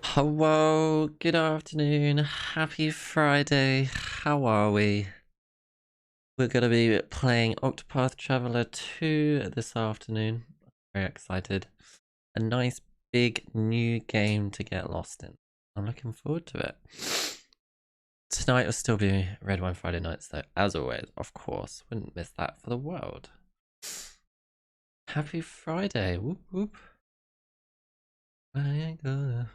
Hello, good afternoon, happy Friday, how are we? We're gonna be playing Octopath Traveler 2 this afternoon. Very excited. A nice big new game to get lost in. I'm looking forward to it. Tonight will still be Red Wine Friday nights though, as always, of course. Wouldn't miss that for the world. Happy Friday, whoop whoop. I ain't gonna...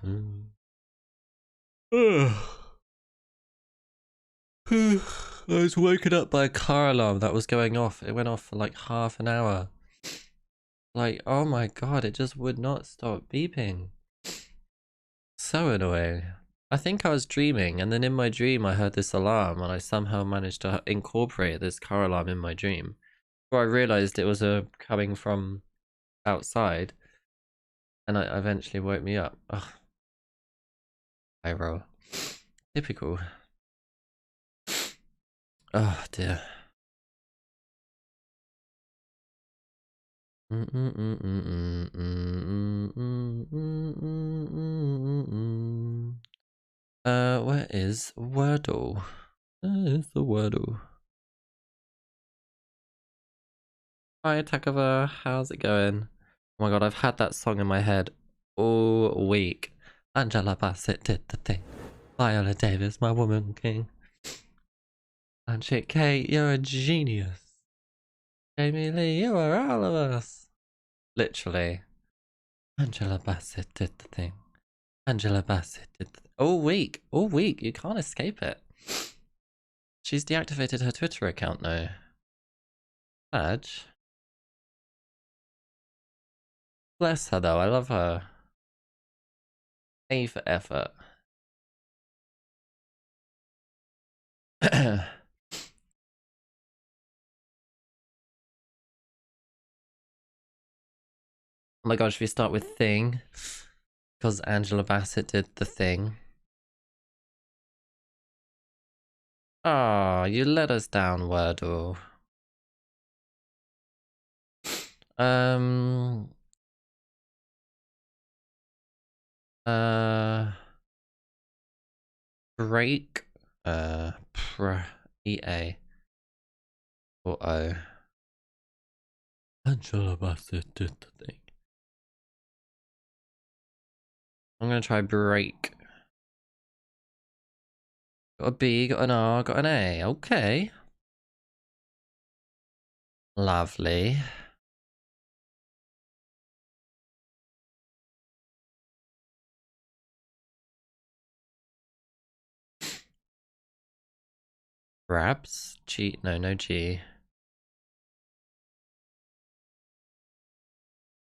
I was woken up by a car alarm that was going off. It went off for like half an hour. Like, oh my god, it just would not stop beeping. So annoying. I think I was dreaming, and then in my dream I heard this alarm, and I somehow managed to incorporate this car alarm in my dream. Before I realized it was coming from outside, and it eventually woke me up. Ugh. I roll. Typical. Oh dear. Where is Wordle? Where is the Wordle? Hi, Takava, how's it going? Oh my god, I've had that song in my head all week. Angela Bassett did the thing. Viola Davis, my woman king. And Chick K, you're a genius. Jamie Lee, you are all of us. Literally. Angela Bassett did the thing. Angela Bassett did the all week. All week. You can't escape it. She's deactivated her Twitter account now. Badge. Bless her though, I love her. A for effort. Oh my god, should we start with thing? Because Angela Bassett did the thing. Ah, oh, you let us down, Wordle. Um... Break. EA. Or O. Angela Bassett did the thing. I'm gonna try break. Got a B, got an R, got an A. Okay. Lovely. Crabs? G? No, no G.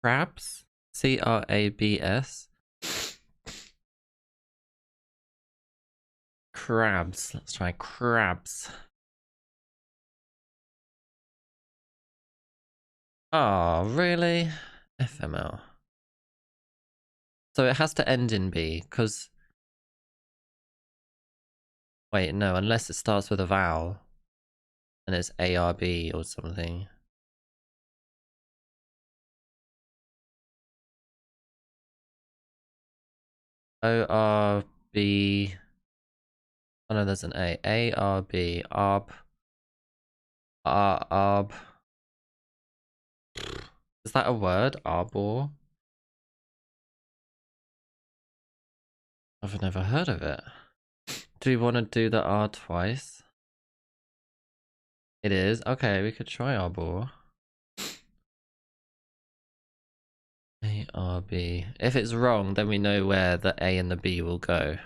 Crabs? Crabs? Crabs. Let's try crabs. Oh, really? FML. So it has to end in B, because... Wait, no, unless it starts with a vowel. And it's ARB or something. ORB... Oh no, there's an A. ARB. ARB. ARB. Is that a word? Arbor? I've never heard of it. Do we want to do the R twice? It is? Okay, we could try Arbor. ARB. If it's wrong, then we know where the A and the B will go.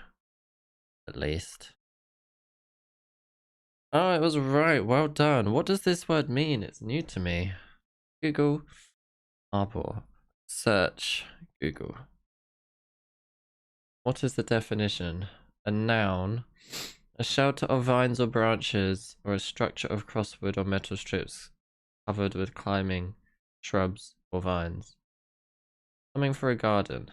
At least. Oh, it was right. Well done. What does this word mean? It's new to me. Google. Arbor. Search. Google. What is the definition? A noun. A shelter of vines or branches, or a structure of crosswood or metal strips covered with climbing shrubs or vines. Something for a garden.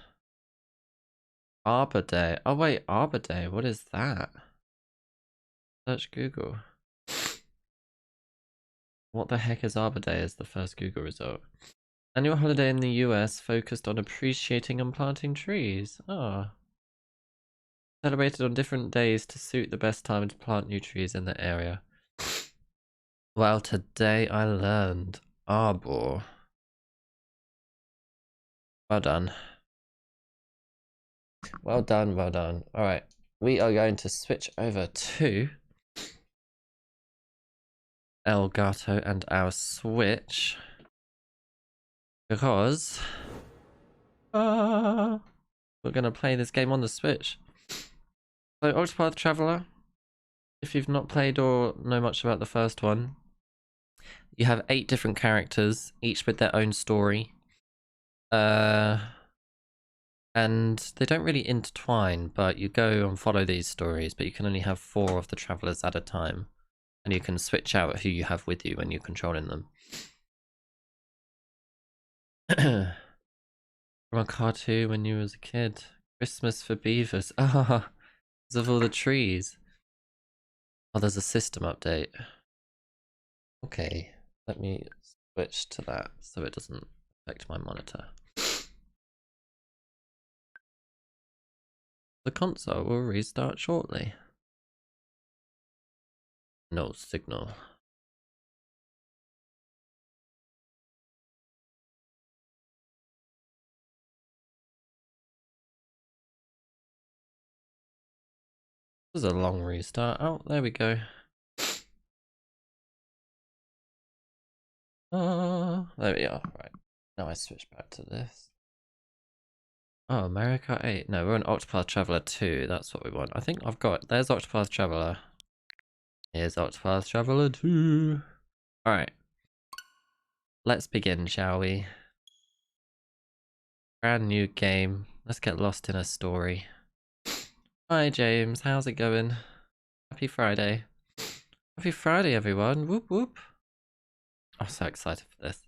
Arbor Day. Oh wait, Arbor Day. What is that? Search Google. What the heck is Arbor Day is the first Google result. Annual holiday in the US focused on appreciating and planting trees. Oh. Celebrated on different days to suit the best time to plant new trees in the area. Well, today I learned Arbor. Well done. Well done, well done. Alright, we are going to switch over to Elgato and our Switch. Because we're going to play this game on the Switch. So, Octopath Traveler, if you've not played or know much about the first one, you have 8 different characters, each with their own story. And they don't really intertwine, but you go and follow these stories, but you can only have 4 of the travelers at a time. And you can switch out who you have with you when you're controlling them. From a cartoon when you was a kid. Christmas for beavers. Ah, because of all the trees. Oh, there's a system update. Okay, let me switch to that so it doesn't affect my monitor. The console will restart shortly. No signal. This is a long restart. Oh, there we go. There we are. Right. Now I switch back to this. Oh, Mario Kart 8. No, we're on Octopath Traveler 2. That's what we want. I think I've got... There's Octopath Traveler. Here's Octopath Traveler 2. Alright. Let's begin, shall we? Brand new game. Let's get lost in a story. Hi, James. How's it going? Happy Friday. Happy Friday, everyone. Whoop, whoop. I'm so excited for this.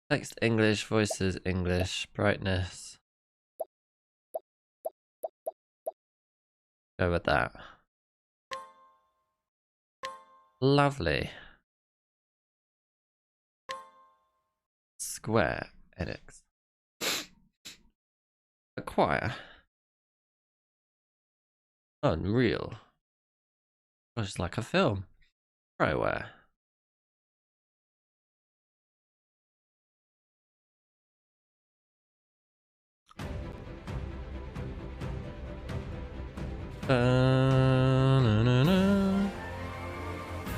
Text English, voices English, brightness. Go with that. Lovely. Square Enix. Acquire. Unreal. Just like a film. Priorware.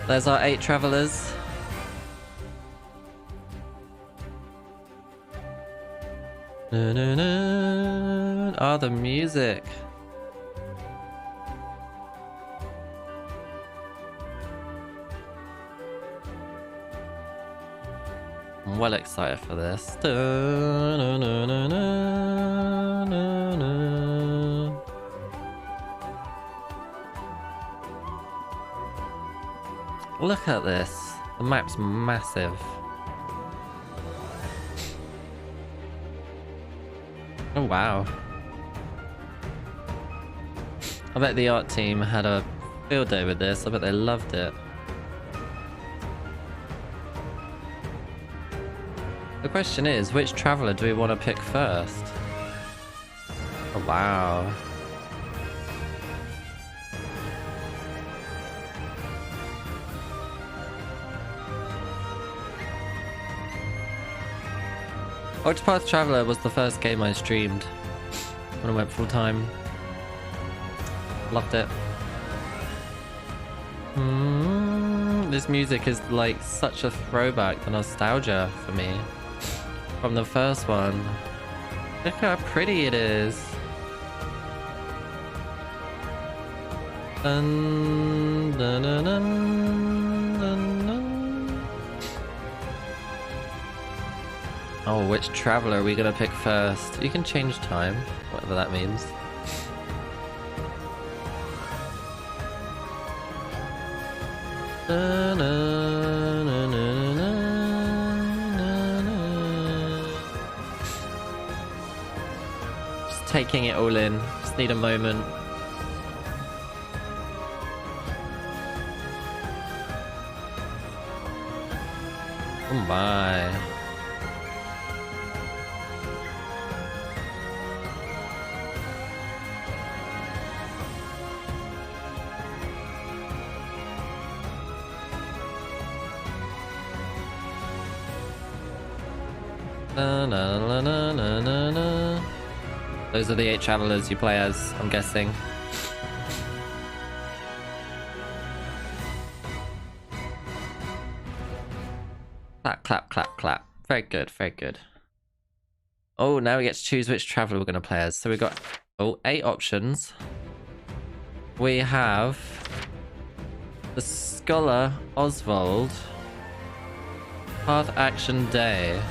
There's our 8 travelers. Ah, the music. I'm well excited for this. Look at this. The map's massive. Oh wow. I bet the art team had a field day with this. I bet they loved it. The question is, which traveler do we want to pick first? Oh wow. Octopath Traveler was the first game I streamed when I went full time. Loved it. This music is like such a throwback, the nostalgia for me from the first one. Look how pretty it is. Dun, dun, dun, dun, dun, dun. Oh, which traveler are we gonna pick first? You can change time, whatever that means. Na, na, na, na, na, na. Just taking it all in. Just need a moment. Oh my. Na, na, na, na, na, na, na. Those are the 8 travelers you play as, I'm guessing. Clap, clap, clap, clap. Very good, very good. Oh, now we get to choose which traveler we're going to play as. So we've got 8 options. We have the scholar Oswald. Path Action Day.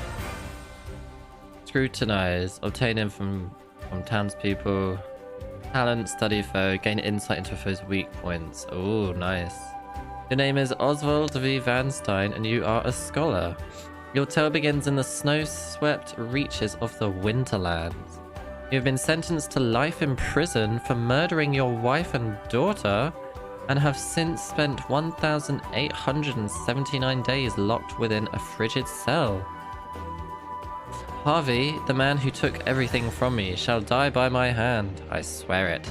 Scrutinize. Obtain info from townspeople. Talent, study foe. Gain insight into a foe's weak points. Oh, nice. Your name is Oswald V. Van Stein, and you are a scholar. Your tale begins in the snow-swept reaches of the Winterlands. You have been sentenced to life in prison for murdering your wife and daughter, and have since spent 1,879 days locked within a frigid cell. Harvey, the man who took everything from me, shall die by my hand, I swear it.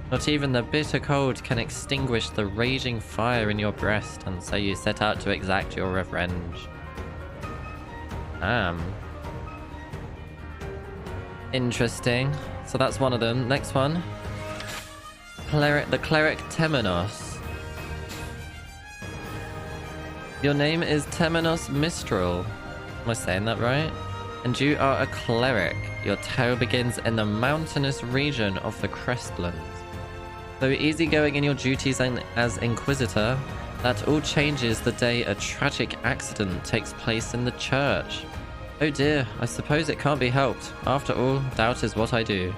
Not even the bitter cold can extinguish the raging fire in your breast, and so you set out to exact your revenge. Interesting. So that's one of them. Next one. The cleric Temenos. Your name is Temenos Mistral. Am I saying that right? And you are a cleric. Your tale begins in the mountainous region of the Crestlands. Though easygoing in your duties as Inquisitor, that all changes the day a tragic accident takes place in the church. Oh dear, I suppose it can't be helped. After all, doubt is what I do.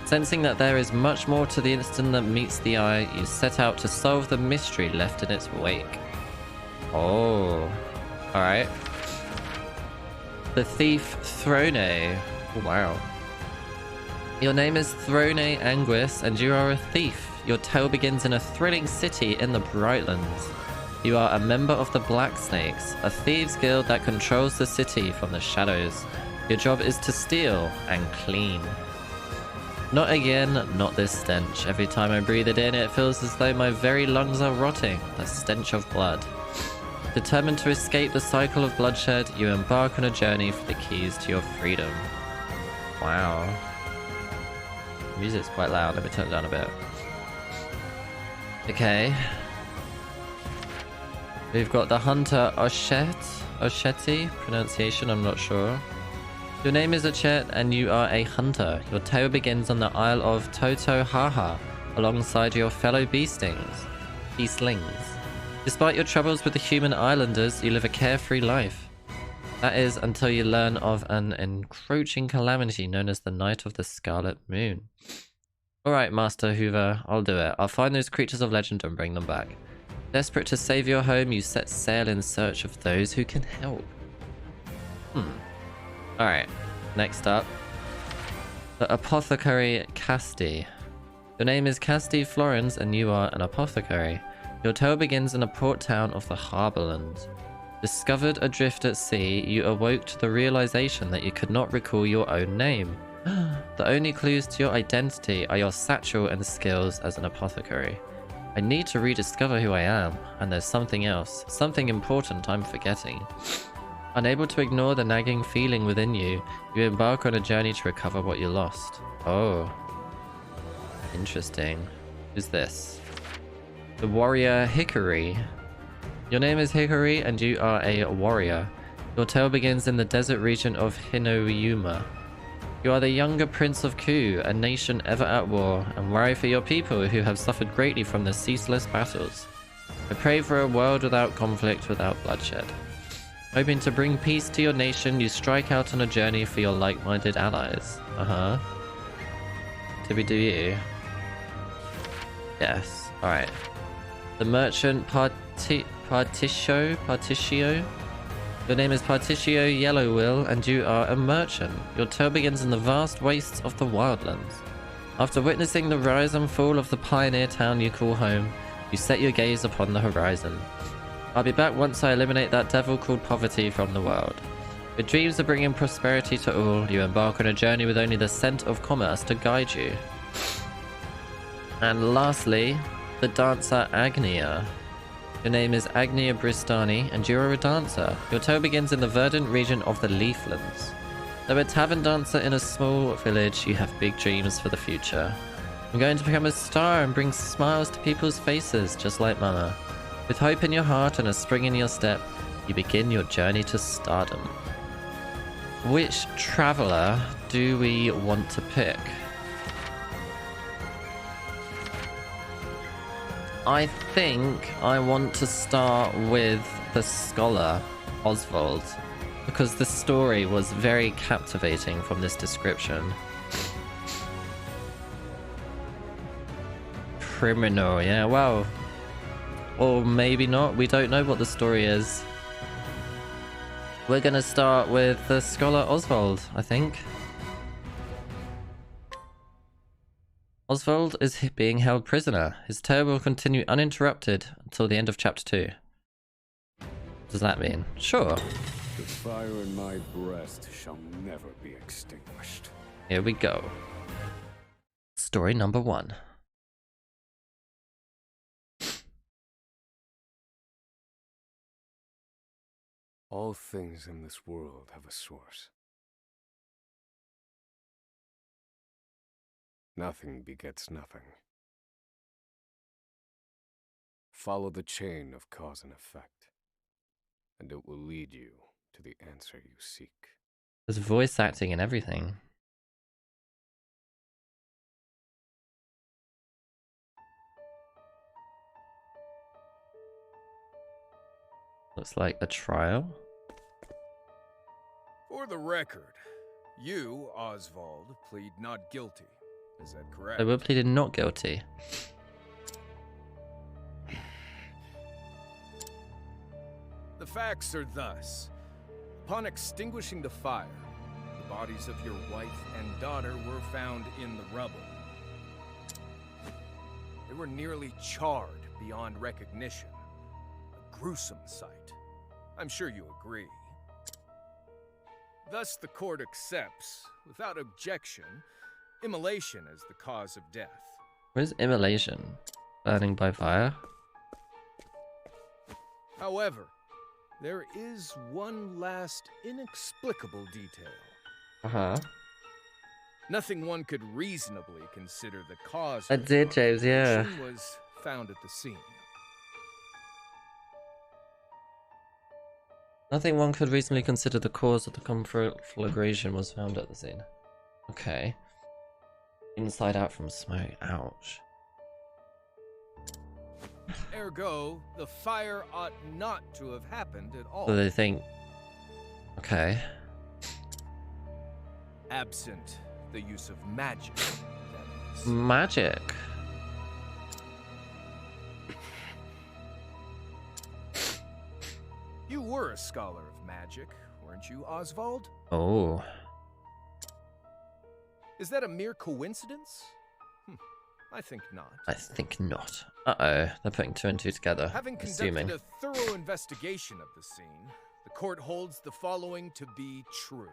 Sensing that there is much more to the incident than meets the eye, you set out to solve the mystery left in its wake. Oh, alright. The thief Throne. Oh, wow. Your name is Throne Anguis, and you are a thief. Your tale begins in a thrilling city in the Brightlands. You are a member of the Black Snakes, a thieves guild that controls the city from the shadows. Your job is to steal and clean. Not again, not this stench. Every time I breathe it in, it feels as though my very lungs are rotting, the stench of blood. Determined to escape the cycle of bloodshed, you embark on a journey for the keys to your freedom. Wow. The music's quite loud, let me turn it down a bit. Okay. We've got the hunter Osheti, pronunciation I'm not sure. Your name is Ochet and you are a hunter. Your tale begins on the Isle of Totohaha, alongside your fellow beastlings. Despite your troubles with the human islanders, you live a carefree life. That is, until you learn of an encroaching calamity known as the Night of the Scarlet Moon. Alright, Master Hoover, I'll do it. I'll find those creatures of legend and bring them back. Desperate to save your home, you set sail in search of those who can help. Alright, next up. The Apothecary Casti. Your name is Casti Florence and you are an apothecary. Your tale begins in a port town of the Harborlands. Discovered adrift at sea, you awoke to the realization that you could not recall your own name. The only clues to your identity are your satchel and skills as an apothecary. I need to rediscover who I am, and there's something else, something important I'm forgetting. Unable to ignore the nagging feeling within you, you embark on a journey to recover what you lost. Oh. Interesting. Who's this? The warrior Hickory. Your name is Hickory and you are a warrior. Your tale begins in the desert region of Hinoyuma. You are the younger Prince of Ku, a nation ever at war, and worry for your people who have suffered greatly from the ceaseless battles. I pray for a world without conflict, without bloodshed. Hoping to bring peace to your nation, you strike out on a journey for your like-minded allies. Did we do you? Yes. Alright. The merchant Particio. Your name is Particio Yellowwill, and you are a merchant. Your tale begins in the vast wastes of the wildlands. After witnessing the rise and fall of the pioneer town you call home, you set your gaze upon the horizon. I'll be back once I eliminate that devil called poverty from the world. With dreams of bringing prosperity to all, you embark on a journey with only the scent of commerce to guide you. And lastly, the dancer Agnia. Your name is Agnia Bristani, and you're a dancer. Your tale begins in the verdant region of the Leaflands. Though a tavern dancer in a small village, you have big dreams for the future. I'm going to become a star and bring smiles to people's faces, just like Mama. With hope in your heart and a spring in your step, you begin your journey to stardom. Which traveler do we want to pick? I think I want to start with the scholar, Oswald, because the story was very captivating from this description. Criminal, yeah, well, or maybe not, we don't know what the story is. We're gonna start with the scholar Oswald, I think. Oswald is being held prisoner. His tale will continue uninterrupted until the end of chapter 2. What does that mean? Sure. The fire in my breast shall never be extinguished. Here we go. Story number 1. All things in this world have a source. Nothing begets nothing. Follow the chain of cause and effect, and it will lead you to the answer you seek. There's voice acting and everything. Looks like a trial. For the record, you, Oswald, plead not guilty. Is that correct? They were pleaded not guilty. The facts are thus. Upon extinguishing the fire, the bodies of your wife and daughter were found in the rubble. They were nearly charred beyond recognition. A gruesome sight. I'm sure you agree. Thus, the court accepts, without objection, immolation as the cause of death. Where's immolation? Burning by fire? However, there is one last inexplicable detail. Uh-huh. Nothing one could reasonably consider the cause I of did, the James, yeah. conflagration was found at the scene. Nothing one could reasonably consider the cause of the conflagration was found at the scene. Okay. Inside out from smoke. Ouch. Ergo, the fire ought not to have happened at all. So they think... Okay. Absent the use of magic, that is. Magic. You were a scholar of magic, weren't you, Oswald? Oh. Is that a mere coincidence? I think not. I think not. Uh-oh. They're putting 2 and 2 together. Having assuming. conducted a thorough investigation of the scene, the court holds the following to be true.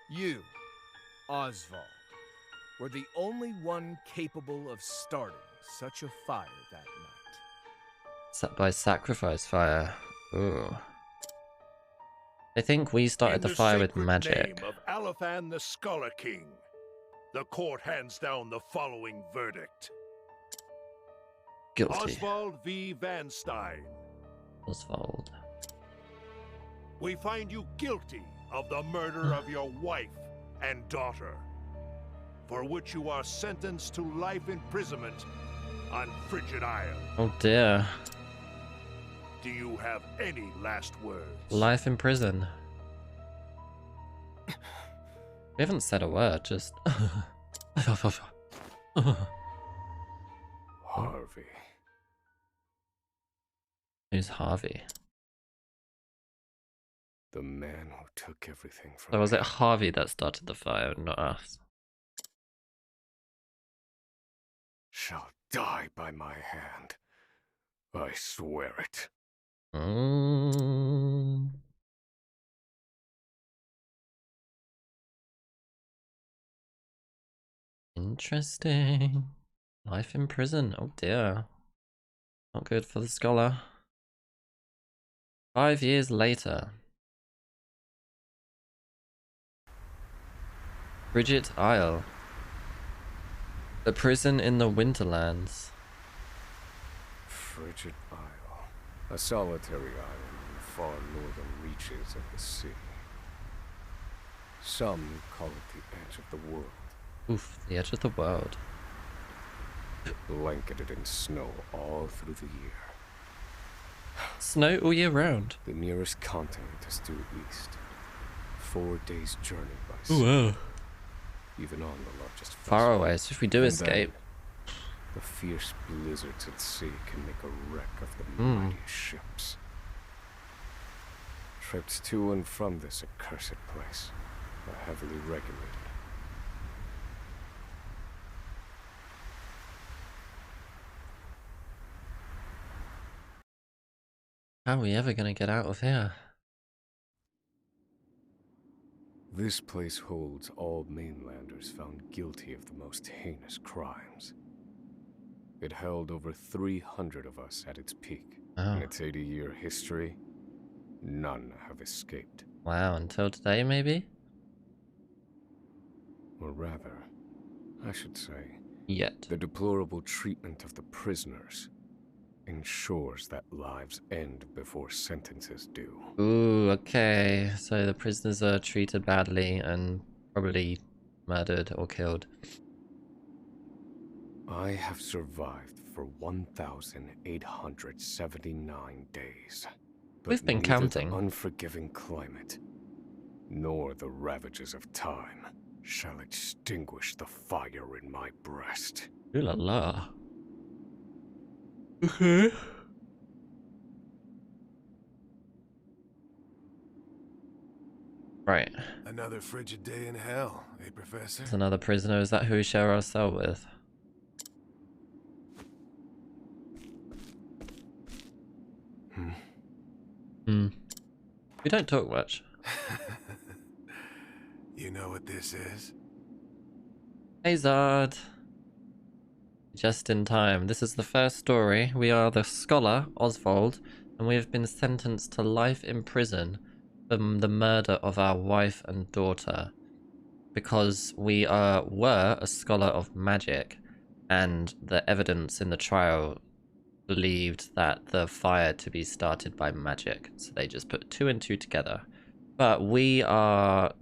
You, Oswald, were the only one capable of starting such a fire that night. Set by sacrifice fire. Ooh. I think we started the fire with magic. In the sacred name of Alathan the Scholar King, the court hands down the following verdict. Guilty. Oswald V. Van Stein. Oswald. We find you guilty of the murder of your wife and daughter, for which you are sentenced to life imprisonment on Frigid Isle. Oh dear. Do you have any last words? Life in prison. We haven't said a word, just... Harvey. Who's Harvey? The man who took everything from So was me. it Harvey that started the fire, not us? Shall die by my hand. I swear it. Mm. Interesting. Life in prison. Oh dear. Not good for the scholar. 5 years later. Bridget Isle. The prison in the Winterlands. Frigid Isle. A solitary island in the far northern reaches of the sea. Some call it the edge of the world. Oof, the edge of the world. Blanketed in snow all through the year. Snow all year round. The nearest continent is due east. 4 days' journey by sea. Ooh, wow. Even on the largest Far vessel. away, so if we do And escape. then, the fierce blizzards at sea can make a wreck of the mightiest ships. Trips to and from this accursed place are heavily regulated. How are we ever gonna get out of here? This place holds all mainlanders found guilty of the most heinous crimes. It held over 300 of us at its peak. Oh. In its 80-year history, none have escaped. Wow, until today maybe? Or rather, I should say, Yet. the deplorable treatment of the prisoners ensures that lives end before sentences do. Ooh, okay. So the prisoners are treated badly and probably murdered or killed. I have survived for 1,879 days. But We've been neither counting. the unforgiving climate, nor the ravages of time, shall extinguish the fire in my breast. Ooh la la. Okay. Right. Another frigid day in hell, eh, Professor? There's another prisoner. Is that who we share our cell with? We don't talk much. You know what this is? Hey Zard. Just in time. This is the first story. We are the scholar, Oswald, and we have been sentenced to life in prison for the murder of our wife and daughter. Because we were a scholar of magic, and the evidence in the trial believed that the fire to be started by magic. So they just put 2 and 2 together. But we want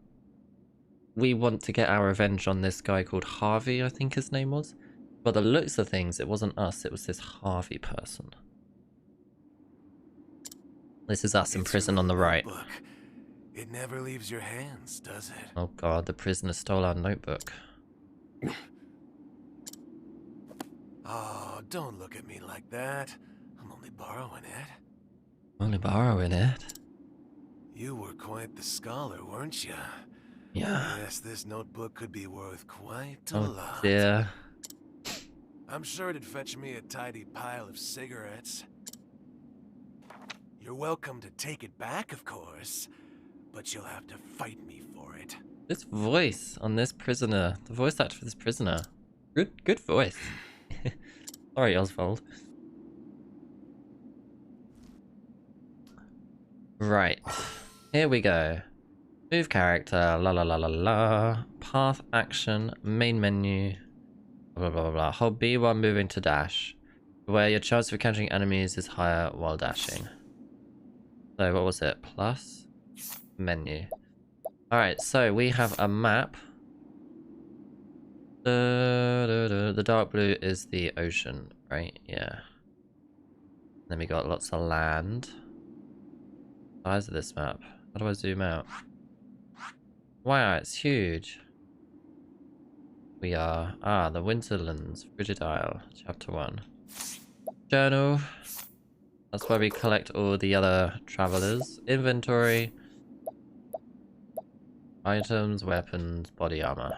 to get our revenge on this guy called Harvey, I think his name was. But the looks of things, it wasn't us, it was this Harvey person. This is us in It's prison your on the right. notebook. It never leaves your hands, does it? Oh god, the prisoner stole our notebook. Oh, don't look at me like that. I'm only borrowing it. Only borrowing it. You were quite the scholar, weren't you? Yeah. Yes, this notebook could be worth quite a Oh lot. dear. I'm sure it'd fetch me a tidy pile of cigarettes. You're welcome to take it back, of course, but you'll have to fight me for it. This voice on this prisoner, the voice actor for this prisoner. Good voice. Sorry, Oswald. Right. Here we go. Move character, la la la la la. Path action, main menu. Blah blah blah blah. Hold B while moving to dash, where your chance of encountering enemies is higher while dashing. So what was it? Plus menu. Alright, so we have a map. The dark blue is the ocean, right? Yeah. Then we got lots of land. Size of this map. How do I zoom out? Wow, it's huge. We are the Winterlands, Frigid Isle, chapter 1. Journal. That's where we collect all the other travelers. Inventory. Items, weapons, body armor.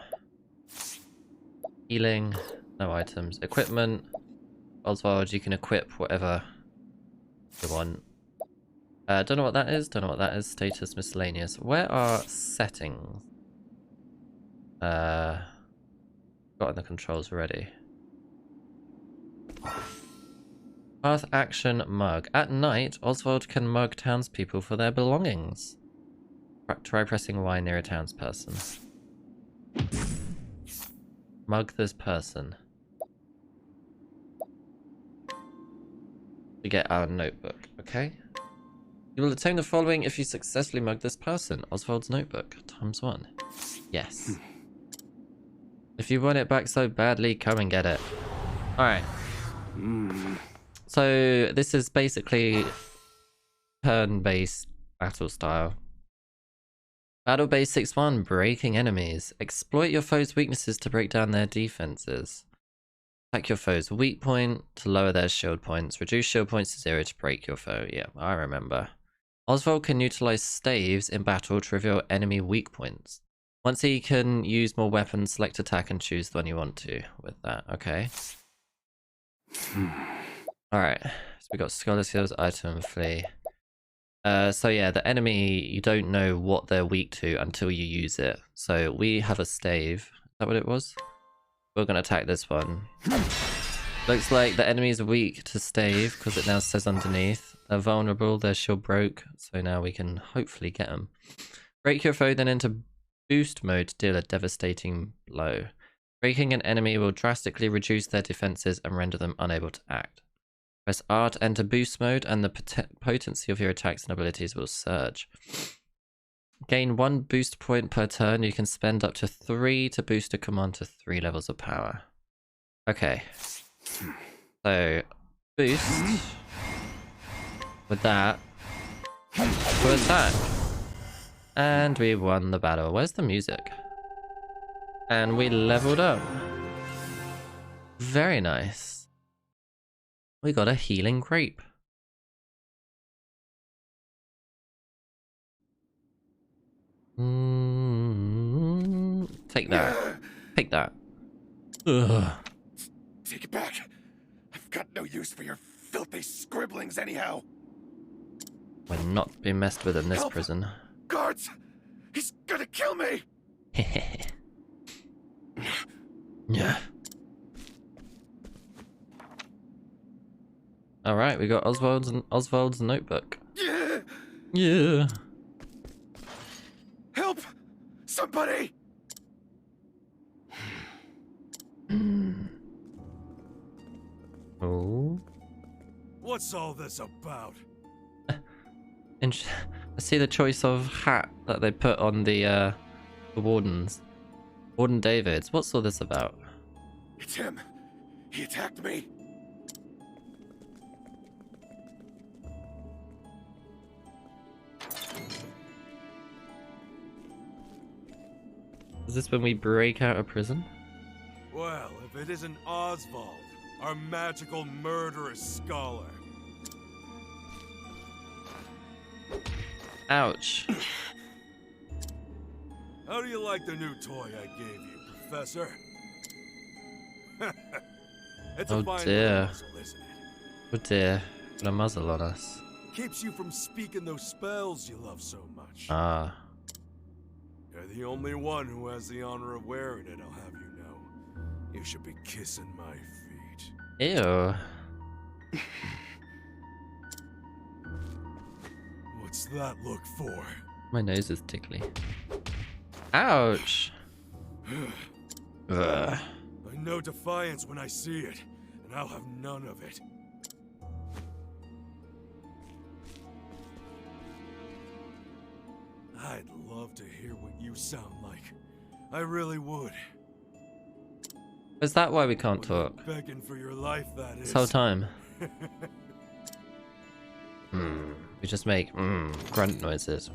Healing, no items. Equipment. Oswald, you can equip whatever Good one. Don't know what that is. Don't know what that is. Status miscellaneous. Where are settings? Got in the controls already. Path action mug. At night, Oswald can mug townspeople for their belongings. Try pressing Y near a townsperson. Mug this person. To get our notebook, okay? You will obtain the following if you successfully mug this person. Oswald's notebook, ×1. Yes. If you want it back so badly, come and get it. Alright. So, this is basically turn-based battle style. Battle base 6-1, breaking enemies. Exploit your foe's weaknesses to break down their defenses. Attack your foe's weak point to lower their shield points. Reduce shield points to 0 to break your foe. Yeah, I remember. Oswald can utilize staves in battle to reveal enemy weak points. Once he can use more weapons, select attack and choose the one you want to with that. Okay. Alright. So we got Scholar Skills, Item, Flee. So yeah, the enemy, you don't know what they're weak to until you use it. So we have a stave. Is that what it was? We're gonna attack this one. Looks like the enemy's weak to stave because it now says underneath. They're vulnerable, their shield broke, so now we can hopefully get them. Break your foe then into boost mode to deal a devastating blow. Breaking an enemy will drastically reduce their defenses and render them unable to act. Press R to enter boost mode and the potency of your attacks and abilities will surge. Gain 1 boost point per turn. You can spend up to 3 to boost a command to 3 levels of power. Okay. So, boost. With that. To attack. And we won the battle. Where's the music? And we leveled up. Very nice. We got a healing grape. Take that. Take that. Ugh. Take it back. I've got no use for your filthy scribblings anyhow. We're not being messed with in this Help! prison. Guards! He's gonna kill me! Yeah. Alright, we got Oswald's notebook. Yeah! Yeah. Help! Somebody! Oh. What's all this about? I see the choice of hat that they put on the wardens. Warden Davids. What's all this about? It's him. He attacked me. Is this when we break out of prison? Well, if it isn't Oswald, our magical murderous scholar. Ouch. How do you like the new toy I gave you, Professor? It's Oh a fine dear. muzzle, isn't it? Oh dear. Got a muzzle on us. Keeps you from speaking those spells you love so much. Ah. You're the only one who has the honor of wearing it, I'll have you know. You should be kissing my feet. Ew. What's that look for? My nose is tickly. Ouch. Ugh. I know defiance when I see it, and I'll have none of it. I'd love to hear what you sound like. I really would. Is that why we can't When you're talk? begging for your life, that is. This whole time. We just make grunt noises.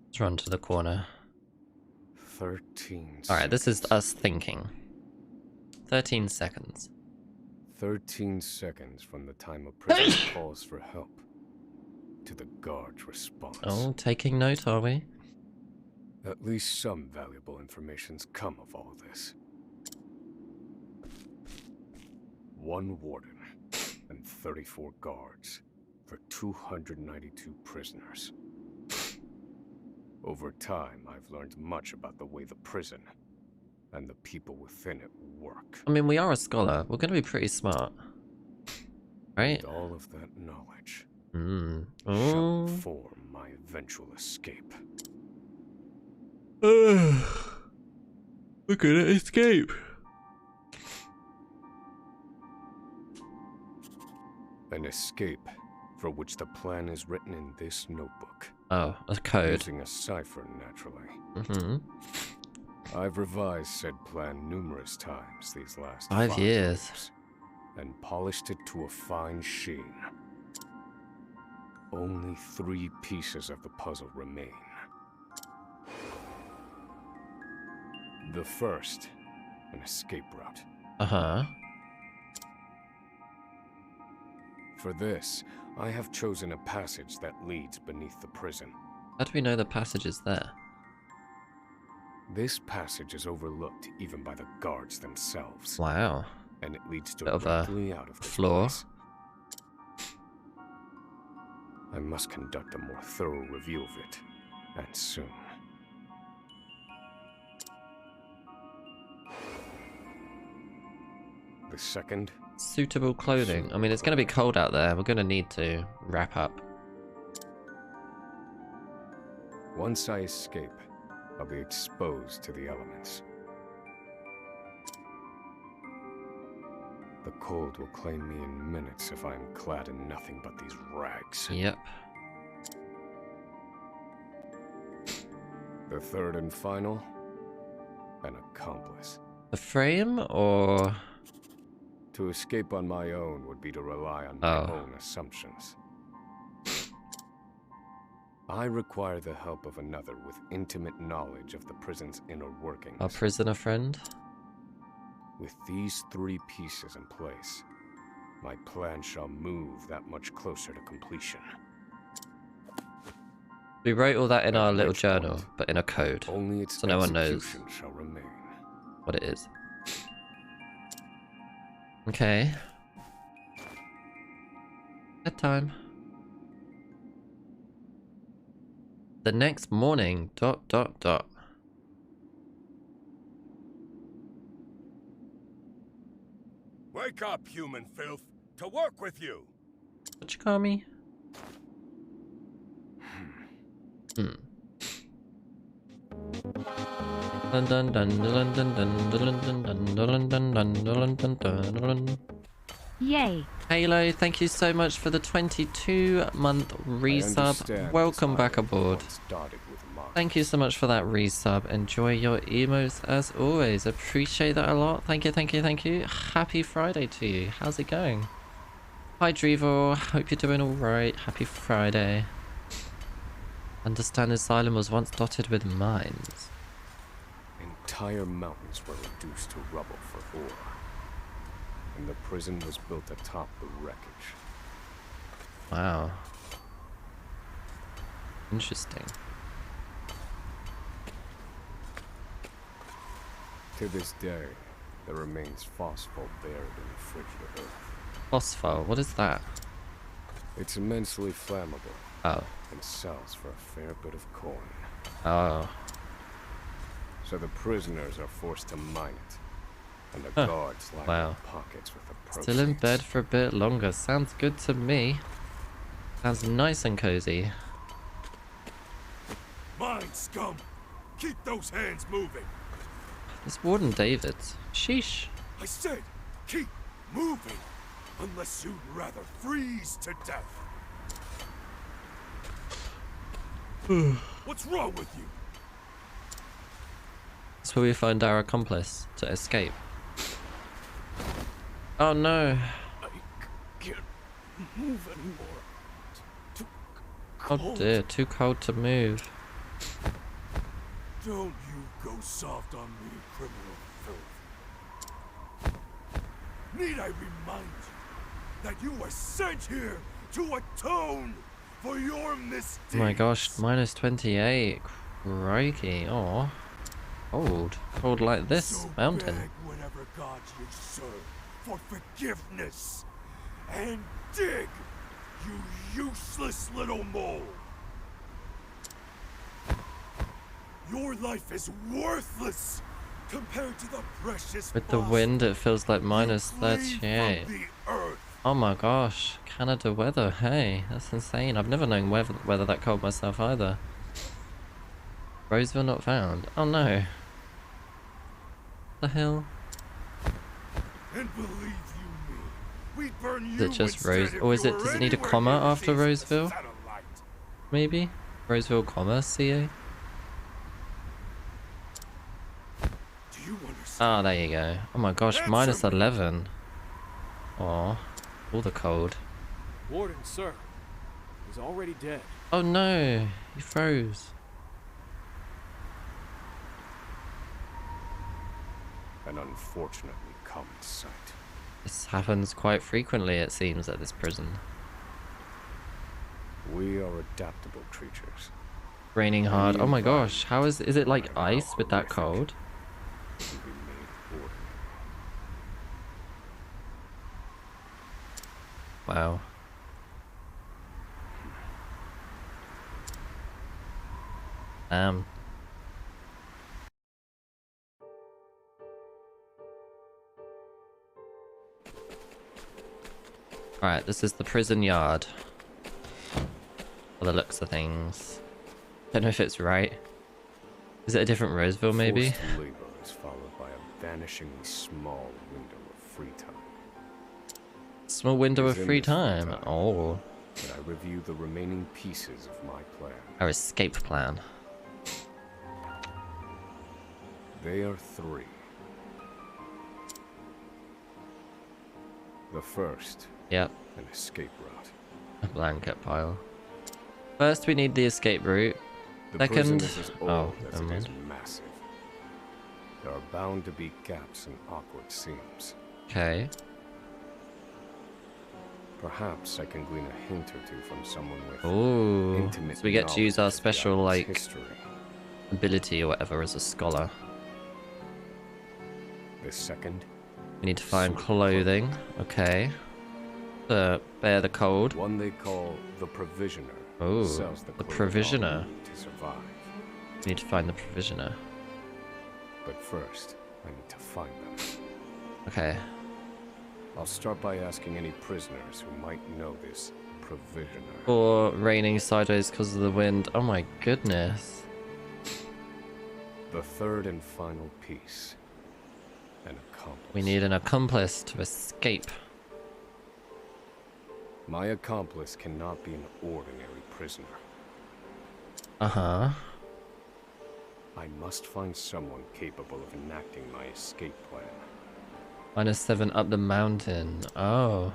Let's run to the corner. 13 Alright, this is seconds. us thinking. 13 seconds. 13 seconds from the time a prisoner calls for help. to the guard's response. Oh, taking note, are we? At least some valuable information's come of all this. 1 warden and 34 guards for 292 prisoners. Over time, I've learned much about the way the prison and the people within it work. I mean, we are a scholar. We're going to be pretty smart. Right? And all of that knowledge Mm. shall Oh. inform my eventual escape. We're gonna escape. An escape for which the plan is written in this notebook. Oh, a code. Using a cipher, naturally. Mm-hmm. I've revised said plan numerous times these last 5 years. and polished it to a fine sheen. Only 3 pieces of the puzzle remain. The first, an escape route. Uh-huh. For this, I have chosen a passage that leads beneath the prison. How do we know the passage is there? This passage is overlooked even by the guards themselves, Wow. and it leads Bit of a directly out of this floor. place. I must conduct a more thorough review of it, and soon. The second, Suitable clothing. I mean, it's going to be cold out there. We're going to need to wrap up. once I escape, I'll be exposed to the elements. The cold will claim me in minutes if I am clad in nothing but these rags. Yep. The third and final, an accomplice. The frame or... To escape on my own would be to rely on my Oh. own assumptions. I require the help of another with intimate knowledge of the prison's inner workings. Our prisoner friend? With these 3 pieces in place, my plan shall move that much closer to completion. We wrote all that in At our little which journal, point, but in a code, Only its so no one knows execution shall remain. what it is. Okay. Bedtime. The next morning, ... Wake up, human filth! To work with you! What you call me? Dun dun dun dun dun dun dun dun dun dun dun dun dun dun dun. Yay. Halo, thank you so much for the 22-month I resub. understand Welcome this back island aboard. once dotted with markets. Thank you so much for that resub. Enjoy your emos as always. Appreciate that a lot. Thank you, thank you, thank you. Happy Friday to you. How's it going? Hi Drevor, hope you're doing alright. Happy Friday. Understand this island was once dotted with mines. Entire mountains were reduced to rubble for ore, and the prison was built atop the wreckage. Wow. Interesting. To this day, there remains phosphor buried in the frigid earth. Phosphor, what is that? It's immensely flammable Oh. and sells for a fair bit of coin. Oh. So the prisoners are forced to mine it, and the Huh. guards line Wow. their pockets with the proceeds. Still in bed for a bit longer. Sounds good to me. Sounds nice and cozy. Mine, scum! Keep those hands moving! It's Warden David. Sheesh. I said, keep moving! Unless you'd rather freeze to death. What's wrong with you? That's where we find our accomplice to escape. Oh no. I can't move anymore. Too Oh cold. dear, too cold to move. Don't you go soft on me, criminal filth. Need I remind you that you were sent here to atone for your misdeeds. Oh my gosh, minus 28. Crikey. Oh. Cold. Cold like this So mountain. beg whatever God you serve for forgiveness. And dig, you useless little mole. Your life is worthless compared to the precious With the blossom wind, it feels like minus you gleaned 38. from the earth. Oh my gosh. Canada weather. Hey, that's insane. I've never known weather that cold myself either. Roseville not found. Oh no. The hell? And believe you me, we'd burn Is you it just instead Rose? if Or is you it, were does it need a anywhere comma near after Jesus' Roseville? satellite. Maybe? Roseville, comma, CA? Do you understand? Ah, there you go. Oh my gosh, Answer minus me. 11. Aw. All the cold. Warden, sir. He's already dead. Oh no, he froze. An unfortunately common sight. This happens quite frequently, it seems, at this prison. We are adaptable creatures. Raining hard. Oh my gosh, how is it like ice with that cold? Can be made ordinary. Wow. Alright, this is the prison yard. For the looks of things. Don't know if it's right. Is it a different Roseville, maybe? Forced labor is followed by a vanishingly small window of free time. Small window of Within free this free time. time. Oh. That I review the remaining pieces of my plan. Our escape plan. They are three. The first, Yep. an escape route. A blanket pile. First, we need the escape route. The Second- prison is as old oh, as never it is mind. massive. There are bound to be gaps and awkward seams. Okay. Perhaps I can glean a hint or two from someone with Ooh. intimate So we get to use our knowledge of the special, island's like, history. ability or whatever as a scholar. The second, We need to find clothing. Okay. To bear the cold. one they call the Provisioner. Ooh, sells the clothing Provisioner. all you need to survive. We need to find the provisioner. But first, I need to find them. Okay. I'll start by asking any prisoners who might know this Provisioner. Or raining sideways because of the wind. Oh my goodness. The third and final piece. An accomplice. We need an accomplice to escape. My accomplice cannot be an ordinary prisoner. Uh-huh. I must find someone capable of enacting my escape plan. -7 up the mountain. Oh.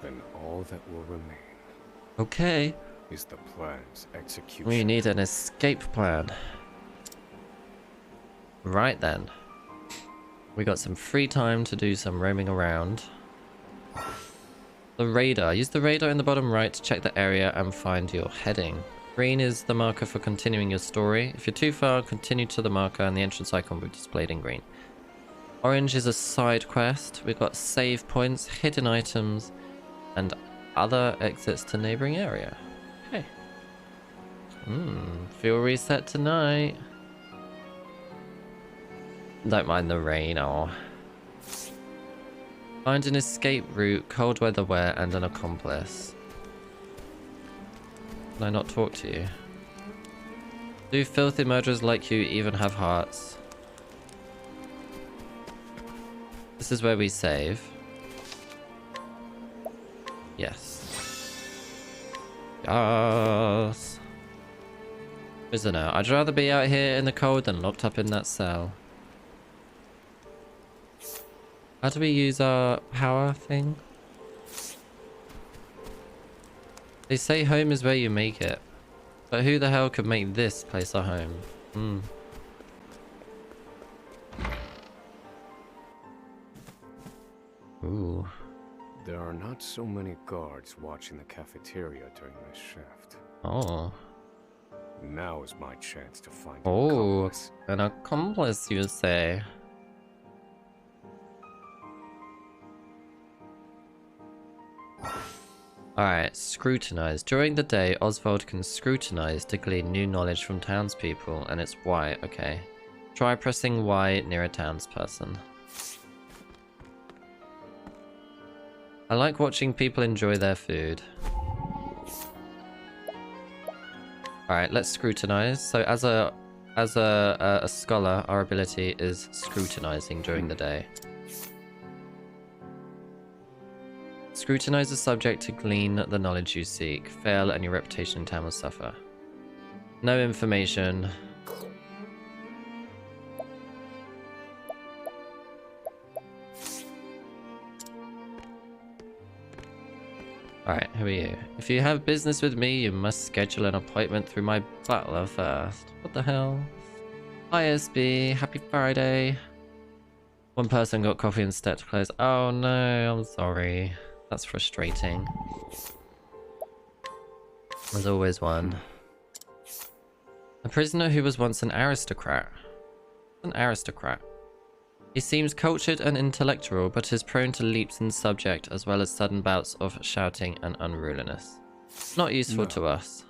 Then all that will remain Okay. is the plan's execution. We need an escape plan. Right then. We got some free time to do some roaming around. The radar. Use the radar in the bottom right to check the area and find your heading. Green is the marker for continuing your story. If you're too far, continue to the marker and the entrance icon will be displayed in green. Orange is a side quest. We've got save points, hidden items, and other exits to neighboring area. Okay. Fuel reset tonight. Don't mind the rain, oh. Find an escape route, cold weather wear, and an accomplice. Can I not talk to you? Do filthy murderers like you even have hearts? This is where we save. Yes. Yes. Prisoner. I'd rather be out here in the cold than locked up in that cell. How do we use our power thing? They say home is where you make it. But who the hell could make this place a home? Ooh. There are not so many guards watching the cafeteria during this shift. Oh. Now is my chance to find an Oh, accomplice. an accomplice, you say? Alright, scrutinize. During the day, Oswald can scrutinize to glean new knowledge from townspeople, and it's Y, okay. Try pressing Y near a townsperson. I like watching people enjoy their food. Alright, let's scrutinize. So as a scholar, our ability is scrutinizing during the day. Scrutinize the subject to glean the knowledge you seek. Fail and your reputation in town will suffer. No information. Alright, who are you? If you have business with me, you must schedule an appointment through my butler first. What the hell? ISB, happy Friday. One person got coffee and stepped close. Oh no, I'm sorry. That's frustrating. There's always one. A prisoner who was once an aristocrat. An aristocrat. He seems cultured and intellectual, but is prone to leaps in subject as well as sudden bouts of shouting and unruliness. Not useful to us.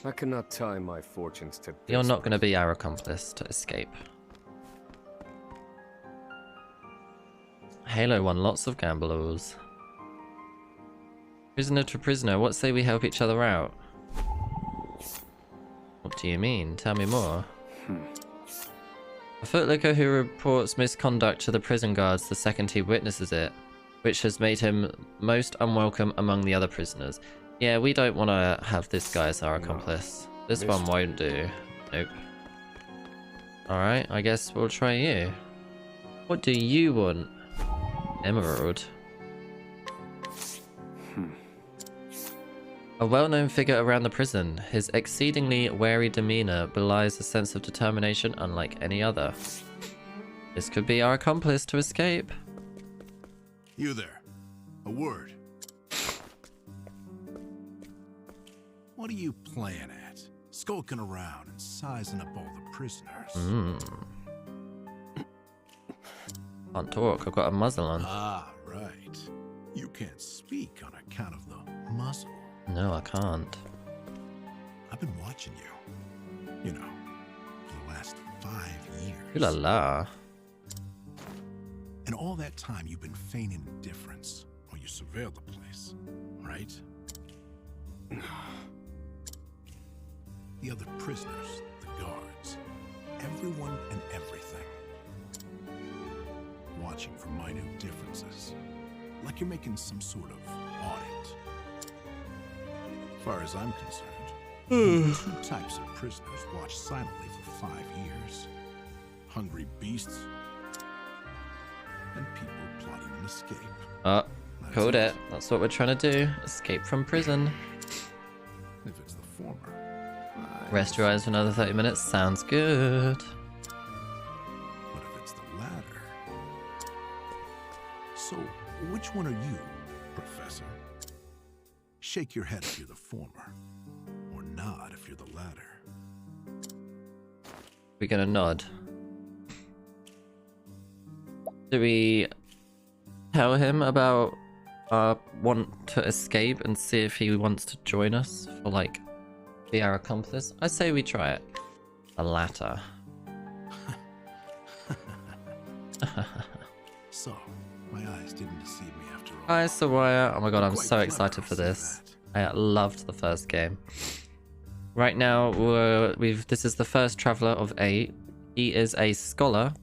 I cannot tie my fortunes to this. You're not going to be our accomplice to escape. Halo won lots of gamblers. Prisoner to prisoner, what say we help each other out? What do you mean? Tell me more. A footlicker who reports misconduct to the prison guards the second he witnesses it, which has made him most unwelcome among the other prisoners. Yeah, we don't want to have this guy as our accomplice. This one won't do. Nope. Alright, I guess we'll try you. What do you want? Emerald. A well-known figure around the prison, his exceedingly wary demeanor belies a sense of determination unlike any other. This could be our accomplice to escape. You there. A word. What are you playing at? Skulking around and sizing up all the prisoners. Can't talk, I've got a muzzle on. Ah, right. You can't speak on account of the muzzle. No, I can't. I've been watching you. You know, for the last 5 years. Ooh la la. And all that time you've been feigning indifference while you surveilled the place, right? The other prisoners, the guards, everyone and everything. Watching for minute differences, like you're making some sort of audit. As far as I'm concerned, only 2 types of prisoners watch silently for 5 years. Hungry beasts and people plotting an escape. Oh, That's called it. That's what we're trying to do. Escape from prison. If it's the former, Rest your eyes for another 30 minutes. Sounds good. But if it's the latter... So, which one are you, Professor? Shake your head if you're the former, or nod if you're the latter. We're gonna nod. Do we tell him about our want to escape and see if he wants to join us for, like, be our accomplice? I say we try it. The latter. So, my eyes didn't deceive me after all. Hi, Sawaya. Oh my god, I'm Quite so clever, excited for I'll say this. that. I loved the first game. Right now, this is the first traveler of 8. He is a scholar,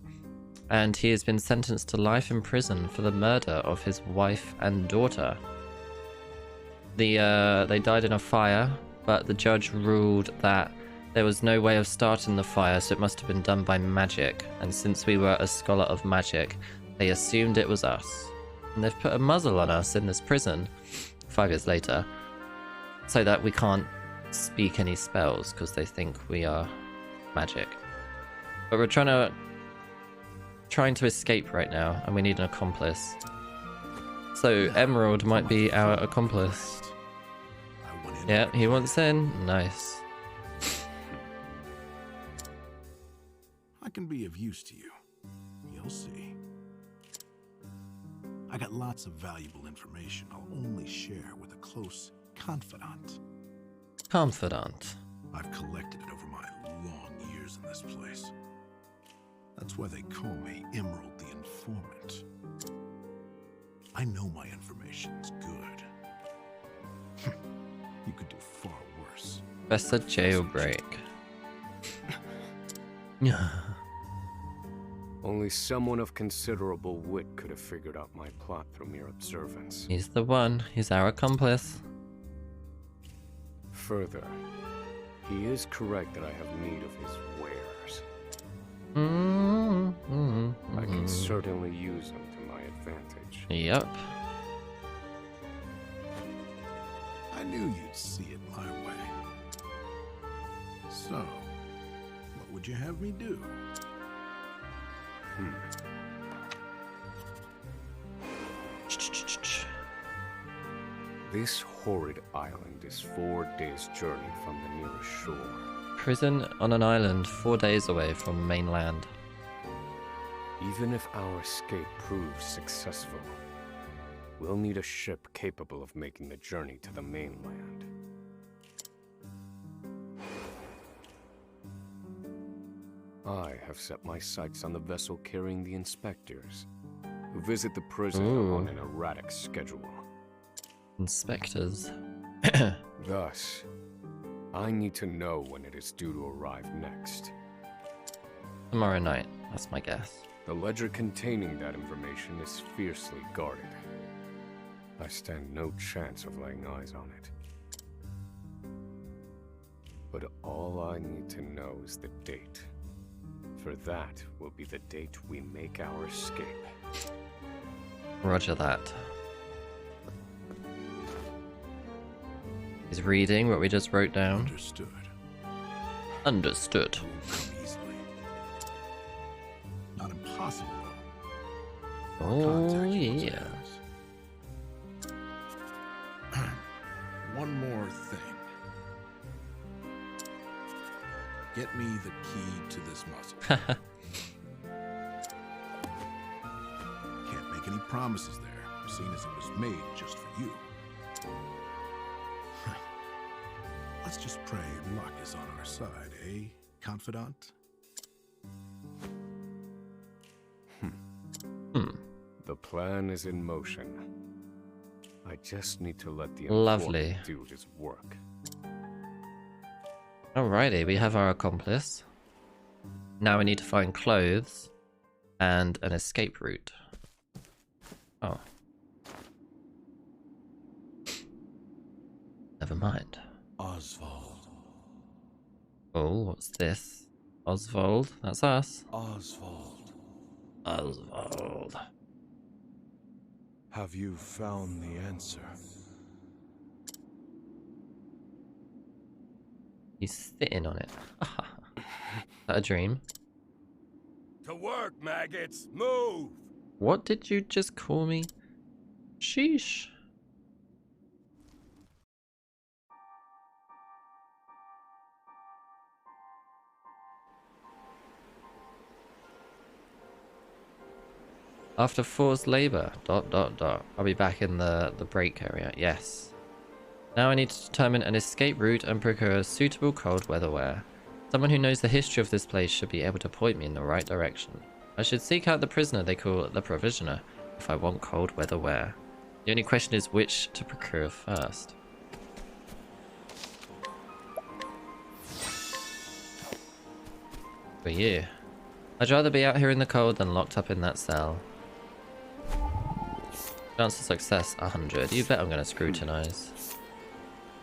and he has been sentenced to life in prison for the murder of his wife and daughter. They died in a fire, but the judge ruled that there was no way of starting the fire, so it must have been done by magic. And since we were a scholar of magic, they assumed it was us. And they've put a muzzle on us in this prison 5 years later, so that we can't speak any spells because they think we are magic. But we're trying to escape right now, and we need an accomplice. So Emerald might be our accomplice. I went in Yeah, he wants in. Nice. I can be of use to you. You'll see. I got lots of valuable information I'll only share with a close confidant. Confidant. I've collected it over my long years in this place. That's why they call me Emerald the Informant. I know my information's good. You could do far worse. Professor Jailbreak. Only someone of considerable wit could have figured out my plot through mere observance. He's the one. He's our accomplice. Further, he is correct that I have need of his wares. I can certainly use them to my advantage. Yep. I knew you'd see it my way. So, what would you have me do? This horrid island is 4 days' journey from the nearest shore. Prison on an island 4 days away from mainland. Even if our escape proves successful, we'll need a ship capable of making the journey to the mainland. I have set my sights on the vessel carrying the inspectors, who visit the prison on an erratic schedule. Inspectors. Thus, I need to know when it is due to arrive next. Tomorrow night, that's my guess. The ledger containing that information is fiercely guarded. I stand no chance of laying eyes on it. But all I need to know is the date. For that will be the date we make our escape. Roger that. He's reading what we just wrote down. Understood. Understood. Won't come easily. Not impossible, though. I'll Oh, contact you once it yeah. happens. One more thing. Get me the key to this muzzle. Can't make any promises there, seeing as it was made just for you. Let's just pray luck is on our side, eh, confidant? The plan is in motion. I just need to let the Lovely. informant do his work. Alrighty, we have our accomplice. Now we need to find clothes and an escape route. Oh. Never mind. Oswald. Oh, what's this? Oswald? That's us. Oswald. Oswald. Have you found the answer? He's sitting on it. Is that a dream? To work, maggots! Move! What did you just call me? Sheesh. After forced labor, ... I'll be back in the break area, yes. Now I need to determine an escape route and procure suitable cold weather wear. Someone who knows the history of this place should be able to point me in the right direction. I should seek out the prisoner they call the Provisioner if I want cold weather wear. The only question is which to procure first. For you. I'd rather be out here in the cold than locked up in that cell. Chance of success 100. You bet I'm going to scrutinize.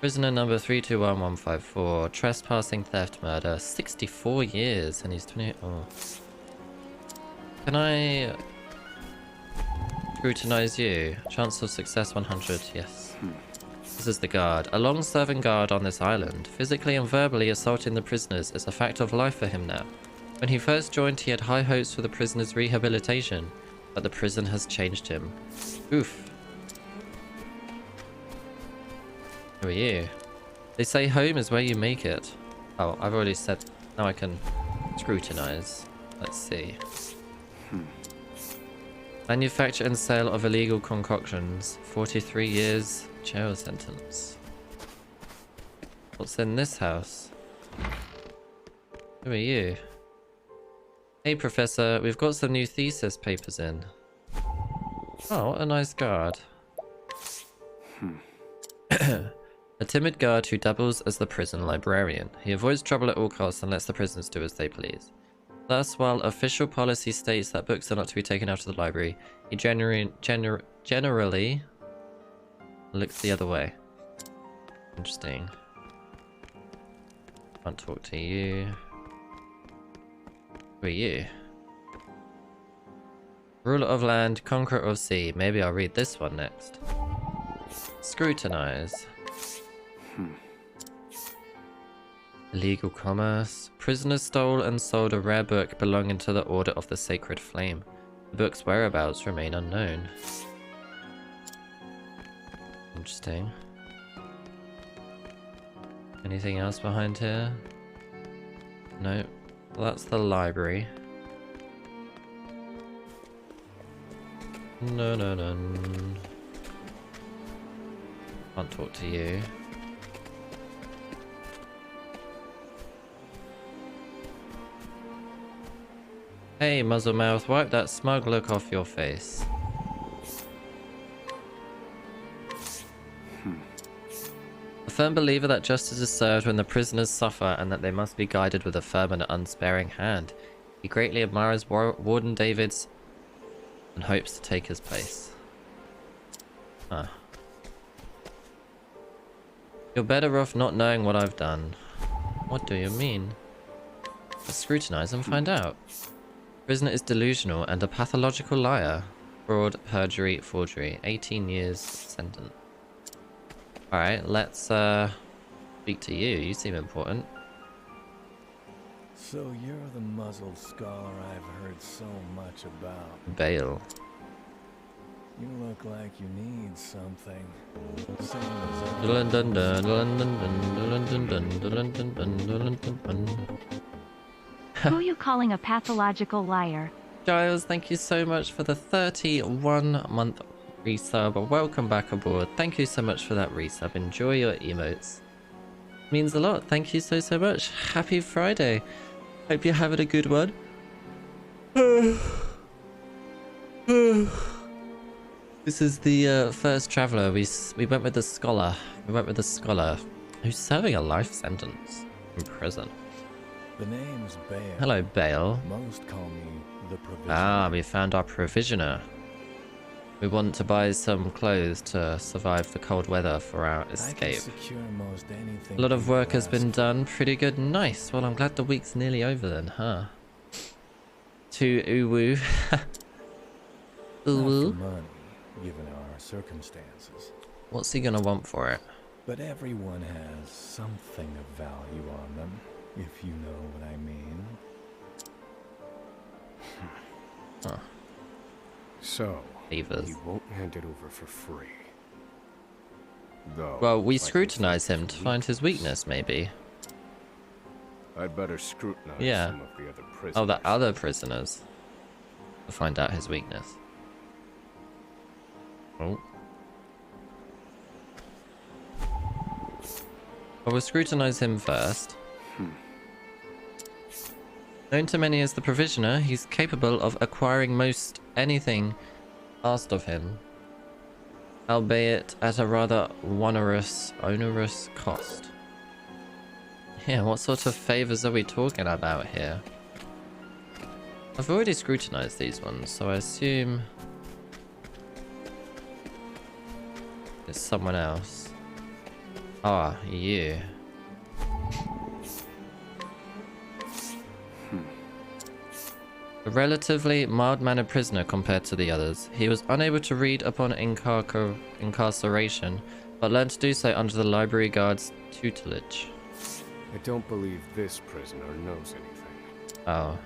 Prisoner number 321154. Trespassing, theft, murder. 64 years and he's 20. Oh. Can I scrutinize you? Chance of success 100. Yes. This is the guard. A long-serving guard on this island. Physically and verbally assaulting the prisoners is a fact of life for him now. When he first joined, he had high hopes for the prisoner's rehabilitation, but the prison has changed him. Oof. Who are you? They say home is where you make it. Oh, I've already said. Now I can scrutinize. Let's see. Manufacture and sale of illegal concoctions. 43 years jail sentence. What's in this house? Who are you? Hey, Professor. We've got some new thesis papers in. Oh, what a nice guard. A timid guard who doubles as the prison librarian. He avoids trouble at all costs and lets the prisoners do as they please. Thus, while official policy states that books are not to be taken out of the library, he generally looks the other way. Interesting. Can't talk to you. Who are you? Ruler of land, conqueror of sea. Maybe I'll read this one next. Scrutinize. Illegal commerce. Prisoners stole and sold a rare book belonging to the Order of the Sacred Flame. The book's whereabouts remain unknown. Interesting. Anything else behind here? No. Well, that's the library. No. Can't talk to you. Hey, Muzzlemouth, wipe that smug look off your face. A firm believer that justice is served when the prisoners suffer and that they must be guided with a firm and unsparing hand. He greatly admires Warden Davids and hopes to take his place. Huh. You're better off not knowing what I've done. What do you mean? Let's scrutinize and find out. Prisoner is delusional and a pathological liar. Fraud, perjury, forgery. 18 years sentence. Alright, let's speak to you. You seem important. So you're the muzzled scholar I've heard so much about. Bale. You look like you need something. Who are you calling a pathological liar? Giles, thank you so much for the 31-month resub. Welcome back aboard. Thank you so much for that resub. Enjoy your emotes. Means a lot. Thank you so much. Happy Friday. Hope you're having a good one. This is the first traveler. We went with the scholar. We went with the scholar who's serving a life sentence in prison. The name's Bale. Hello, Bale. Most call me the Provisioner. Ah, we found our provisioner. We want to buy some clothes to survive the cold weather for our escape. A lot of work has been done. Pretty good. Nice. Well, I'm glad the week's nearly over then, huh? To Uwu. Uwu. Money, given our circumstances. What's he gonna want for it? But everyone has something of value on them, if you know what I mean. Huh. So, Beavers. he won't hand it over for free. Though, Well, we if I can scrutinize find him to some find his weakness, maybe. I'd better scrutinize Yeah. some of the other prisoners. Oh, the other prisoners. To find out his weakness. Oh. Well, we'll scrutinize him first. Known to many as the Provisioner, he's capable of acquiring most anything asked of him, albeit at a rather onerous cost. Yeah, what sort of favors are we talking about here? I've already scrutinized these ones, so I assume it's someone else. Ah, you. A relatively mild-mannered prisoner compared to the others. He was unable to read upon incarceration, but learned to do so under the library guard's tutelage. I don't believe this prisoner knows anything. Oh.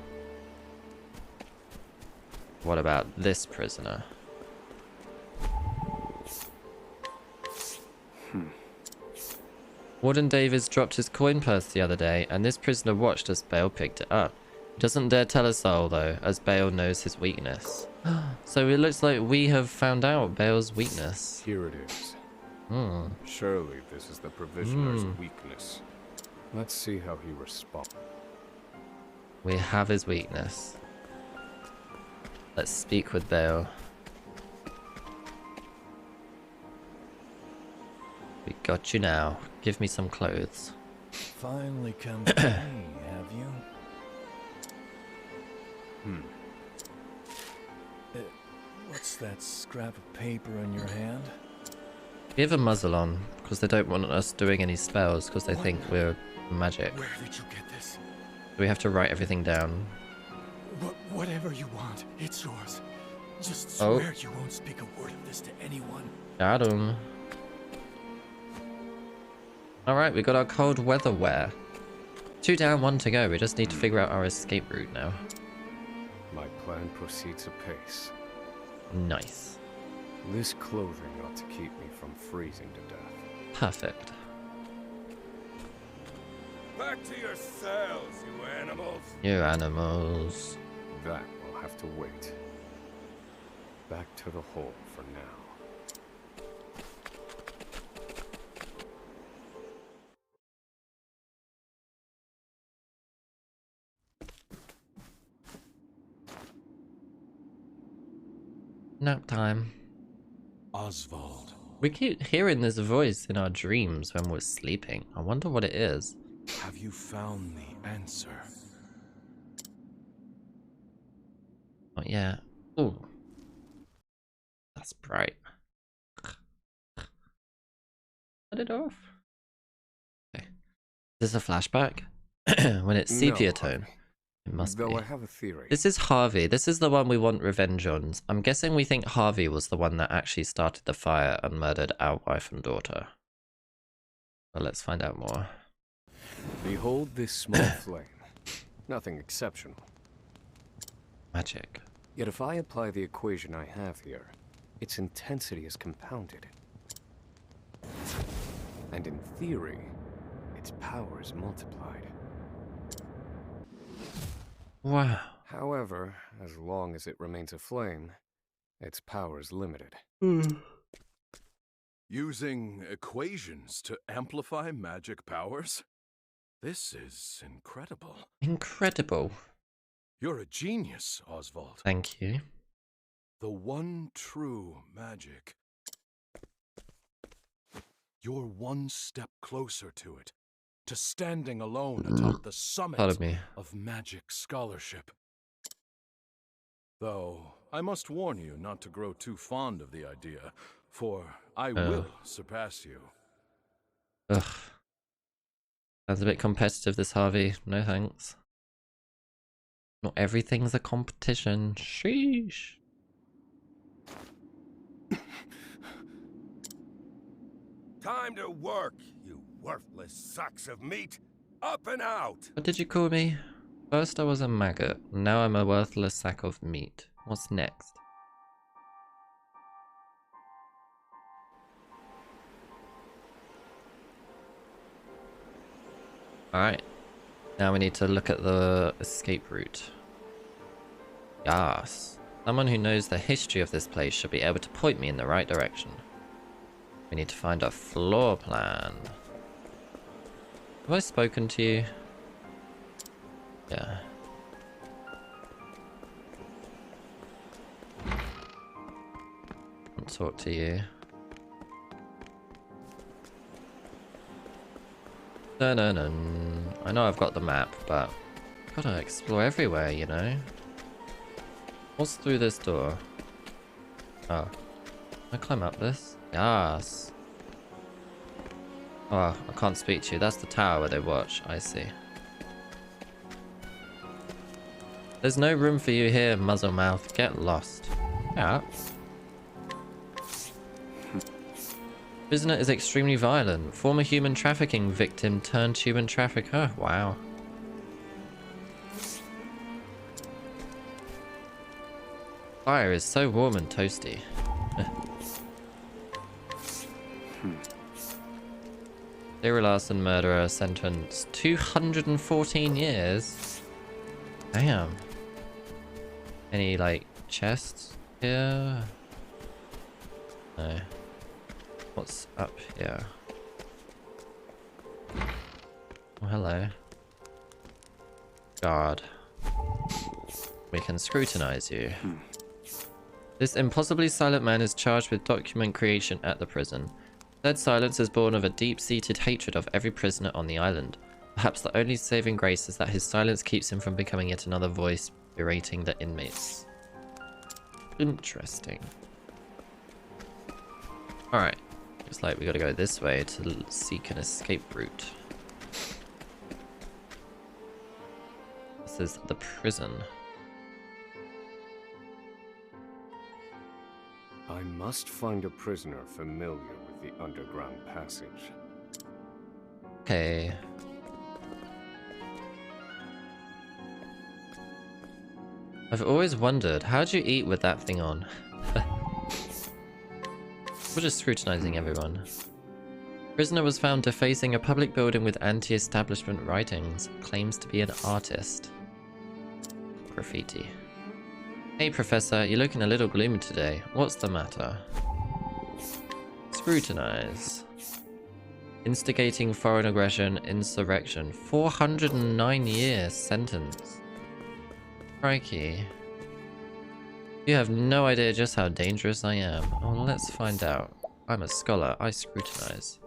What about this prisoner? Warden Davis dropped his coin purse the other day, and this prisoner watched as Bale picked it up. He doesn't dare tell us all, though, as Bale knows his weakness. So it looks like we have found out Bale's weakness. Here it is. Hmm. Surely this is the provisioner's weakness. Let's see how he responds. We have his weakness. Let's speak with Bale. We got you now. Give me some clothes. Finally come to me, have you? What's that scrap of paper in your hand? We have a muzzle on, because they don't want us doing any spells, because they think we're magic. Where did you get this? We have to write everything down. Whatever you want, it's yours. Just Oh. swear you won't speak a word of this to anyone. Got him. Alright, we got our cold weather wear. 2 down, 1 to go. We just need to figure out our escape route now. My plan proceeds apace. Nice. This clothing ought to keep me from freezing to death. Perfect. Back to your cells, you animals. You animals. That will have to wait. Back to the hole for now. Nap time. Oswald. We keep hearing this voice in our dreams when we're sleeping. I wonder what it is. Have you found the answer? Not yet. Ooh. That's bright. Cut it off. Okay. Is this a flashback? When it's sepia No, tone. Harvey. It must Though be. I have a theory. This is Harvey. This is the one we want revenge on. I'm guessing we think Harvey was the one that actually started the fire and murdered our wife and daughter. Well, let's find out more. Behold this small flame. Nothing exceptional. Magic. Yet if I apply the equation I have here, its intensity is compounded. And in theory, its power is multiplied. Wow. However, as long as it remains a flame, its power is limited. Using equations to amplify magic powers? This is incredible. Incredible. You're a genius, Oswald. Thank you. The one true magic. You're one step closer to it, to standing alone atop the summit Pardon me. of magic scholarship. Though, I must warn you not to grow too fond of the idea, for I will surpass you. Ugh. Sounds a bit competitive, this Harvey. No thanks. Not everything's a competition. Sheesh. Time to work, you worthless sacks of meat. Up and out! What did you call me? First I was a maggot. Now I'm a worthless sack of meat. What's next? Alright. Now we need to look at the escape route. Yes. Someone who knows the history of this place should be able to point me in the right direction. We need to find a floor plan. Have I spoken to you? Yeah. I'll talk to you. No. I know I've got the map, but I've gotta explore everywhere, you know? What's through this door? Oh. Can I climb up this? Yes. Oh, I can't speak to you. That's the tower where they watch. I see. There's no room for you here, muzzle mouth. Get lost. Yeah. Prisoner is extremely violent. Former human trafficking victim turned human trafficker. Wow. Fire is so warm and toasty. Serial arson murderer sentenced 214 years. Damn. Any, like, chests here? No. What's up here? Oh, hello. Guard. We can scrutinize you. This impossibly silent man is charged with document creation at the prison. Said silence is born of a deep-seated hatred of every prisoner on the island. Perhaps the only saving grace is that his silence keeps him from becoming yet another voice berating the inmates. Interesting. Alright. Looks like we gotta go this way to seek an escape route. This is the prison. I must find a prisoner familiar with the underground passage. Okay. I've always wondered, how do you eat with that thing on? We're just scrutinizing everyone. Prisoner was found defacing a public building with anti-establishment writings. Claims to be an artist. Graffiti. Hey Professor, you're looking a little gloomy today. What's the matter? Scrutinize. Instigating foreign aggression, insurrection. 409 years sentence. Crikey. You have no idea just how dangerous I am. Oh, let's find out. I'm a scholar. I scrutinize.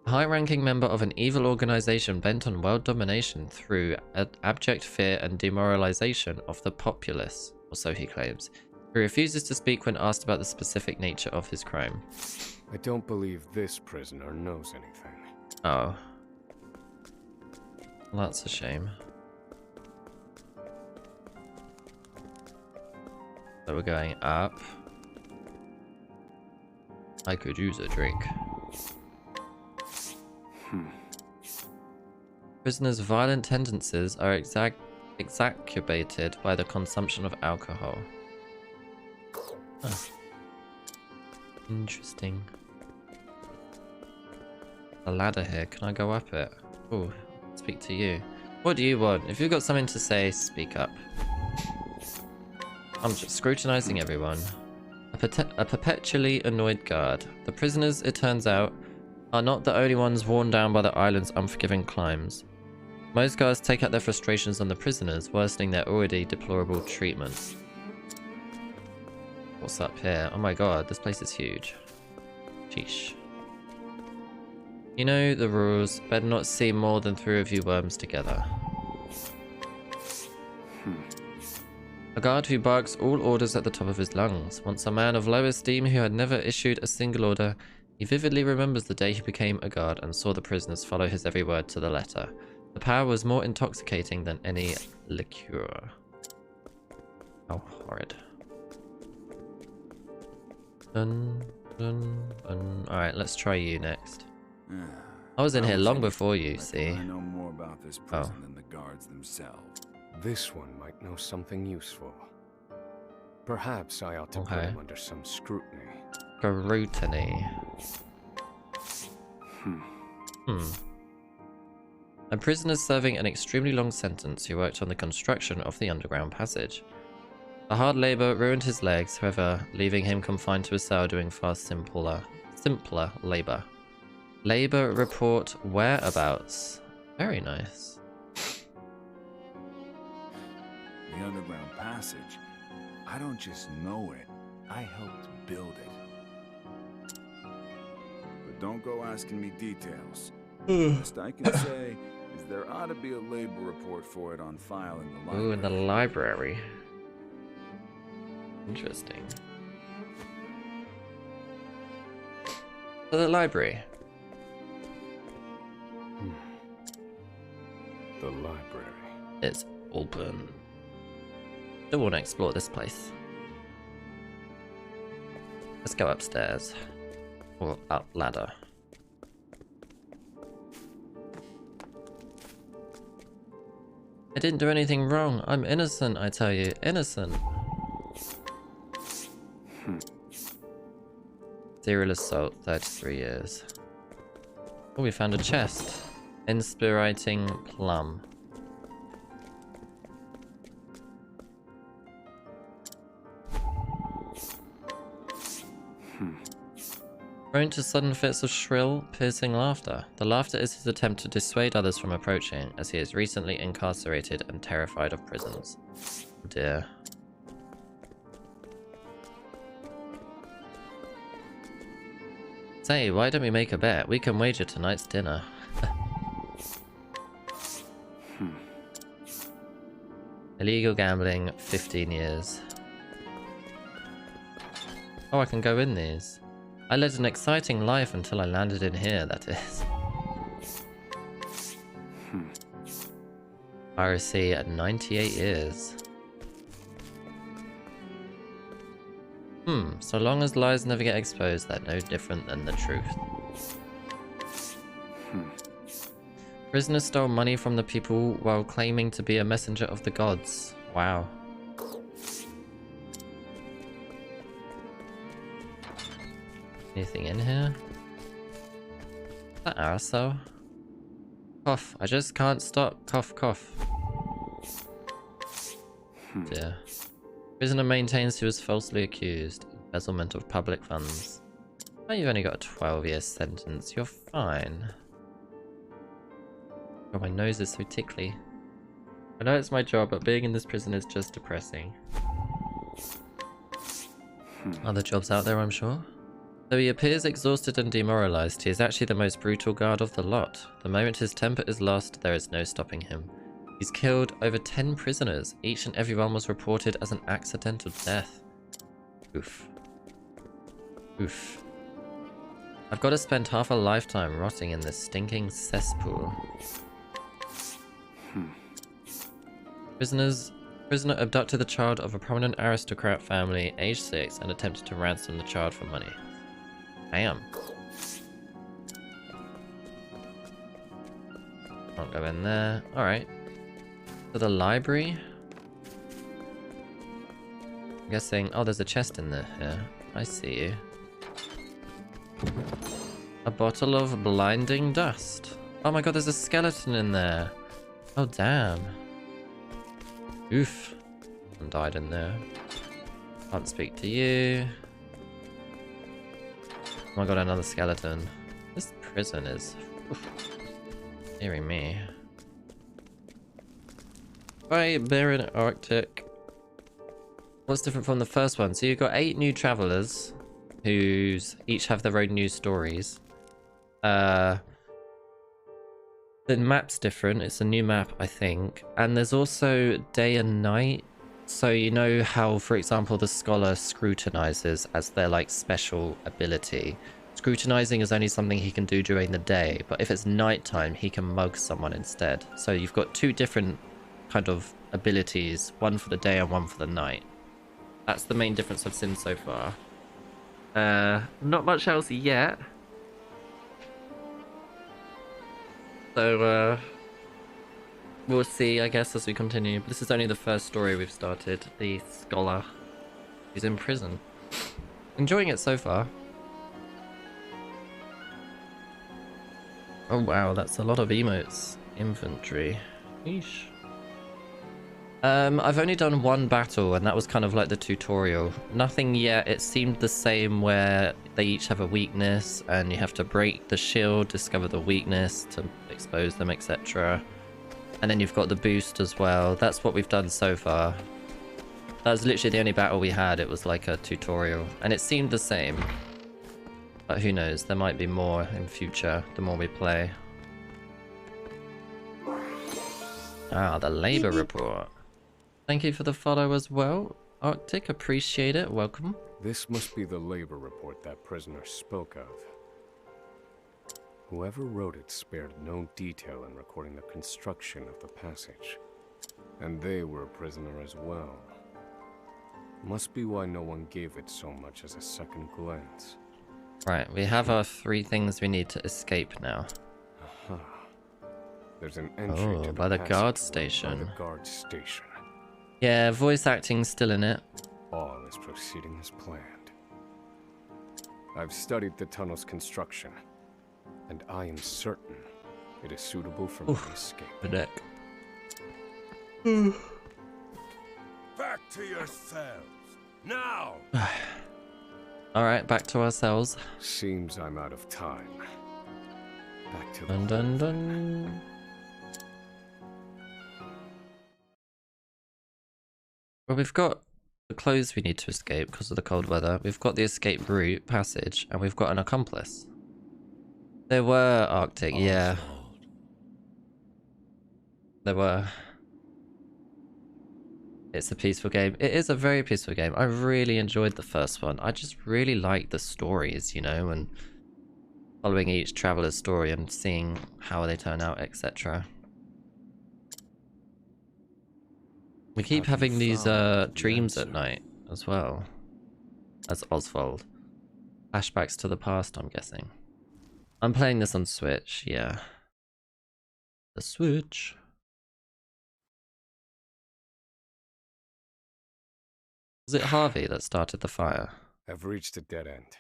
A high-ranking member of an evil organization bent on world domination through abject fear and demoralization of the populace, or so he claims. He refuses to speak when asked about the specific nature of his crime. I don't believe this prisoner knows anything. Oh. Well, that's a shame. So we're going up. I could use a drink. Prisoners' violent tendencies are exacerbated by the consumption of alcohol. Huh. Interesting. A ladder here. Can I go up it? Oh, speak to you. What do you want? If you've got something to say, speak up. I'm just scrutinizing everyone. A perpetually annoyed guard. The prisoners, it turns out, are not the only ones worn down by the island's unforgiving climes. Most guards take out their frustrations on the prisoners, worsening their already deplorable treatment. What's up here? Oh my god, this place is huge. Sheesh. You know the rules. Better not see more than 3 of you worms together. A guard who barks all orders at the top of his lungs. Once a man of low esteem who had never issued a single order, he vividly remembers the day he became a guard and saw the prisoners follow his every word to the letter. The power was more intoxicating than any liqueur. How horrid. Dun, dun, dun. Alright, let's try you next. I was in here long before you, see. I know more about this prison than the guards themselves. This one might know something useful. Perhaps I ought to put him under some scrutiny. Scrutiny. A prisoner serving an extremely long sentence who worked on the construction of the underground passage. The hard labor ruined his legs, however, leaving him confined to a cell doing far simpler labor. Labor report whereabouts. Very nice. The underground passage. I don't just know it. I helped build it. But don't go asking me details. Best I can say is there ought to be a labor report for it on file in the library. Ooh, in the library. Interesting. So the library. The library. It's open. Still want to explore this place. Let's go upstairs. Or up ladder. I didn't do anything wrong. I'm innocent, I tell you. Innocent. Serial assault, 33 years. Oh, we found a chest. Inspiriting plum. Prone to sudden fits of shrill, piercing laughter. The laughter is his attempt to dissuade others from approaching, as he is recently incarcerated and terrified of prisons. Oh dear. Say, why don't we make a bet? We can wager tonight's dinner. Illegal gambling, 15 years. Oh, I can go in these. I led an exciting life until I landed in here, that is. Piracy at 98 years. So long as lies never get exposed, they're no different than the truth. Prisoners stole money from the people while claiming to be a messenger of the gods. Wow. Anything in here? Is that aerosol? Cough. I just can't stop. Cough, cough. Dear. Prisoner maintains he was falsely accused. Embezzlement of public funds. Oh, you've only got a 12-year sentence. You're fine. Oh, my nose is so tickly. I know it's my job, but being in this prison is just depressing. Other jobs out there, I'm sure. Though he appears exhausted and demoralized, he is actually the most brutal guard of the lot. The moment his temper is lost, there is no stopping him. He's killed over 10 prisoners. Each and every one was reported as an accidental death. Oof. Oof. I've got to spend half a lifetime rotting in this stinking cesspool. Prisoner abducted the child of a prominent aristocrat family, age 6, and attempted to ransom the child for money. Damn. Can't go in there. Alright. To the library? I'm guessing... Oh, there's a chest in there. Yeah, I see you. A bottle of blinding dust. Oh my god, there's a skeleton in there. Oh, damn. Oof. Someone died in there. Can't speak to you. Oh my god, another skeleton. This prison is... Hearing me. Right, Baron Arctic. What's different from the first one? So you've got 8 new travelers who each have their own new stories. The map's different. It's a new map, I think. And there's also day and night. So you know how, for example, the scholar scrutinizes as their like special ability. Scrutinizing is only something he can do during the day, but if it's nighttime, he can mug someone instead. So you've got 2 different kind of abilities, one for the day and one for the night. That's the main difference I've seen so far. Not much else yet. So, we'll see, I guess, as we continue. But this is only the first story we've started. The scholar who's in prison. Enjoying it so far. Oh wow, that's a lot of emotes. Inventory. Yeesh. I've only done 1 battle, and that was kind of like the tutorial. Nothing yet. It seemed the same where they each have a weakness, and you have to break the shield, discover the weakness to expose them, etc. And then you've got the boost as well. That's what we've done so far. That was literally the only battle we had. It was like a tutorial, and it seemed the same. But who knows, there might be more in future, the more we play. Ah, the labor report. Thank you for the follow as well, Arctic, appreciate it, welcome. This must be the labor report that prisoner spoke of. Whoever wrote it spared no detail in recording the construction of the passage. And they were a prisoner as well. Must be why no one gave it so much as a second glance. Right, we have our 3 things we need to escape now. Aha. There's an entry to by the guard station. By the guard station. Yeah, voice acting's still in it. All is proceeding as planned. I've studied the tunnel's construction. and I am certain it is suitable for my escape. The neck. Back to yourselves, now! Alright, back to ourselves. Seems I'm out of time. Back to the Dun dun dun. Well, we've got the clothes we need to escape because of the cold weather. We've got the escape route, passage, and we've got an accomplice. There were Arctic, yeah. There were. It's a peaceful game. It is a very peaceful game. I really enjoyed the first one. I just really like the stories, you know, and following each traveler's story and seeing how they turn out, etc. We keep having these dreams at night as well. As Oswald. Flashbacks to the past, I'm guessing. I'm playing this on Switch, yeah. The Switch. Was it Harvey that started the fire? I've reached a dead end.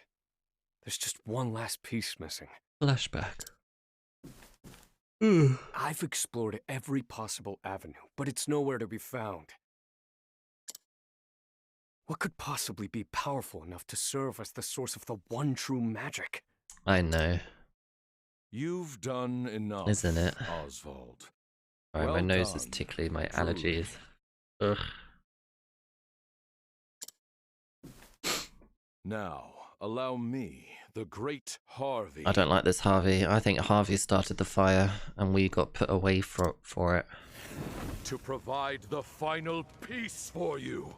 There's just one last piece missing. Flashback. I've explored every possible avenue, but it's nowhere to be found. What could possibly be powerful enough to serve as the source of the one true magic? I know. You've done enough, Isn't it? Oswald. Sorry, my Well nose is done, tickly, my truly. allergies. Ugh. Now, allow me, the great Harvey. I don't like this Harvey. I think Harvey started the fire and we got put away for it. To provide the final piece for you.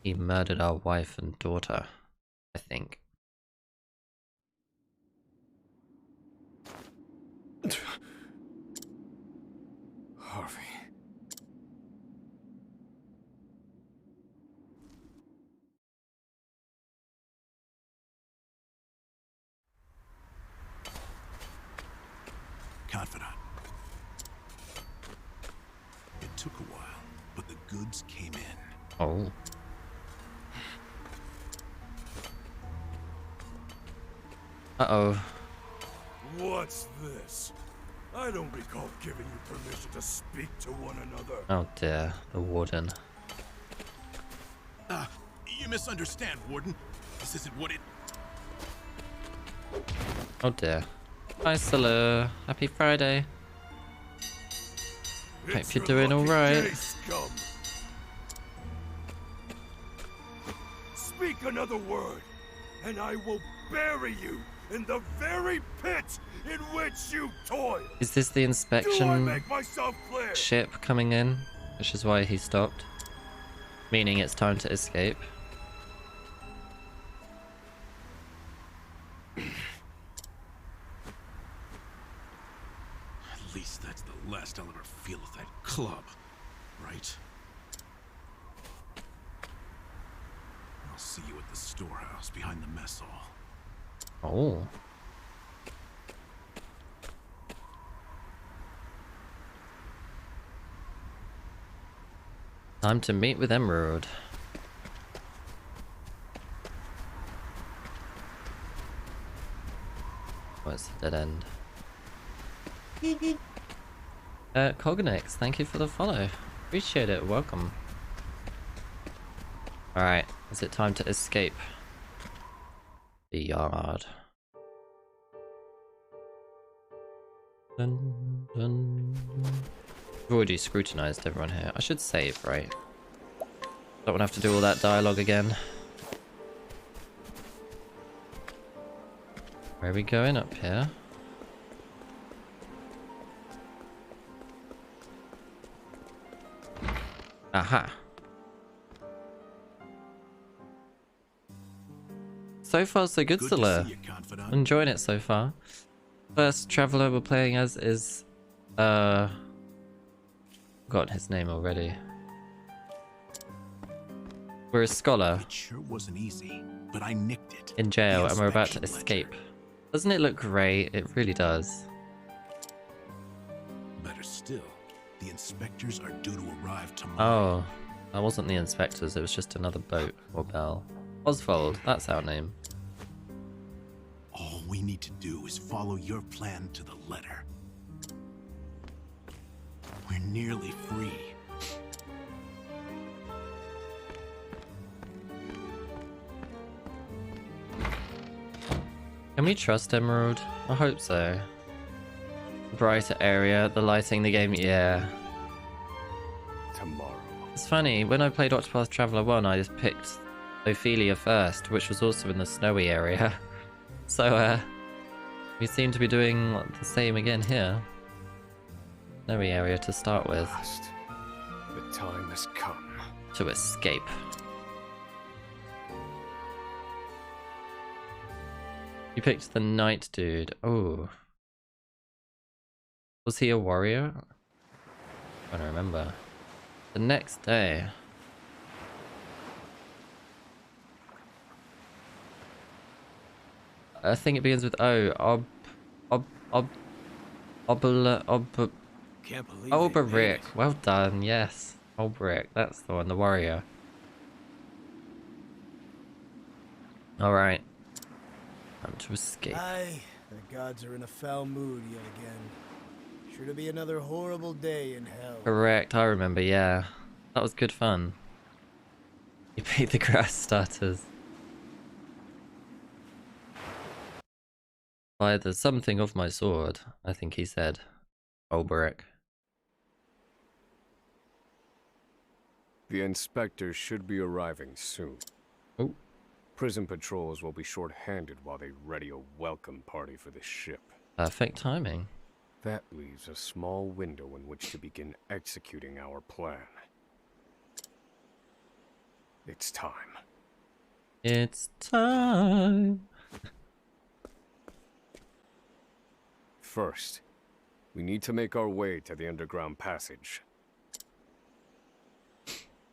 He murdered our wife and daughter, I think. Harvey. Confidant. It took a while, but the goods came in. Oh. Uh-oh. What's this? I don't recall giving you permission to speak to one another. Oh dear, the warden. You misunderstand, Warden. This isn't what it... Oh dear. Hi Salo. Happy Friday. It's Hope you're your doing lucky alright. day, scum. Speak another word, and I will bury you in the very pit in which you toil. Is this the Do I inspection make myself clear? ship coming in? Which is why he stopped. Meaning it's time to escape. At least that's the last I'll ever feel of that club, right? I'll see you at the storehouse behind the mess hall. Oh. Time to meet with Emerald. Oh, it's a dead end. Cognex, thank you for the follow. Appreciate it, welcome. Alright, is it time to escape the yard? Dun, dun, dun. I've already scrutinized everyone here. I should save, right? Don't want to have to do all that dialogue again. Where are we going up here? Aha. So far so good, Good Stella. to see you, Confidant. Enjoying it so far. First traveler we're playing as is got his name already. We're a scholar It sure wasn't easy, but I nicked it. in jail The and we're about to inspection escape. ledger. Doesn't it look great? It really does. Better still, the inspectors are due to arrive tomorrow. Oh, that wasn't the inspectors, it was just another boat or bell. Oswald, that's our name. we need to do is follow your plan to the letter. We're nearly free. Can we trust Emerald? I hope so. Brighter area, the lighting, the game, yeah. Tomorrow. It's funny, when I played Octopath Traveler 1, I just picked Ophelia first, which was also in the snowy area. So, we seem to be doing the same again here. Snowy area to start with. Last. The time has come. To escape. You picked the knight dude. Oh. Was he a warrior? I don't remember. The next day. I think it begins with O. Can't believe Oberic. Well done, yes. Oberic, that's the one, the warrior. Alright. Time to escape. Aye, the gods are in a foul mood yet again. Sure to be another horrible day in hell. Correct, I remember, yeah. That was good fun. You beat the grass starters. By the something of my sword, I think he said. Oberic. The inspectors should be arriving soon. Oh. Prison patrols will be short-handed while they ready a welcome party for the ship. Perfect timing. That leaves a small window in which to begin executing our plan. It's time. It's time. First, we need to make our way to the underground passage.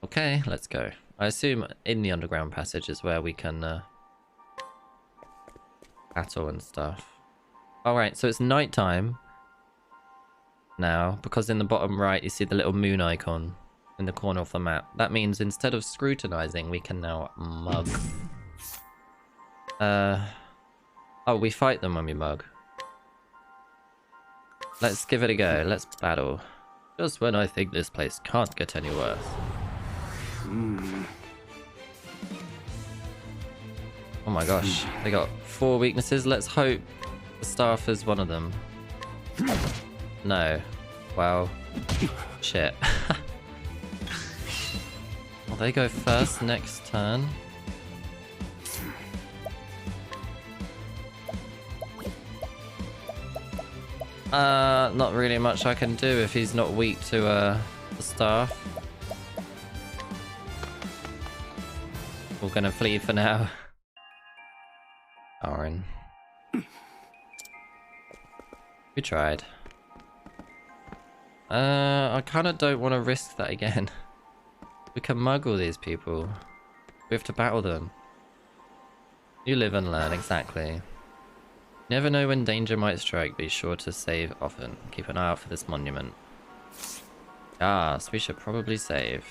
Okay, let's go. I assume in the underground passage is where we can battle and stuff. Alright, so it's nighttime now, because in the bottom right you see the little moon icon in the corner of the map. That means instead of scrutinizing, we can now mug. Oh, we fight them when we mug. Let's give it a go. Let's battle. Just when I think this place can't get any worse. Oh my gosh, they got 4 weaknesses. Let's hope the staff is one of them. No. Well, shit. Well, they go first next turn. Not really much I can do if he's not weak to the staff. We're gonna flee for now. Darn. We tried. I kinda don't want to risk that again. We can muggle these people. We have to battle them. You live and learn, exactly. Never know when danger might strike, be sure to save often. Keep an eye out for this monument. Yes, we should probably save.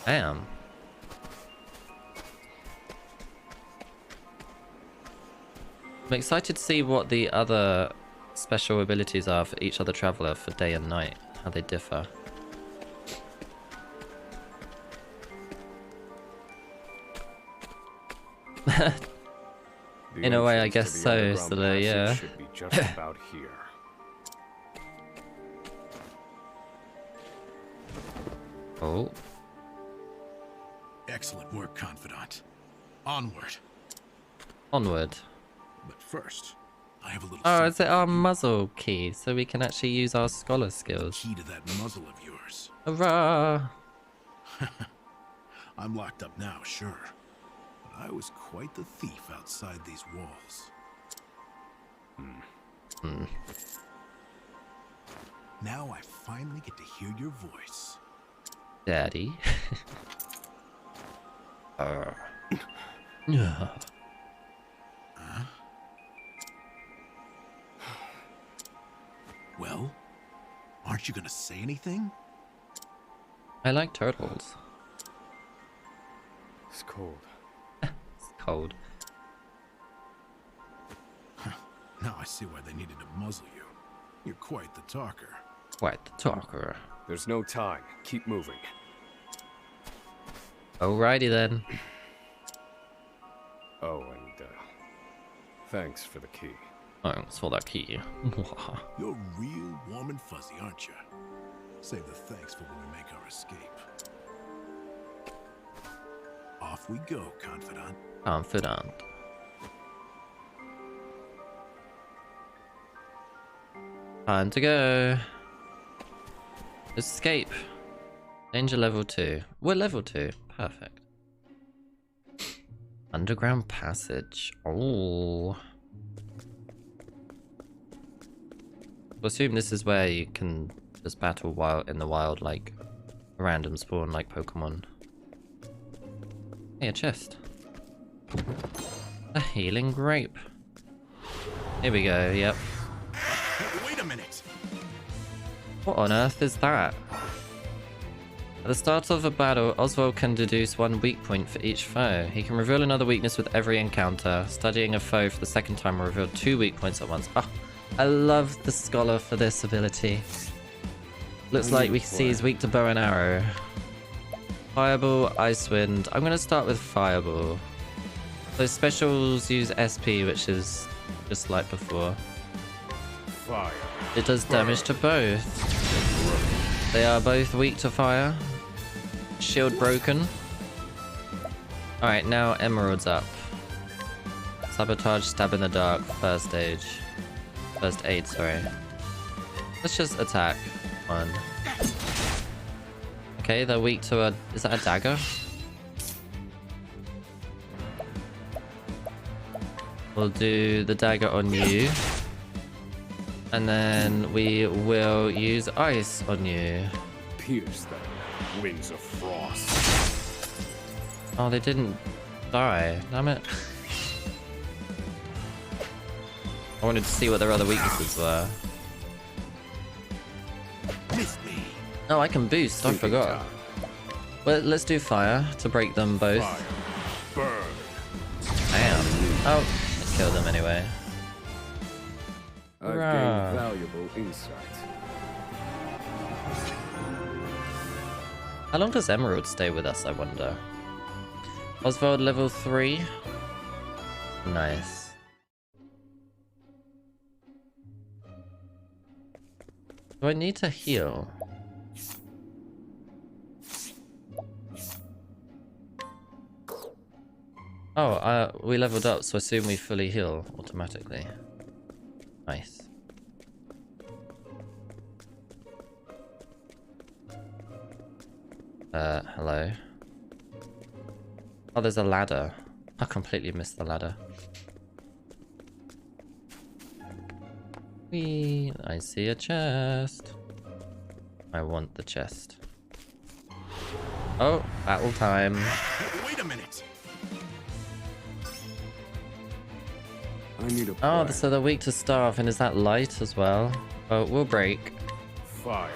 Damn. I'm excited to see what the other special abilities are for each other traveler for day and night, how they differ. In a way, I guess so, Silo, yeah. Should be just about here. Oh. Excellent work, Confidant. Onward. Onward. But first, I have a little. Oh, is it our something muzzle key, so we can actually use our scholar skills? key to that muzzle of yours. Hurrah! I'm locked up now, sure. But I was quite the thief outside these walls. Now I finally get to hear your voice. Daddy. Yeah. Huh? Well, aren't you gonna say anything? I like turtles. It's cold. It's cold. Now I see why they needed to muzzle you. You're quite the talker. Quite the talker. There's no time. Keep moving. Alrighty then. Oh, and thanks for the key. Thanks for that key. You're real warm and fuzzy, aren't you? Save the thanks for when we make our escape. Off we go, confidant. Confidant. Time to go. Escape. Danger level 2. We're level 2. Perfect. Underground passage. Oh. I assume this is where you can just battle wild in the wild, like a random spawn, like Pokemon. Hey, a chest. A healing grape. Here we go. Yep. Wait a minute. What on earth is that? At the start of a battle, Oswald can deduce one weak point for each foe. He can reveal another weakness with every encounter. Studying a foe for the second time will reveal 2 weak points at once. Oh, I love the scholar for this ability. Looks like we see he's weak to bow and arrow. Fireball, Ice Wind. I'm going to start with Fireball. So specials use SP, which is just like before. Fire. It does damage to both. They are both weak to fire. Shield broken. Alright, now Emerald's up. Sabotage, Stab in the Dark, first aid, sorry. Let's just attack one. Okay, they're weak to a... Is that a dagger? We'll do the dagger on you. And then we will use ice on you. Pierce them. Winds of frost. Oh, they didn't die. Damn it. I wanted to see what their other weaknesses were. Oh, I can boost. I forgot. Well, let's do fire to break them both. Burn. Damn. Oh, let's kill them anyway. I've gained valuable insight. How long does Emerald stay with us, I wonder? Oswald level 3. Nice. Do I need to heal? Oh, we leveled up, so I assume we fully heal automatically. Nice. Hello. Oh, there's a ladder. I completely missed the ladder. Whee! I see a chest. I want the chest. Oh, battle time. Wait a minute. I need a Oh, so they're weak to starve, and is that light as well? Oh, we'll break. Fire.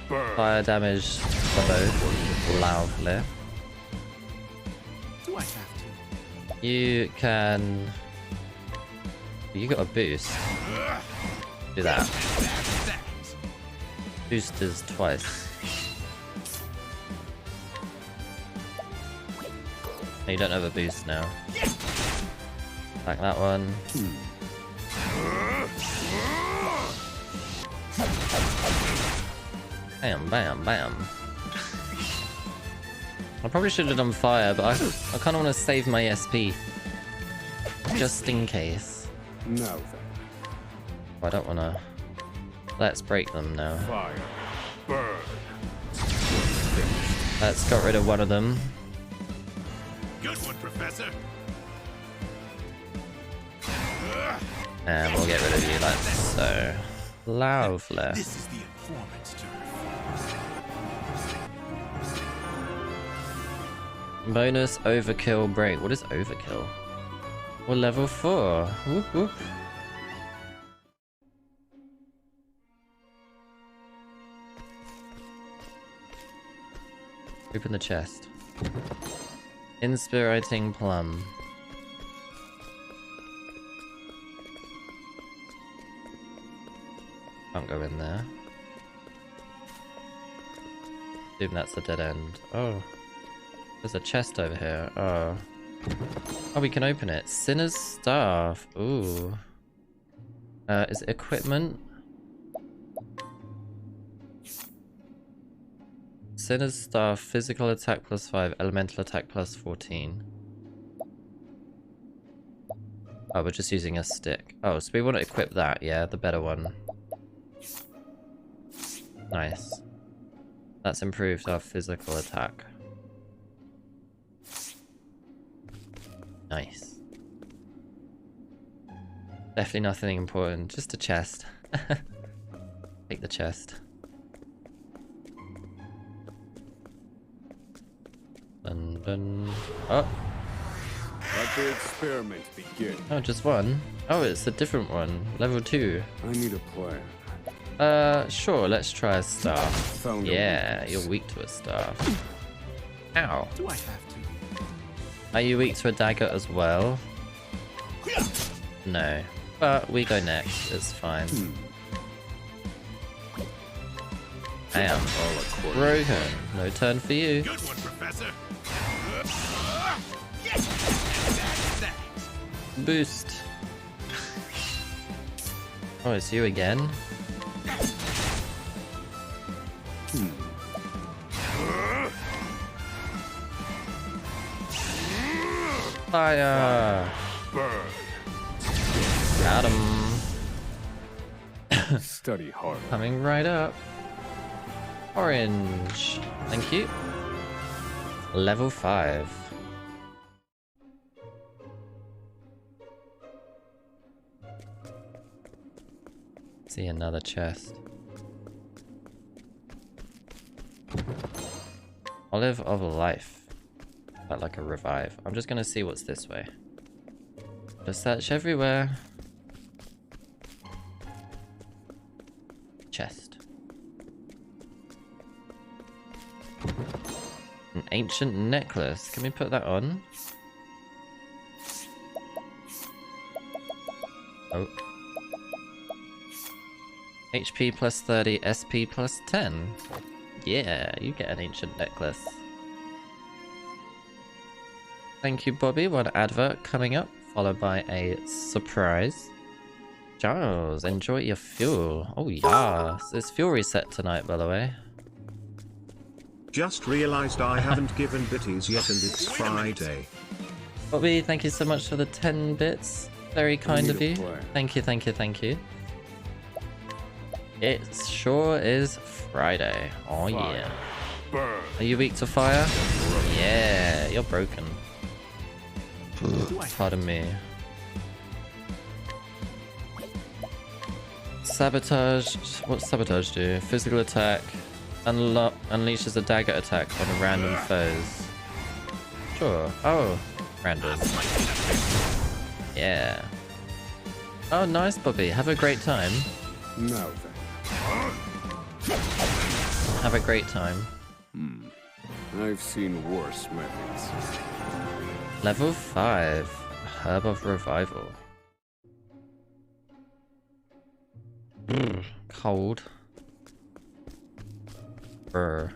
Burn. Fire damage for both. Lovely. Do I have to? You can... You got a boost. Do that. Boost is twice. No, you don't have a boost now. Like that one. Bam, bam, bam. I probably should have done fire, but I kind of want to save my SP. Just in case. Now then. I don't want to... Let's break them now. Fire. Burn. Let's got rid of one of them. Good one, Professor. And we'll get rid of you like so. Lovely. This is the informant's turn. Bonus overkill break. What is overkill? We're level 4. Whoop whoop. Open the chest. Inspiriting plum. Can't go in there. Assume that's a dead end. Oh. There's a chest over here. Oh. Oh, we can open it. Sinner's Staff. Ooh. Is it equipment? Sinner's Staff, physical attack plus 5, elemental attack plus 14. Oh, we're just using a stick. Oh, so we want to equip that, yeah? The better one. Nice. That's improved our physical attack. Nice. Definitely nothing important, just a chest. Take the chest. Dun dun. Oh! Let the experiment begin. Oh, just one? Oh, it's a different one. Level 2. I need a plan. Sure, let's try a staff. Found a Yeah, weakness. you're weak to a staff. Ow. Do I have to? Are you weak to a dagger as well? No. But we go next, it's fine. I am broken. No turn for you. Good one, Professor. Boost. Oh, it's you again. Fire! Burn. Got him. Study hard. Coming right up. Orange. Thank you. Level 5. See another chest. Olive of Life. Felt like a revive. I'm just gonna see what's this way. Just search everywhere. Chest. An ancient necklace. Can we put that on? Oh. HP plus 30, SP plus 10. Yeah, you get an ancient necklace. Thank you, Bobby. One advert coming up, followed by a surprise. Giles, enjoy your fuel. Oh, yes. It's fuel reset tonight, by the way. Just realized I haven't given bitties yet and it's Friday. Bobby, thank you so much for the 10 bits. Very kind of you. Thank you, thank you, thank you. It sure is Friday. Oh, yeah. Burn. Are you weak to fire? Yeah, you're broken. Pardon me. Sabotage. What's sabotage do? Physical attack. Unleashes a dagger attack on random foes. Sure. Oh, random. Yeah. Oh, nice, Bobby. Have a great time. No, then. Have a great time. I've seen worse methods. Level 5. Herb of Revival. Cold. Brr.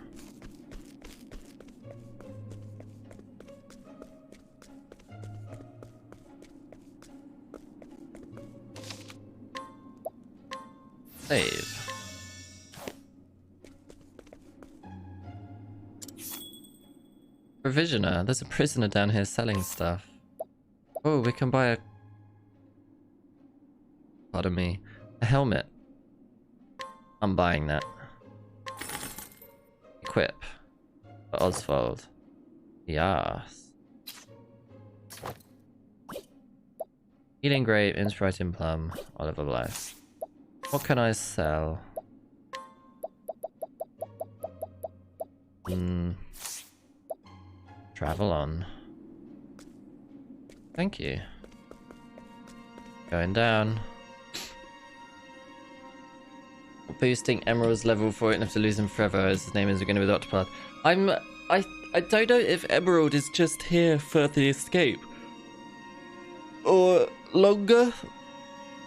Save. Provisioner. There's a prisoner down here selling stuff. Oh, we can buy a... Pardon me. A helmet. I'm buying that. Equip. For Oswald. Yes. Healing Grape, Inspiriting Plum, Olive of Life. What can I sell? Travel on. Thank you. Going down. Boosting Emerald's level 4 and have to lose him forever as his name is going to be the Octopath. I don't know if Emerald is just here for the escape. Or longer.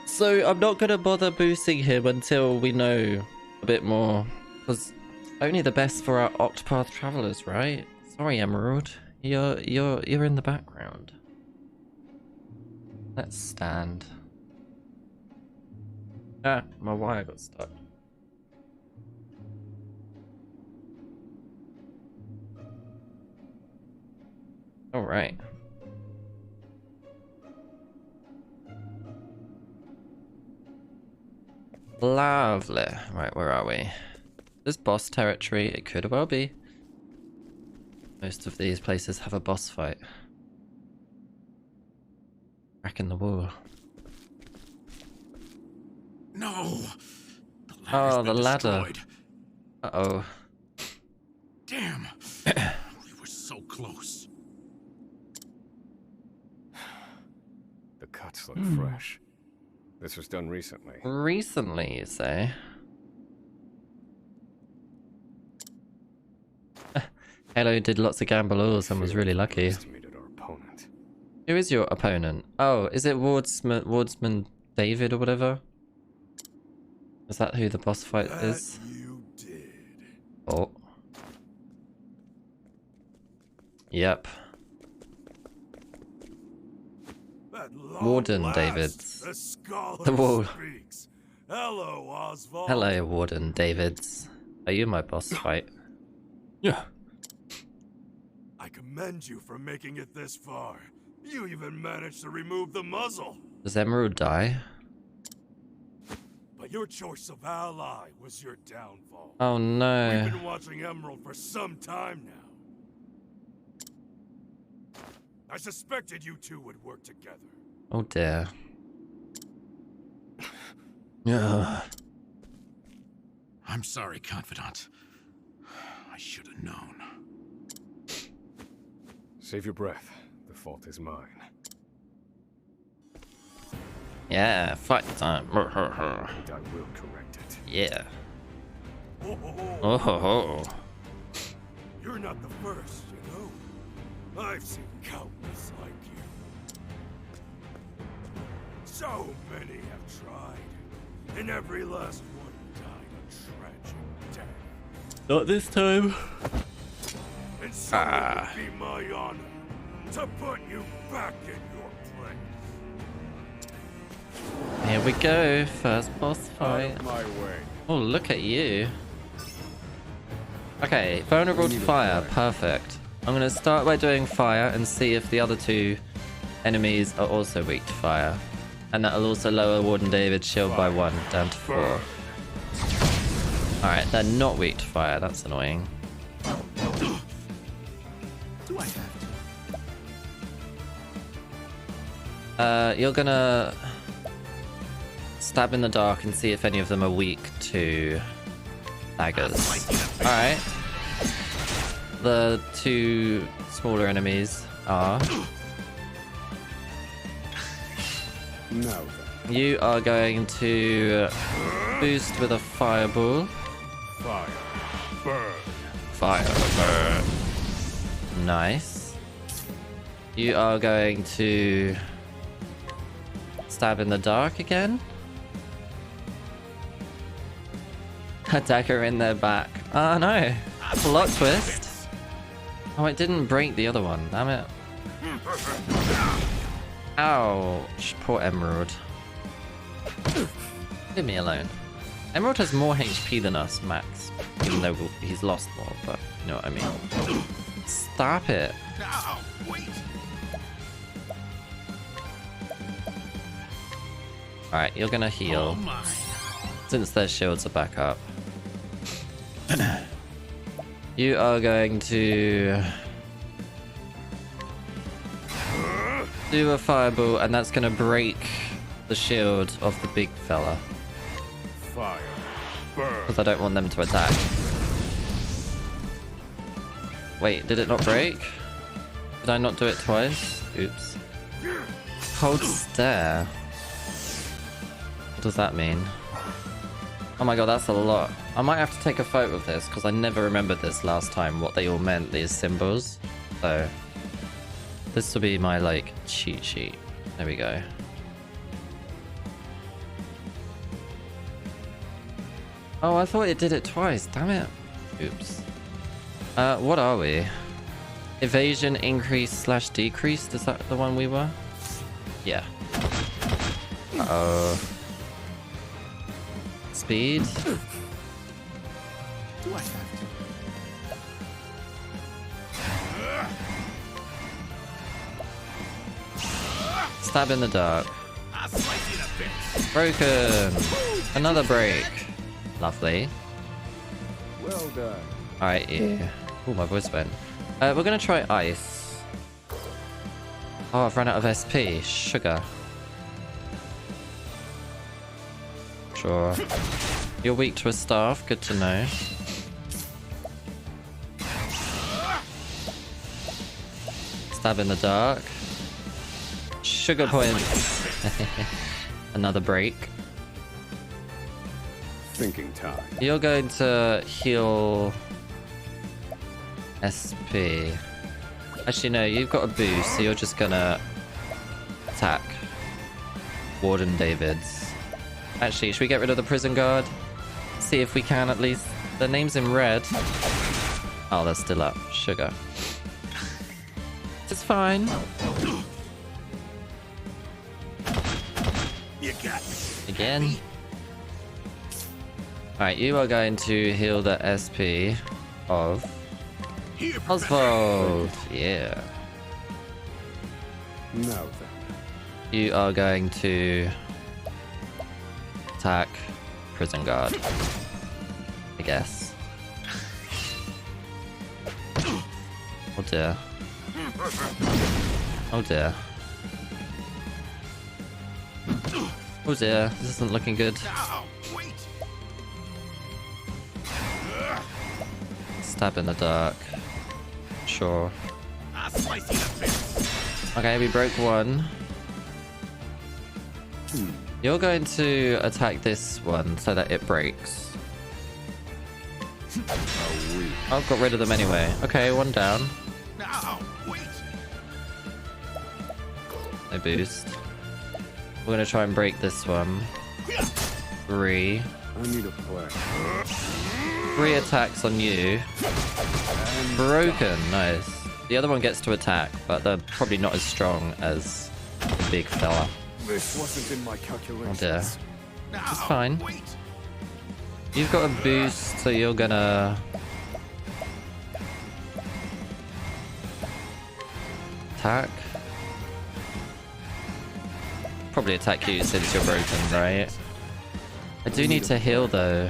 So I'm not gonna bother boosting him until we know a bit more, because only the best for our Octopath travelers, right? Sorry, Emerald, you're in the background. Let's stand. Ah, my wire got stuck. All right. Lovely. Right, where are we? This boss territory, it could well be. Most of these places have a boss fight. Crack in the wall. No! Oh, the ladder. Destroyed. Uh-oh. Damn! We were so close. The cuts look fresh. This was done recently. Recently, you say? Halo did lots of gambles and was really lucky. Our opponent. Who is your opponent? Oh, is it Wardsman David or whatever? Is that who the boss fight is? You did. Oh. Yep. Warden Davids. The wall. Hello, Oswald. Hello, Warden Davids. Are you my boss fight? Yeah. I commend you for making it this far. You even managed to remove the muzzle. Does Emerald die? But your choice of ally was your downfall. Oh no. We've been watching Emerald for some time now. I suspected you two would work together. Oh dear. Yeah. I'm sorry, Confidant. I should have known. Save your breath. The fault is mine. Yeah, fight time. And I will correct it. Yeah. Oh, ho ho. You're not the first, you know. I've seen countless like you. So many have tried, and every last one died a tragic death. Not this time. And so it would be my honor to put you back in your place. Here we go. First boss fight. My way. Oh, look at you. Okay, vulnerable to fire. Perfect. I'm going to start by doing fire and see if the other two enemies are also weak to fire. And that'll also lower Warden David's shield by 1, down to 4. Alright, they're not weak to fire. That's annoying. Do I have to? You're gonna stab in the dark and see if any of them are weak to daggers. Alright. The two smaller enemies are... No. You are going to boost with a fireball. Fire. Burn. Fire burn. Nice. You are going to stab in the dark again. A dagger in their back. Oh no. Plot twist. Oh, it didn't break the other one. Damn it. Ouch. Poor Emerald. Leave me alone. Emerald has more HP than us, max. Even though he's lost more, but you know what I mean. Stop it. No, wait. Alright, you're gonna heal. Oh my. Since their shields are back up. You are going to do a fireball, and that's gonna break the shield of the big fella. Fire. Burn. Because I don't want them to attack. Wait, did it not break? Did I not do it twice? Oops. Hold stare. What does that mean? Oh my god, that's a lot. I might have to take a photo of this because I never remembered this last time, what they all meant, these symbols. So, this will be my, like, cheat sheet. There we go. Oh, I thought it did it twice. Damn it. Oops. What are we? Evasion increase / decreased? Is that the one we were? Yeah. Uh-oh. Speed? Do I have to? Stab in the dark. Broken! Another break. Lovely. Well done. Alright, yeah. Oh, my voice went. We're gonna try ice. Oh, I've run out of SP. Sugar. Sure. You're weak to a staff. Good to know. Stab in the dark. Sugar points. Another break. Thinking time. You're going to heal SP. Actually, no, you've got a boost, so you're just gonna attack Warden Davids. Actually, should we get rid of the prison guard? See if we can at least. The name's in red. Oh, they're still up. Sugar. It's fine. You got me. Again. Alright, you are going to heal the SP of Here, Oswald. Yeah. Now then. You are going to attack prison guard. I guess. Oh dear. Oh dear. Oh dear, this isn't looking good. Now, wait. Stab in the dark. Sure. I'll slice you to bits. Okay, we broke one. You're going to attack this one so that it breaks. I've got rid of them anyway. Okay, one down. Now, wait. No boost. We're gonna try and break this one. 3. I need a plan. 3 attacks on you. Broken, nice. The other one gets to attack, but they're probably not as strong as the big fella. This wasn't in my Oh calculations. dear. Now, It's fine. wait. You've got a boost, so you're gonna attack. Probably attack you since you're broken, right? I do need to heal though.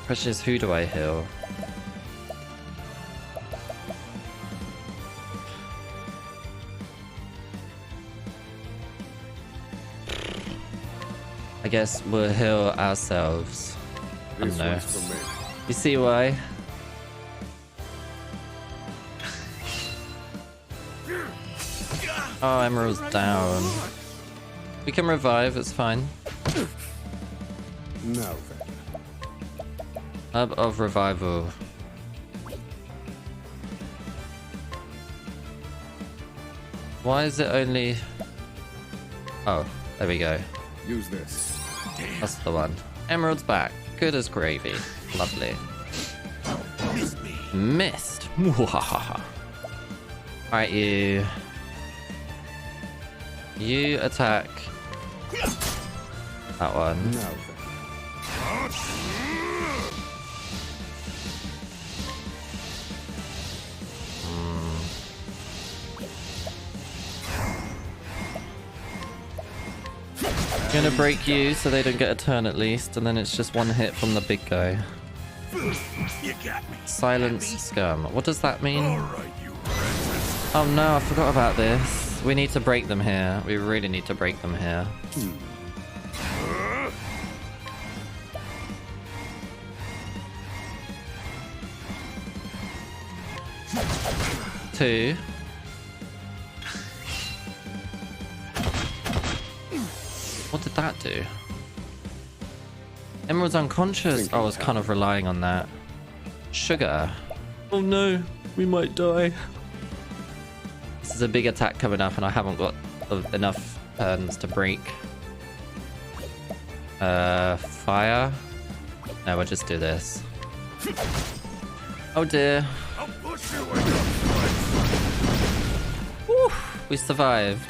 Question is, who do I heal? I guess we'll heal ourselves. I don't This know. one's for me. You see why? Oh, Emerald's down. We can revive, it's fine. Now then. Hub of Revival. Why is it only... Oh, there we go. Use this. That's the one. Emerald's back. Good as gravy. Lovely. Missed. Alright, you. You attack that one. Now then. I'm gonna break you so they don't get a turn at least, and then it's just one hit from the big guy. You got me. Silence scum. What does that mean? All right, you restless. Oh no, I forgot about this. We need to break them here. We really need to break them here. Two. What did that do? Emerald's unconscious. Oh, I was kind of relying on that. Sugar. Oh no, we might die. This is a big attack coming up and I haven't got enough turns to break. Fire? No, we'll just do this. Oh dear. Woo, we survived.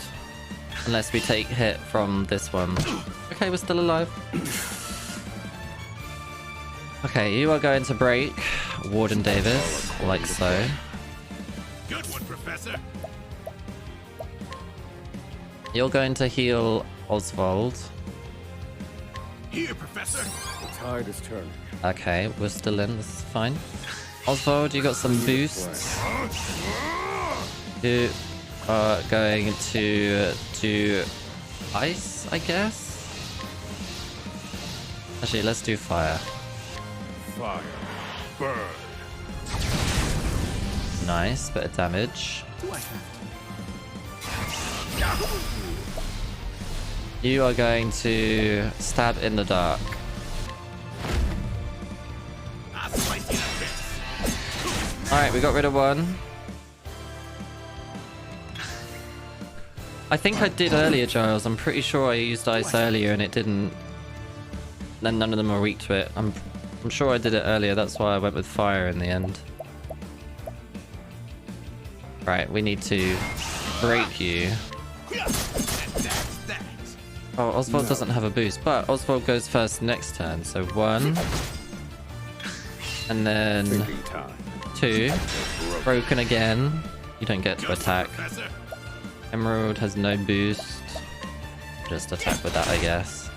Unless we take hit from this one. Okay, we're still alive. Okay, you are going to break Warden Davis, like so. Good one, Professor. You're going to heal Oswald. Here, Professor. The tide is turning. Okay, we're still in, this is fine. Oswald, you got some boosts. You are going to do ice, I guess? Actually, let's do fire. Fire. Burn. Nice, bit of damage. You are going to stab in the dark. Alright, we got rid of one. I think I did earlier, Giles. I'm pretty sure I used ice earlier and it didn't. Then none of them are weak to it. I'm sure I did it earlier. That's why I went with fire in the end. Right, we need to break you. Oh, Oswald doesn't have a boost, but Oswald goes first next turn. So 1. And then 2. Broken again. You don't get to attack. Emerald has no boost. Just attack with that, I guess.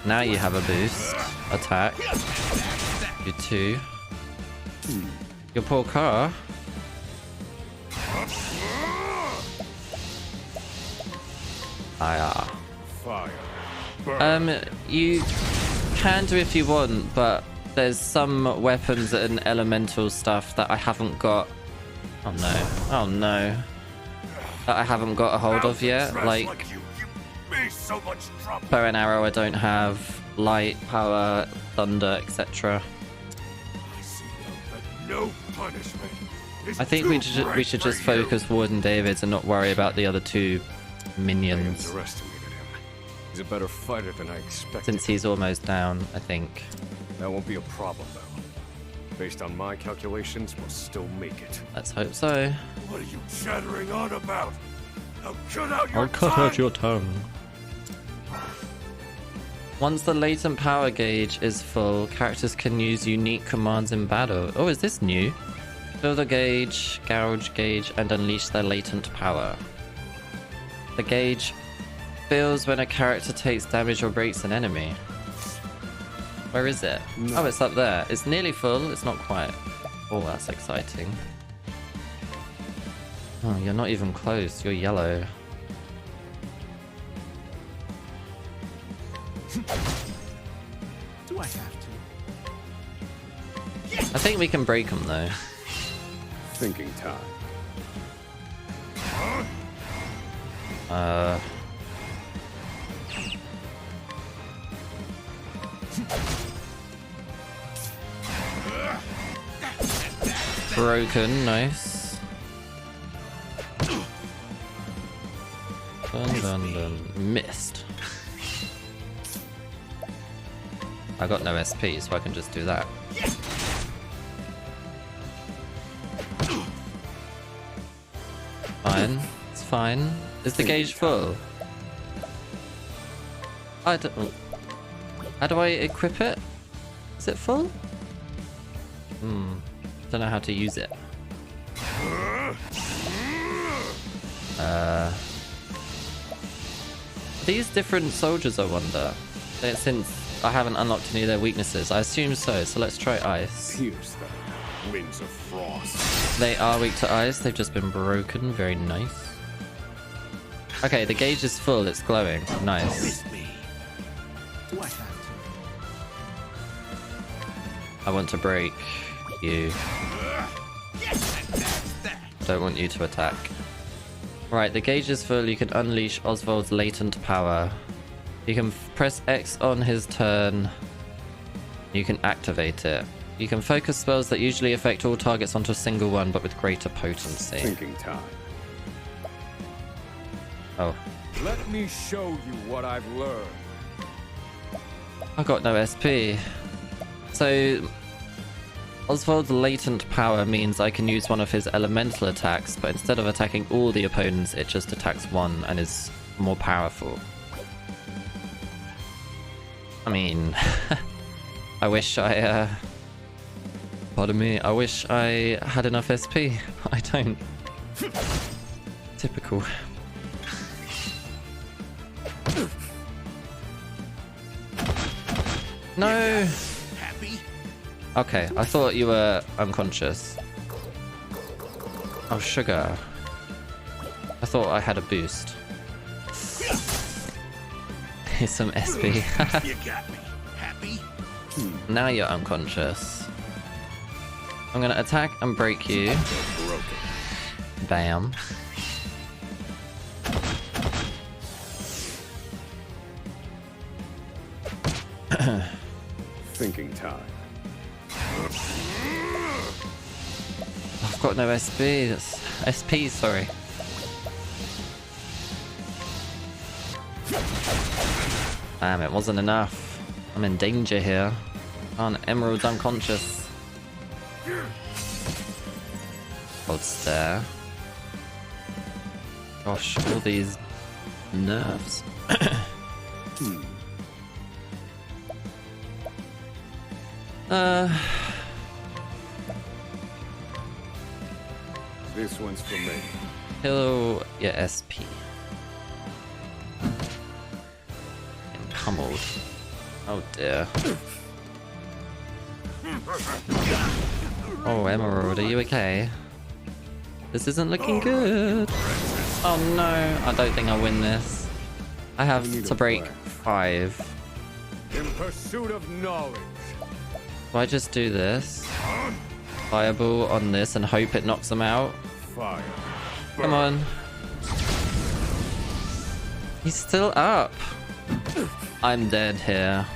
Now you have a boost. Attack. Do 2. Your poor car. Fire. You can do if you want, but there's some weapons and elemental stuff that I haven't got. Oh no. Oh no. That I haven't got a hold of yet. Like, bow and arrow I don't have. Light, power, thunder, etc. I think we should just focus Warden Davids and not worry about the other 2 minions. Underestimated him. He's a better fighter than I expected. Since he's almost down, I think. That won't be a problem, though. Based on my calculations, we'll still make it. Let's hope so. What are you chattering on about? I'll cut out your I'll cut out your tongue. Once the latent power gauge is full, characters can use unique commands in battle. Oh, is this new? Fill the gauge, gouge gauge, and unleash their latent power. The gauge fills when a character takes damage or breaks an enemy. Where is it? No. Oh, it's up there. It's nearly full. It's not quite. Oh, that's exciting. Oh, you're not even close. You're yellow. Do I have to? I think we can break them, though. Thinking time. Broken, nice. Dun dun dun. Missed. I got no SP, so I can just do that. Fine. It's fine. Is the gauge full? I don't... How do I equip it? Is it full? Don't know how to use it. These different soldiers, I wonder. Since I haven't unlocked any of their weaknesses. I assume so, so let's try ice. Pierce them. Winds of frost. They are weak to ice, they've just been broken. Very nice. Okay, the gauge is full, it's glowing. Nice. Do I have I want to break you. Don't want you to attack. Right, the gauge is full. You can unleash Oswald's latent power. You can press X on his turn. You can activate it. You can focus spells that usually affect all targets onto a single one, but with greater potency. Thinking time. Oh. Let me show you what I've learned. I got no SP. So Oswald's latent power means I can use one of his elemental attacks, but instead of attacking all the opponents, it just attacks one and is more powerful. I mean, I wish pardon me, I wish I had enough SP. I don't. Typical. No! Okay, I thought you were unconscious. Oh, sugar. I thought I had a boost. Here's some SP. You got me. Happy? Now you're unconscious. I'm gonna attack and break you. Bam. Thinking time. I've got no SP. That's SP, sorry. Damn, it wasn't enough. I'm in danger here. Oh, Emerald's unconscious. Hold stare. Gosh, all these nerves. This one's for me. Hello, your SP. And pummeled. Oh dear. Oh, Emerald, are you okay? This isn't looking good. Oh no, I don't think I win this. I have to break 5. In pursuit of knowledge. Do I just do this? Fireball on this and hope it knocks them out? Fire. Come on. He's still up. I'm dead here.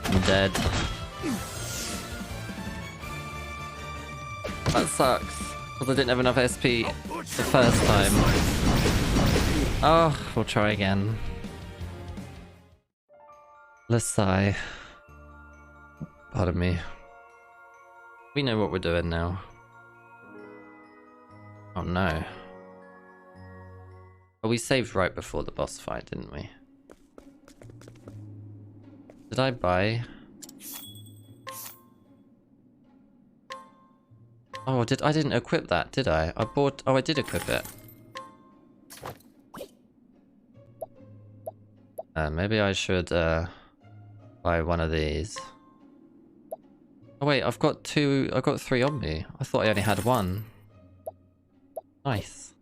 I'm dead. That sucks. Because I didn't have enough SP the first time. Oh, we'll try again. Let's sigh. Pardon me. We know what we're doing now. Oh no. Oh, we saved right before the boss fight, didn't we? Did I buy? Oh, I didn't equip that, did I? I did equip it. Maybe I should buy one of these. Oh wait, I've got 3 on me. I thought I only had 1. Nice.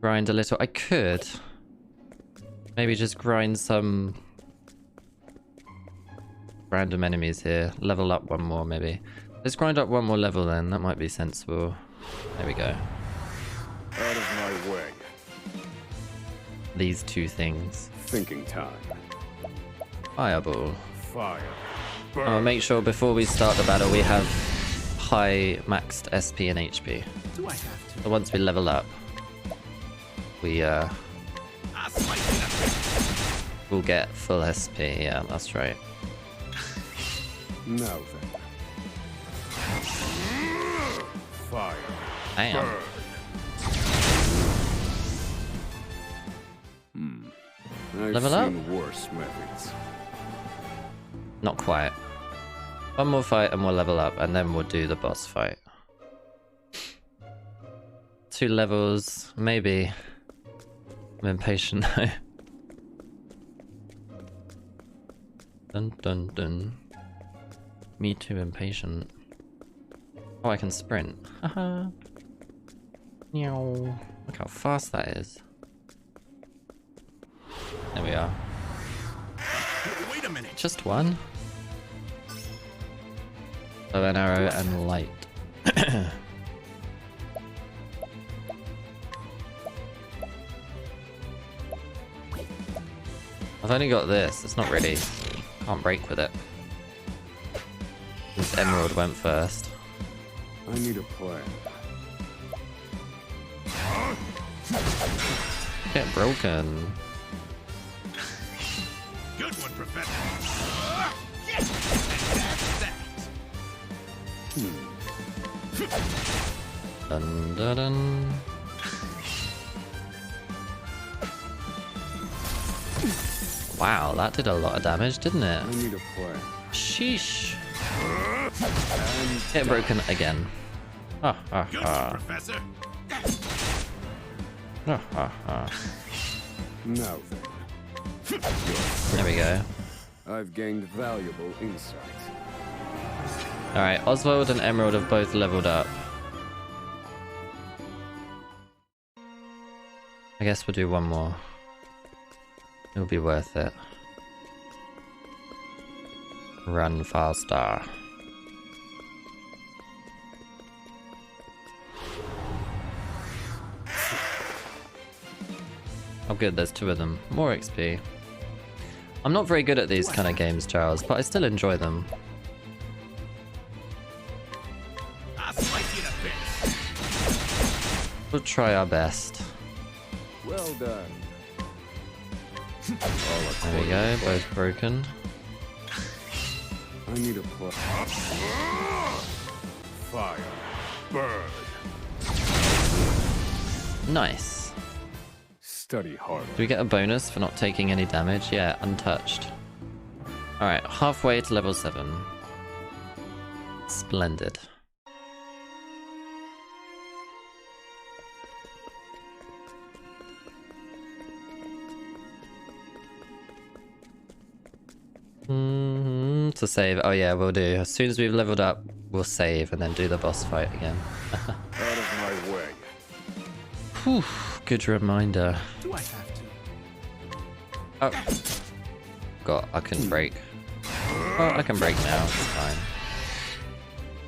Grind a little. I could maybe just grind some random enemies here. Level up 1 more maybe. Let's grind up 1 more level then. That might be sensible. There we go. Out of my way. These 2 things. Thinking time. Fireball. Fire. I'll make sure before we start the battle we have high maxed SP and HP. Do I have to? So once we level up, we we'll get full SP. Yeah, that's right. Now then. Fire. Damn. I've Level up? seen worse methods. Not quite. 1 more fight and we'll level up, and then we'll do the boss fight. 2 levels, maybe. I'm impatient though. Dun dun dun. Me too impatient. Oh, I can sprint. Haha. Meow. Look how fast that is. There we are. Wait a minute. Just 1. Bow and arrow and light. I've only got this. It's not really. Can't break with it. This emerald went first. I need a plan. Get broken. Good one, Professor. Dun dun dun. Wow, that did a lot of damage, didn't it? I need a plan. Sheesh. Get broken again. Ha ha ha. Professor. Ha ha ha. Now then, There we go. I've gained valuable insight. Alright, Oswald and Emerald have both leveled up. I guess we'll do one more. It'll be worth it. Run faster. Oh good, there's 2 of them. More XP. I'm not very good at these kind of games, Charles, but I still enjoy them. I'll slice you to bits. We'll try our best. Well done. There we go, both broken. I need a plan. Fire. Burn. Nice. Study hard. Do we get a bonus for not taking any damage? Yeah, untouched. Alright, halfway to level 7. Splendid. To save. Oh yeah, we'll do. As soon as we've leveled up, we'll save and then do the boss fight again. Out of my way. Whew, good reminder. Do I have to? Oh. God, I can break. Oh, I can break now. It's fine.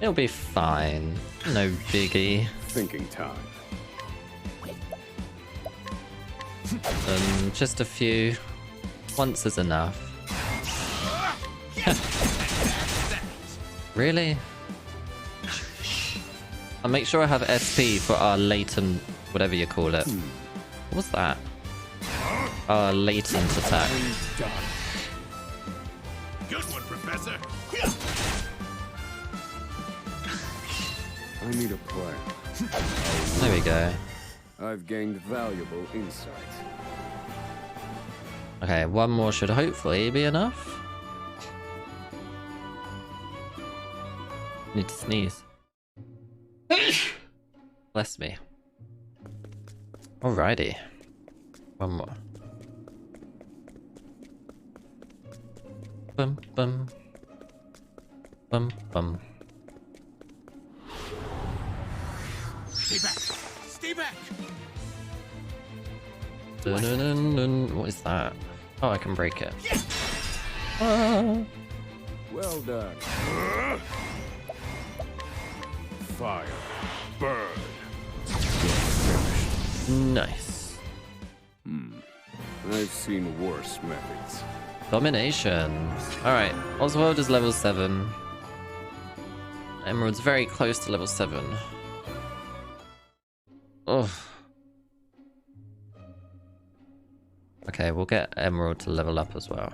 It'll be fine. No biggie. Thinking time. Just a few. Once is enough. Really? I'll make sure I have SP for our latent, whatever you call it. What's that? Our latent attack. Done. Good one, Professor. I need a plan. There we go. I've gained valuable insight. Okay, one more should hopefully be enough. Need to sneeze. Bless me. Alrighty. One more. Bum bum. Bum bum. Stay back. Stay back. Dun, dun, dun, dun. What is that? Oh, I can break it. Ah. Well done. Fire. Burn. Nice. I've seen worse methods. Domination. Alright, Oswald is level 7. Emerald's very close to level 7. Ugh. Okay, we'll get Emerald to level up as well.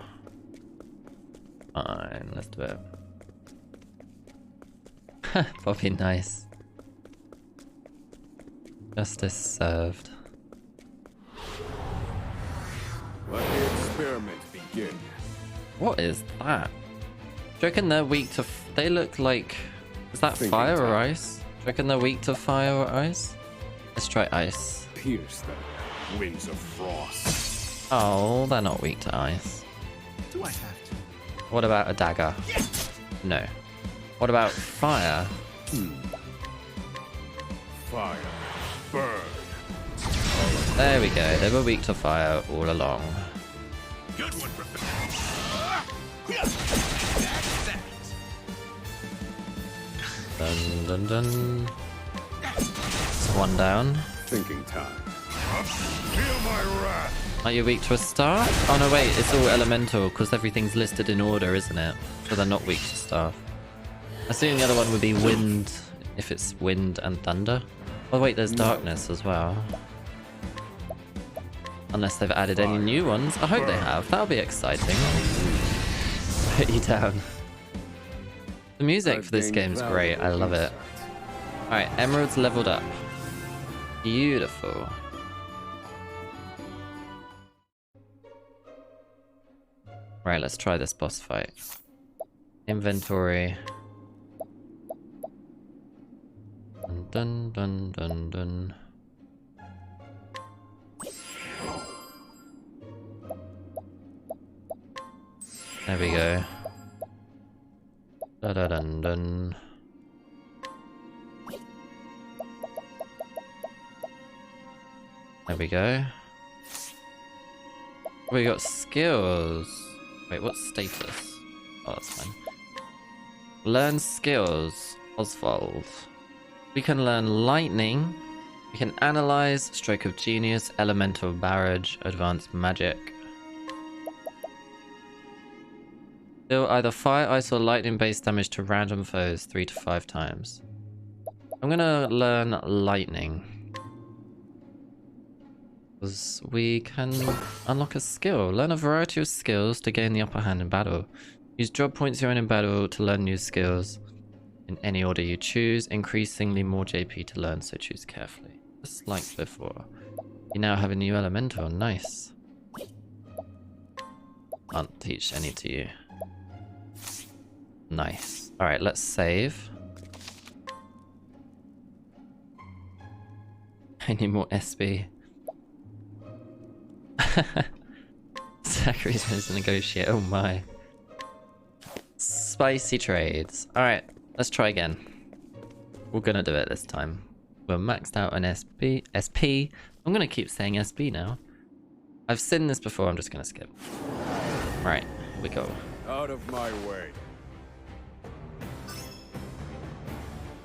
Fine, let's do it. Probably nice. Justice served. Let the experiment begin. What is that? Do you reckon they're weak to... they look like... is that Thinking fire or time. ice? Do you reckon they're weak to fire or ice? Let's try ice. Pierce them. Winds of frost. Oh, they're not weak to ice. Do I have to? What about a dagger? No. What about fire? Fire. Burn. There we go. They were weak to fire all along. Good one, Professor. Dun dun dun. That's one down. Thinking time. Feel my wrath. Are you weak to a staff? Oh no, wait. It's all elemental because everything's listed in order, isn't it? So they're not weak to staff. I assume the other one would be wind, if it's wind and thunder. Oh wait, there's darkness as well. Unless they've added any new ones. I hope they have. That'll be exciting. Put you down. The music for this game is great. I love it. Alright, Emerald's leveled up. Beautiful. Right, let's try this boss fight. Inventory. Dun dun dun dun. There we go. Da da dun dun. There we go. We got skills. Wait, what's status? Oh, that's fine. Learn skills. Oswald. We can learn lightning. We can analyze, stroke of genius, elemental barrage, advanced magic. Deal either fire, ice, or lightning based damage to random foes 3 to 5 times. I'm gonna learn lightning. Because we can unlock a skill. Learn a variety of skills to gain the upper hand in battle. Use job points you earn in battle to learn new skills. In any order you choose, increasingly more JP to learn, so choose carefully. Just like before. You now have a new elemental, nice. Can't teach any to you. Nice. Alright, let's save. I need more SB. Zachary's managed to negotiate, oh my. Spicy trades. Alright, let's try again. We're gonna do it this time. We're maxed out on SP. I'm gonna keep saying SB now. I've seen this before, I'm just gonna skip. Right, here we go. Out of my way.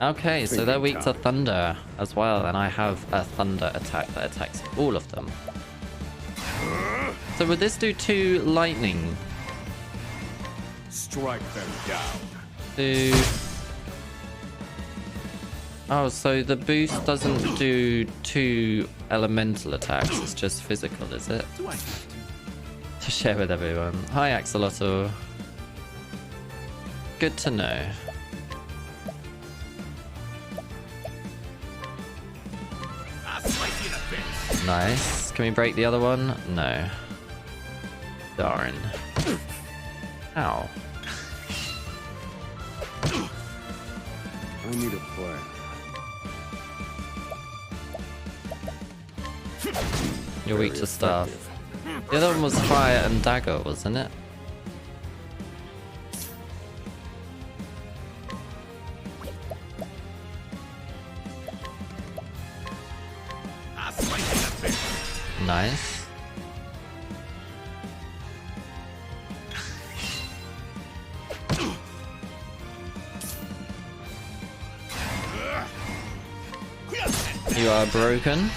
Okay, so they're weak to thunder as well, and I have a thunder attack that attacks all of them. So would this do 2 lightning? Strike them down. 2... Oh, so the boost doesn't do 2 elemental attacks, it's just physical, is it? To share with everyone. Hi, Axolotl. Good to know. Nice. Can we break the other one? No. Darn. Ow. I need a plan. You're weak to staff. The other one was fire and dagger, wasn't it? Nice. You are broken.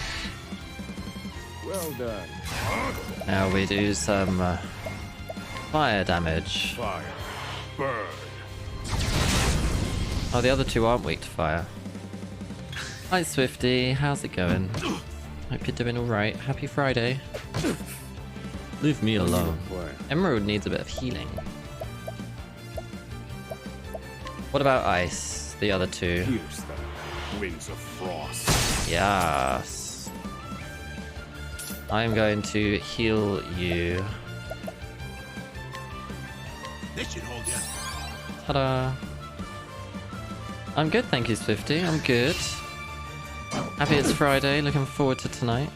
Well done. Now we do some fire damage. Fire. Burn. Oh, the other 2 aren't weak to fire. Hi Swifty, how's it going? Hope you're doing alright. Happy Friday. Leave me alone. Emerald needs a bit of healing. What about ice? The other 2. Pierce them. Winds of frost. Yes. I'm going to heal you. This should hold you. Ta-da. I'm good, thank you, Swifty. I'm good. Happy it's Friday. Looking forward to tonight.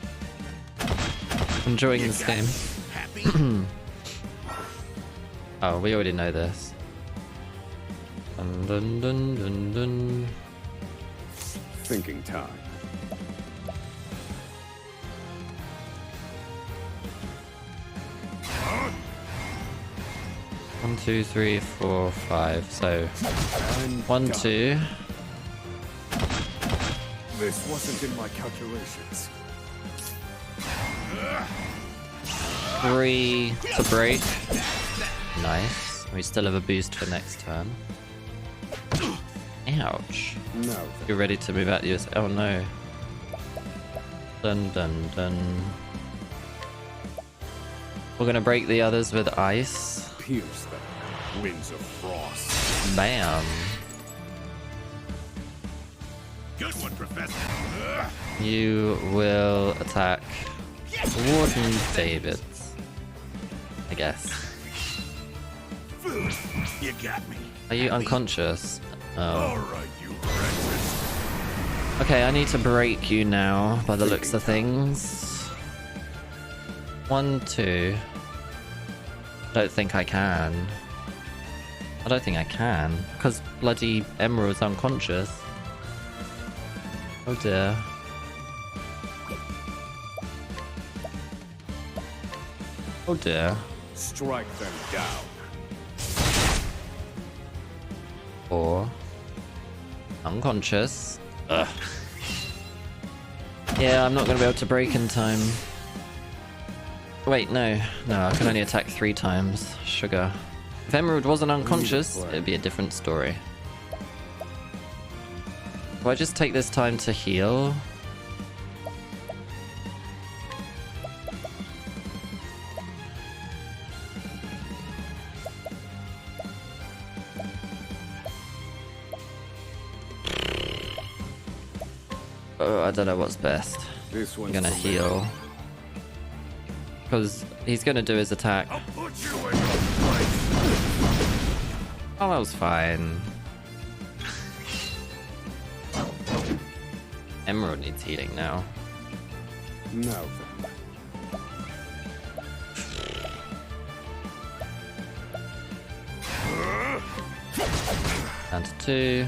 Enjoying this game. Oh, we already know this. Dun dun dun dun dun. Thinking time. One, 2, 3, 4, 5. So 1, 2. This wasn't in my calculations. 3 to break. Nice. We still have a boost for next turn. Ouch. No. You're ready to move out the US. Oh no. Dun dun dun. We're gonna break the others with ice. Pierce them, winds of frost. Bam. Good one, Professor. You will attack Warden Davids, I guess. You got me. Are you unconscious? Oh. All right, you breakfast. Okay, I need to break you now, by the looks of things. 1, 2. Don't think I can. I don't think I can, because bloody Emerald's unconscious. Oh dear. Oh dear. Strike them down. 4. Unconscious. Ugh. Yeah, I'm not gonna be able to break in time. Wait, no. No, I can only attack 3 times. Sugar. If Emerald wasn't unconscious, it'd be a different story. Do I just take this time to heal? Oh, I don't know what's best. This I'm one's gonna for me. heal. Because he's gonna do his attack. I'll put you in your place. Oh, that was fine. Emerald needs healing now. Now then. Down to 2.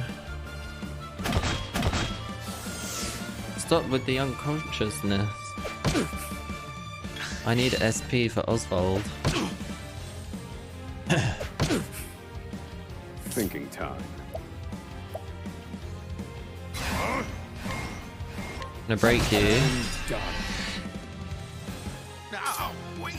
Stop with the unconsciousness. I need SP for Oswald. Thinking time. I'm gonna break you. Done. Now, wait.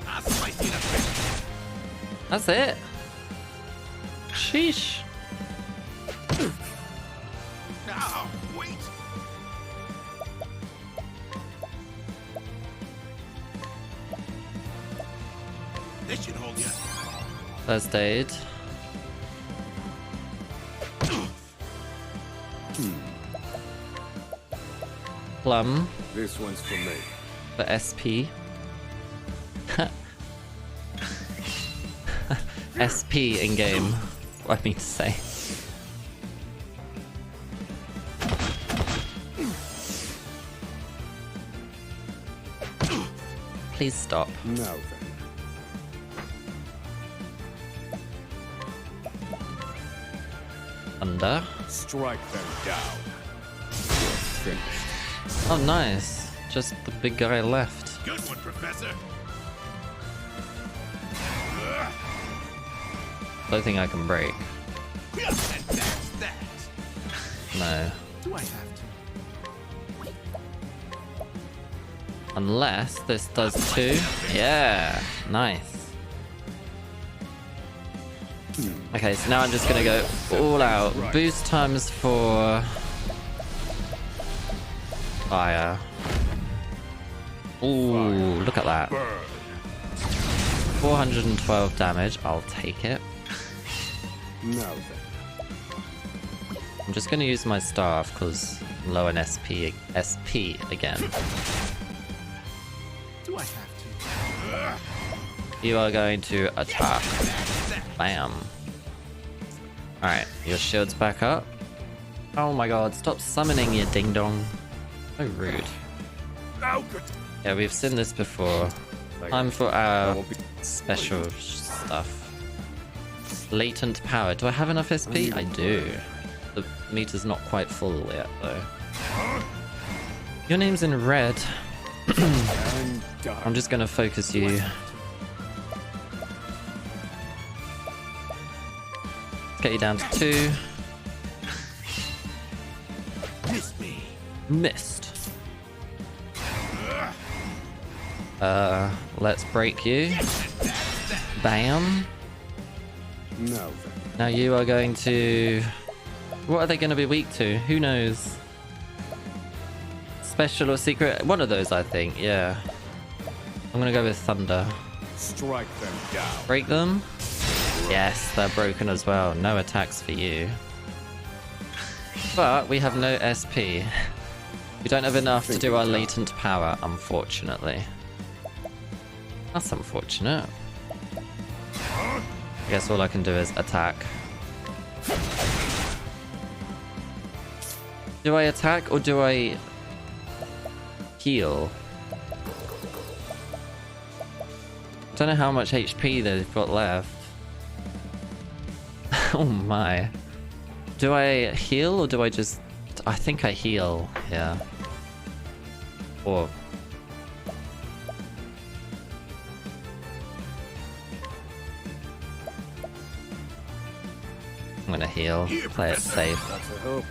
I'll slice you to bits. That's it. Sheesh. Now, wait. This should hold you. First aid. Plum This one's for me. for SP. SP in game. What I mean to say. Please stop. Now then. Thunder. Strike them down. You're finished. Oh, nice. Just the big guy left. Good one, Professor. Don't think I can break. And that's that. No. Do I have to? Unless this does 2. Yeah. Nice. Okay, so now I'm just gonna go all out. Boost times 4. Fire. Ooh, look at that. 412 damage. I'll take it. Now then. I'm just gonna use my staff because low in SP again. Do I have to? You are going to attack. Bam. Alright, your shield's back up. Oh my god, stop summoning, you ding dong. So rude. Oh, good. Yeah, we've seen this before. Time for our special stuff. Latent power. Do I have enough SP? I do. The meter's not quite full yet, though. Your name's in red. I'm just gonna focus you. Let's get you down to 2. Miss me. Missed. Let's break you. Bam. Now then. Now you are going to... What are they going to be weak to? Who knows? Special or secret? One of those, I think. Yeah. I'm going to go with thunder. Strike them down. Break them? Yes, they're broken as well. No attacks for you. But we have no SP. We don't have enough to do our latent power, unfortunately. That's unfortunate. I guess all I can do is attack. Do I attack or do I heal? I don't know how much HP they've got left. Oh my. Do I heal or do I just... I think I heal, yeah. Or... I'm gonna heal, play it safe. That's a hope.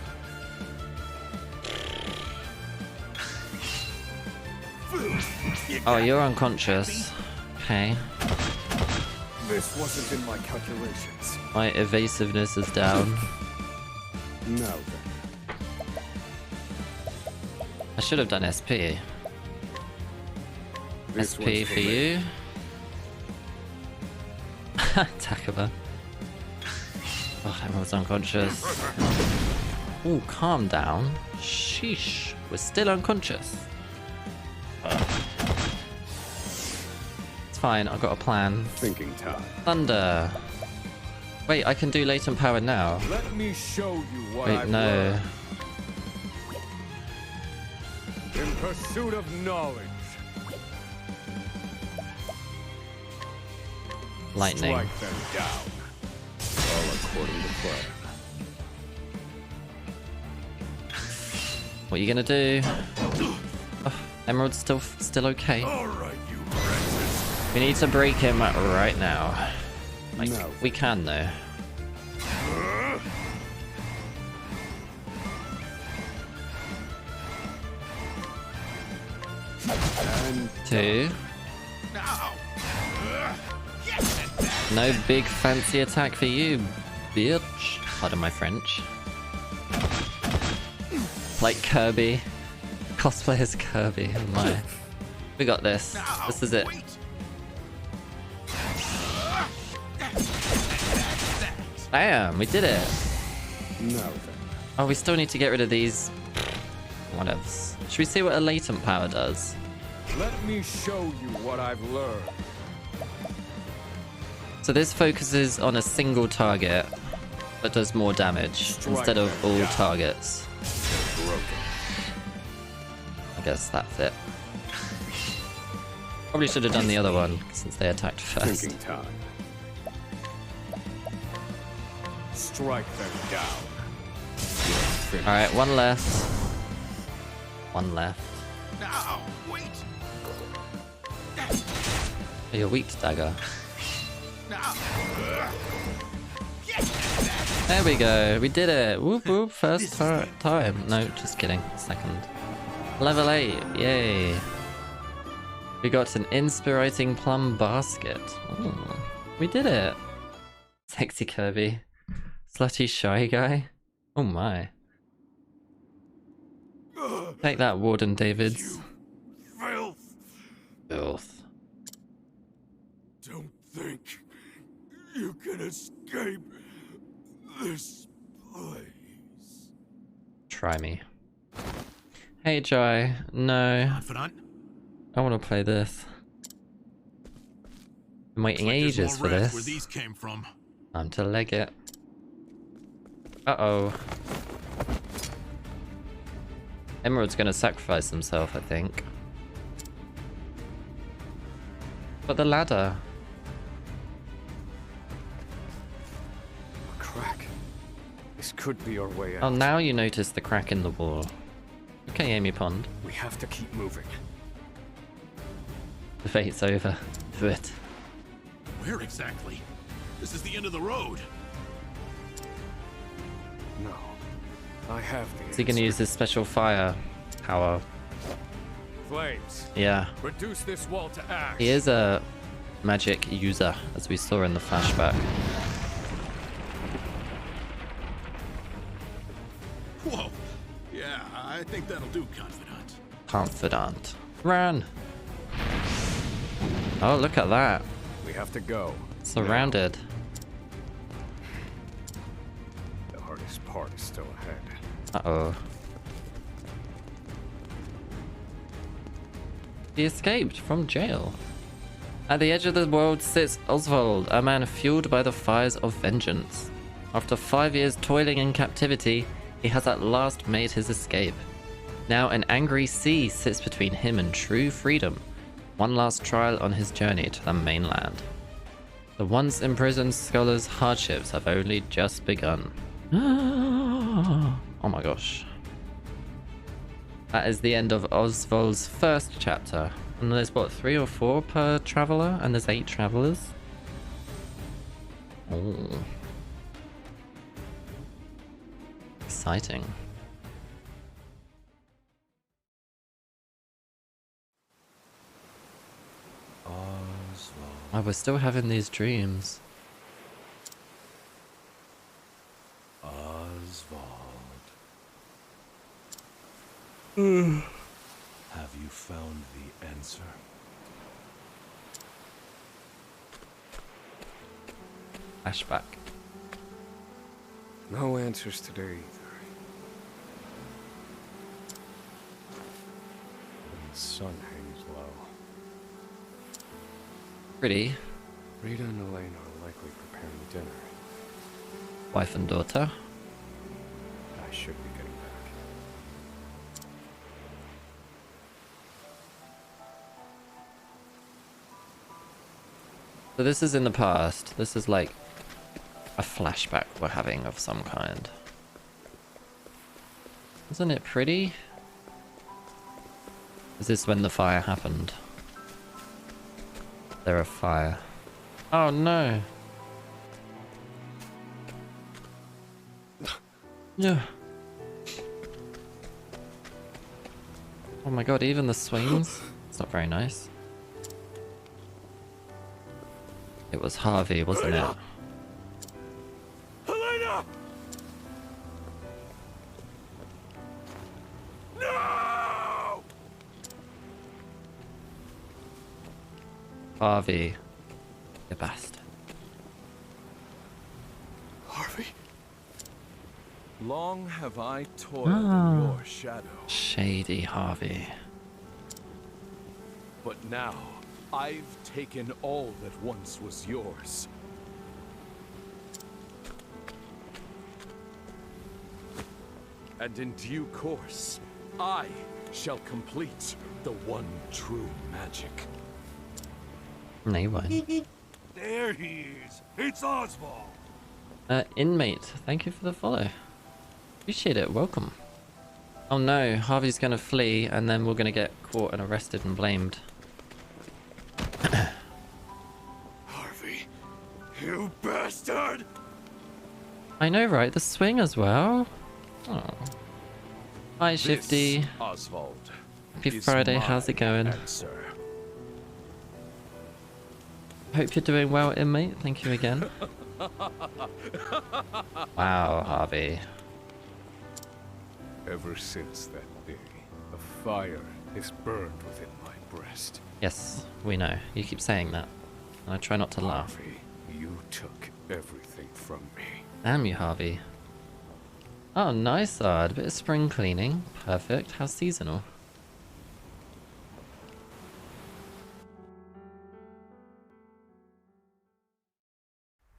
Oh, you're unconscious. Okay. This wasn't in my calculations. My evasiveness is down. Now then. I should have done SP. This SP one's for me. you. Takaba. Oh, everyone's unconscious. Ooh, calm down. Sheesh. We're still unconscious. It's fine, I've got a plan. Thinking time. Thunder. Wait, I can do latent power now. Let me show you what Wait, I've no. learned. In pursuit of knowledge. Lightning. Strike them down. All according to plan. What are you gonna do? Oh, Emerald's still okay. All right, you wretches. We need to break him right now. Like, No. we can though. And 2. No big fancy attack for you, bitch. Pardon my French. Like Kirby. Cosplay as Kirby. Oh my. We got this. This is it. Bam! We did it! now then. Oh, we still need to get rid of these... Whatevs. Should we see what a latent power does? Let me show you what I've learned. So this focuses on a single target, but does more damage instead of all targets. Broken. I guess that's it. Probably should have done the other one, since they attacked first. Thinking time. Strike them down. Alright, one left. One left. Now, wait. Oh, you're weak to dagger. Now. There we go, we did it! Whoop whoop, first time. No, just kidding, second. Level 8, yay! We got an inspiriting plum basket. Ooh, we did it! Sexy Kirby. Slutty shy guy. Oh my. Take that, Warden Davids. Filth. Filth. Don't think you can escape this place. Try me. Hey Jai. No. Confidant? I want to play this. Been waiting Like there's ages more for rats Where this. these came from. Time to leg it. Uh-oh. Emerald's gonna sacrifice himself, I think. But the ladder. A crack. This could be our way Oh, out. now you notice the crack in the wall. Okay, Amy Pond. We have to keep moving. The fate's over. Do it. Where exactly? This is the end of the road. No. I have the Is he gonna answer. use his special fire power? Flames. Yeah. Reduce this wall to ash. He is a magic user, as we saw in the flashback. I think that'll do, Confidant. Confidant. Run! Oh, look at that. We have to go. Surrounded. The hardest part is still ahead. Uh-oh. He escaped from jail. At the edge of the world sits Oswald, a man fueled by the fires of vengeance. After 5 years toiling in captivity, he has at last made his escape. Now an angry sea sits between him and true freedom. One last trial on his journey to the mainland. The once imprisoned scholar's hardships have only just begun. Oh my gosh. That is the end of Oswald's first chapter. And there's what, 3 or 4 per traveler? And there's 8 travelers? Oh. Exciting. Oh, we're still having these dreams. Oswald. Have you found the answer? Flashback. No answers today either. The sun hangs low. Pretty. Rita and Elaine are likely preparing dinner. Wife and daughter. I should be getting back. So this is in the past. This is like a flashback we're having of some kind. Isn't it pretty? Is this when the fire happened? There a fire. Oh no. Yeah. Oh my god, even the swings? It's not very nice. It was Harvey, wasn't it? Helena! No! Harvey. You bastard. Harvey? Long have I toiled in your shadow, Shady Harvey. but now I've taken all that once was yours. And in due course, I shall complete the one true magic. No, you won't. There he is. It's Oswald. Inmate, thank you for the follow. Appreciate it, welcome. Oh no, Harvey's gonna flee and then we're gonna get caught and arrested and blamed. Harvey, you bastard! I know, right? The swing as well? Oh. Hi, Shifty. This, Oswald, Happy is Friday, my how's it going? answer. Hope you're doing well, inmate. Thank you again. Wow, Harvey. Ever since that day, a fire is burned within my breast. Yes, we know. You keep saying that. And I try not to laugh. Harvey, you took everything from me. Damn you, Harvey. Oh, nice, Ard. Bit of spring cleaning. Perfect. How seasonal.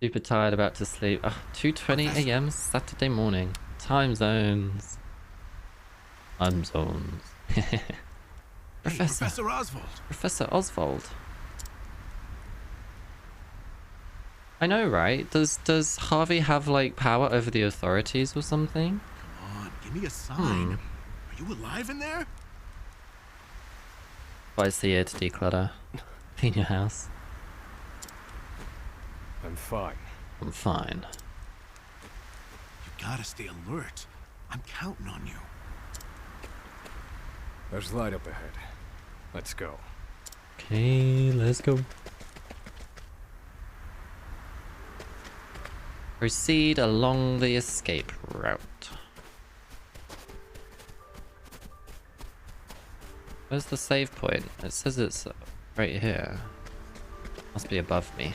Super tired, about to sleep. 2:20 a.m. Saturday morning. Time zones. Time zones. Professor. Professor Oswald. Professor Oswald. I know, right? Does Harvey have like power over the authorities or something? Come on, give me a sign. Are you alive in there? Twice the year to declutter. Clean your house. I'm fine. I'm fine. You gotta stay alert. I'm counting on you. There's light up ahead. Let's go. Okay, let's go. Proceed along the escape route. Where's the save point? It says it's right here. Must be above me.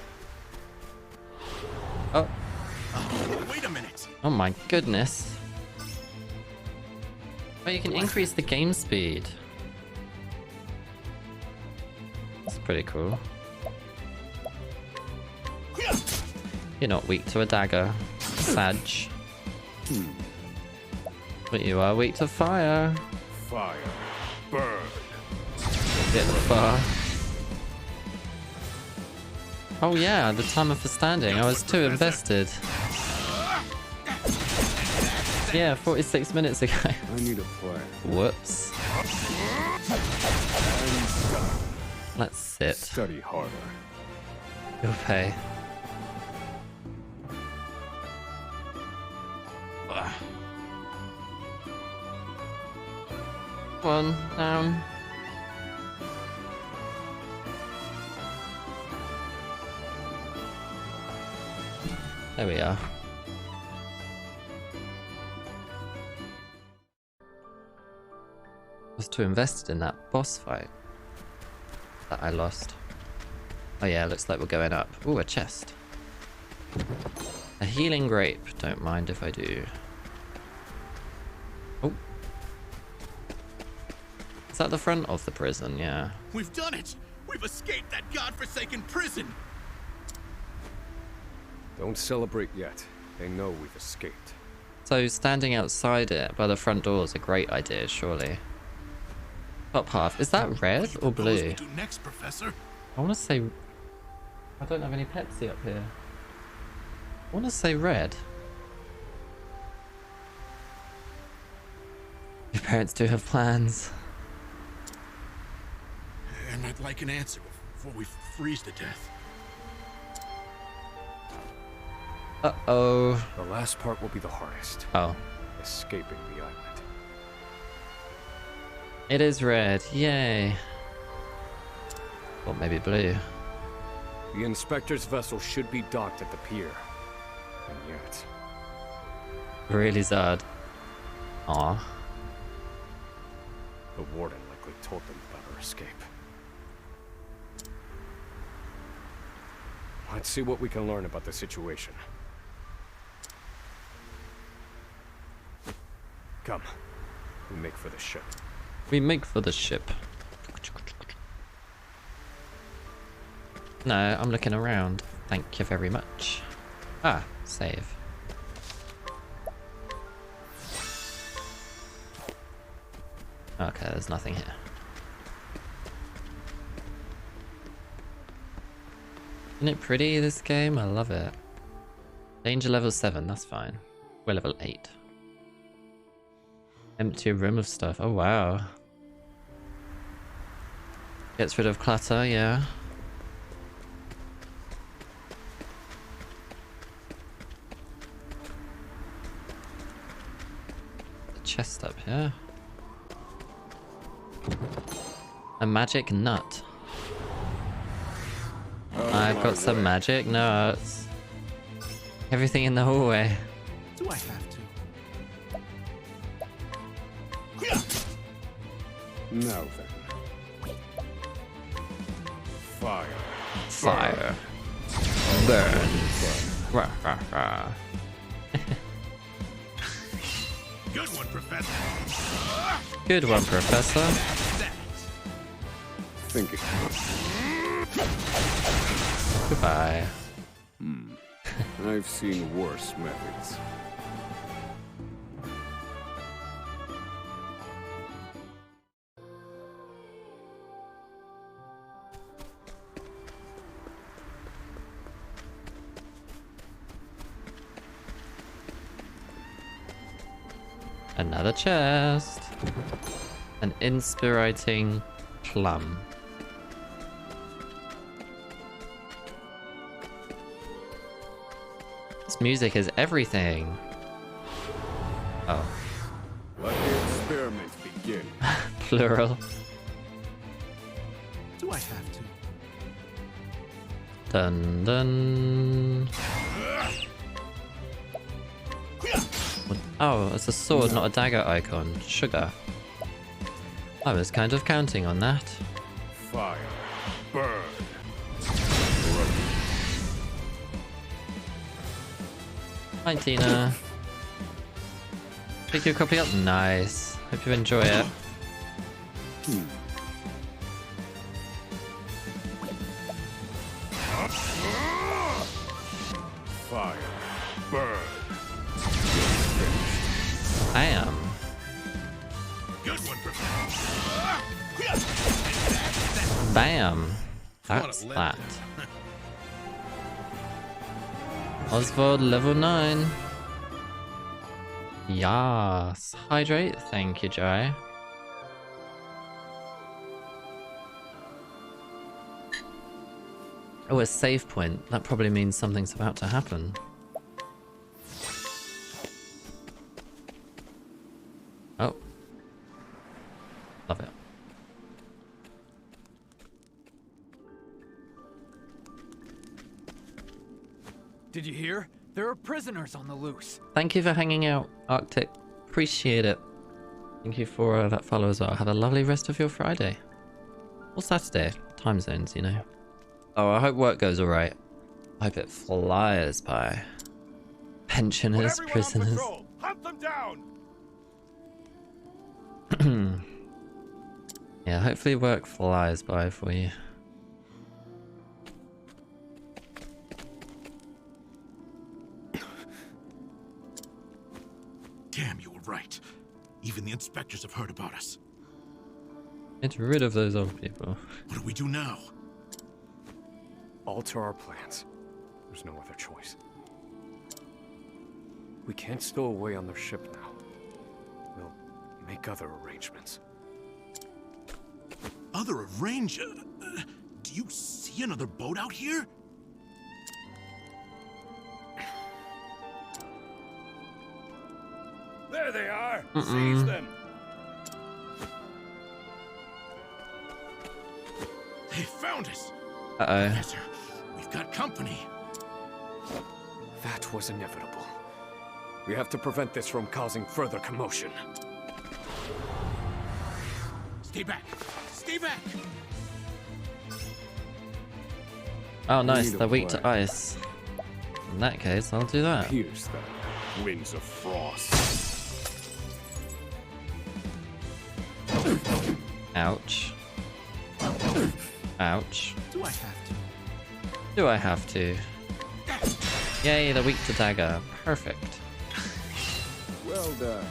Oh. Wait a minute. Oh my goodness. Oh, you can increase the game speed. That's pretty cool. You're not weak to a dagger, Sag. But you are weak to fire. Fire. Burn. Bit far. Oh yeah, the timer for standing. I was too invested. Yeah, 46 minutes ago. I need a plan. Whoops. Let's sit. Study harder. You'll pay. One down. There we are. I was too invested in that boss fight that I lost. Oh yeah, looks like we're going up. Ooh, a chest. A healing grape. Don't mind if I do. Oh. Is that the front of the prison? Yeah. We've done it! We've escaped that godforsaken prison! Don't celebrate yet. They know we've escaped. So standing outside it by the front door is a great idea, surely. Top half. Is that red or blue? Do next, Professor? I want to say... I don't have any Pepsi up here. I want to say red. Your parents do have plans. And I'd like an answer before we freeze to death. Uh-oh. The last part will be the hardest. Oh. Escaping the island. It is red. Yay. Or maybe blue. The inspector's vessel should be docked at the pier. And yet... Really sad. Aw. The warden likely told them about our escape. Let's see what we can learn about the situation. Come. We make for the ship. We make for the ship. No, I'm looking around. Thank you very much. Ah, save. Okay, there's nothing here. Isn't it pretty, this game? I love it. Danger level 7, that's fine. We're level 8. Empty room of stuff. Oh, wow. Gets rid of clutter, yeah. The chest up here. A magic nut. I've got some magic nuts. Everything in the hallway. Do I have to? Now then. Fire. Fire. Burn. Rah, rah, rah. Good one, Professor. Good one, Professor. Thinking. Goodbye. I've seen worse methods. Another chest. An inspiriting plum. This music is everything. Oh. Let the experiment begin. Plural. Do I have to? Dun dun. Oh, it's a sword, not a dagger icon. Sugar. I was kind of counting on that. Fire. Burn. Hi, Tina. Pick your copy up. Nice. Hope you enjoy it. Fire. Burn. Bam. Good one, Bam. That's that. Oswald level 9. Yes. Hydrate. Thank you, Joey. Oh, a save point. That probably means something's about to happen. Oh. Love it. Did you hear? There are prisoners on the loose. Thank you for hanging out, Arctic. Appreciate it. Thank you for that follow as well. Have a lovely rest of your Friday. Or Saturday. Time zones, you know. Oh, I hope work goes alright. I hope it flies by. Pensioners, prisoners. Hunt them down. Yeah, hopefully work flies by for you. Damn, you were right. Even the inspectors have heard about us. Get rid of those old people. What do we do now? Alter our plans. There's no other choice. We can't stow away on their ship now. We'll make other arrangements. Other arrange? Do you see another boat out here? There they are. Seize them. They found us. Uh-oh. Professor, we've got company. That was inevitable. We have to prevent this from causing further commotion. Stay back. Stay back. Oh, nice. Need They're a weak to plan. ice. In that case, I'll do that. Pierce them. Winds of frost. Ouch. Ouch. Do I have to? Do I have to? Yay, they're weak to dagger. Perfect. Well done.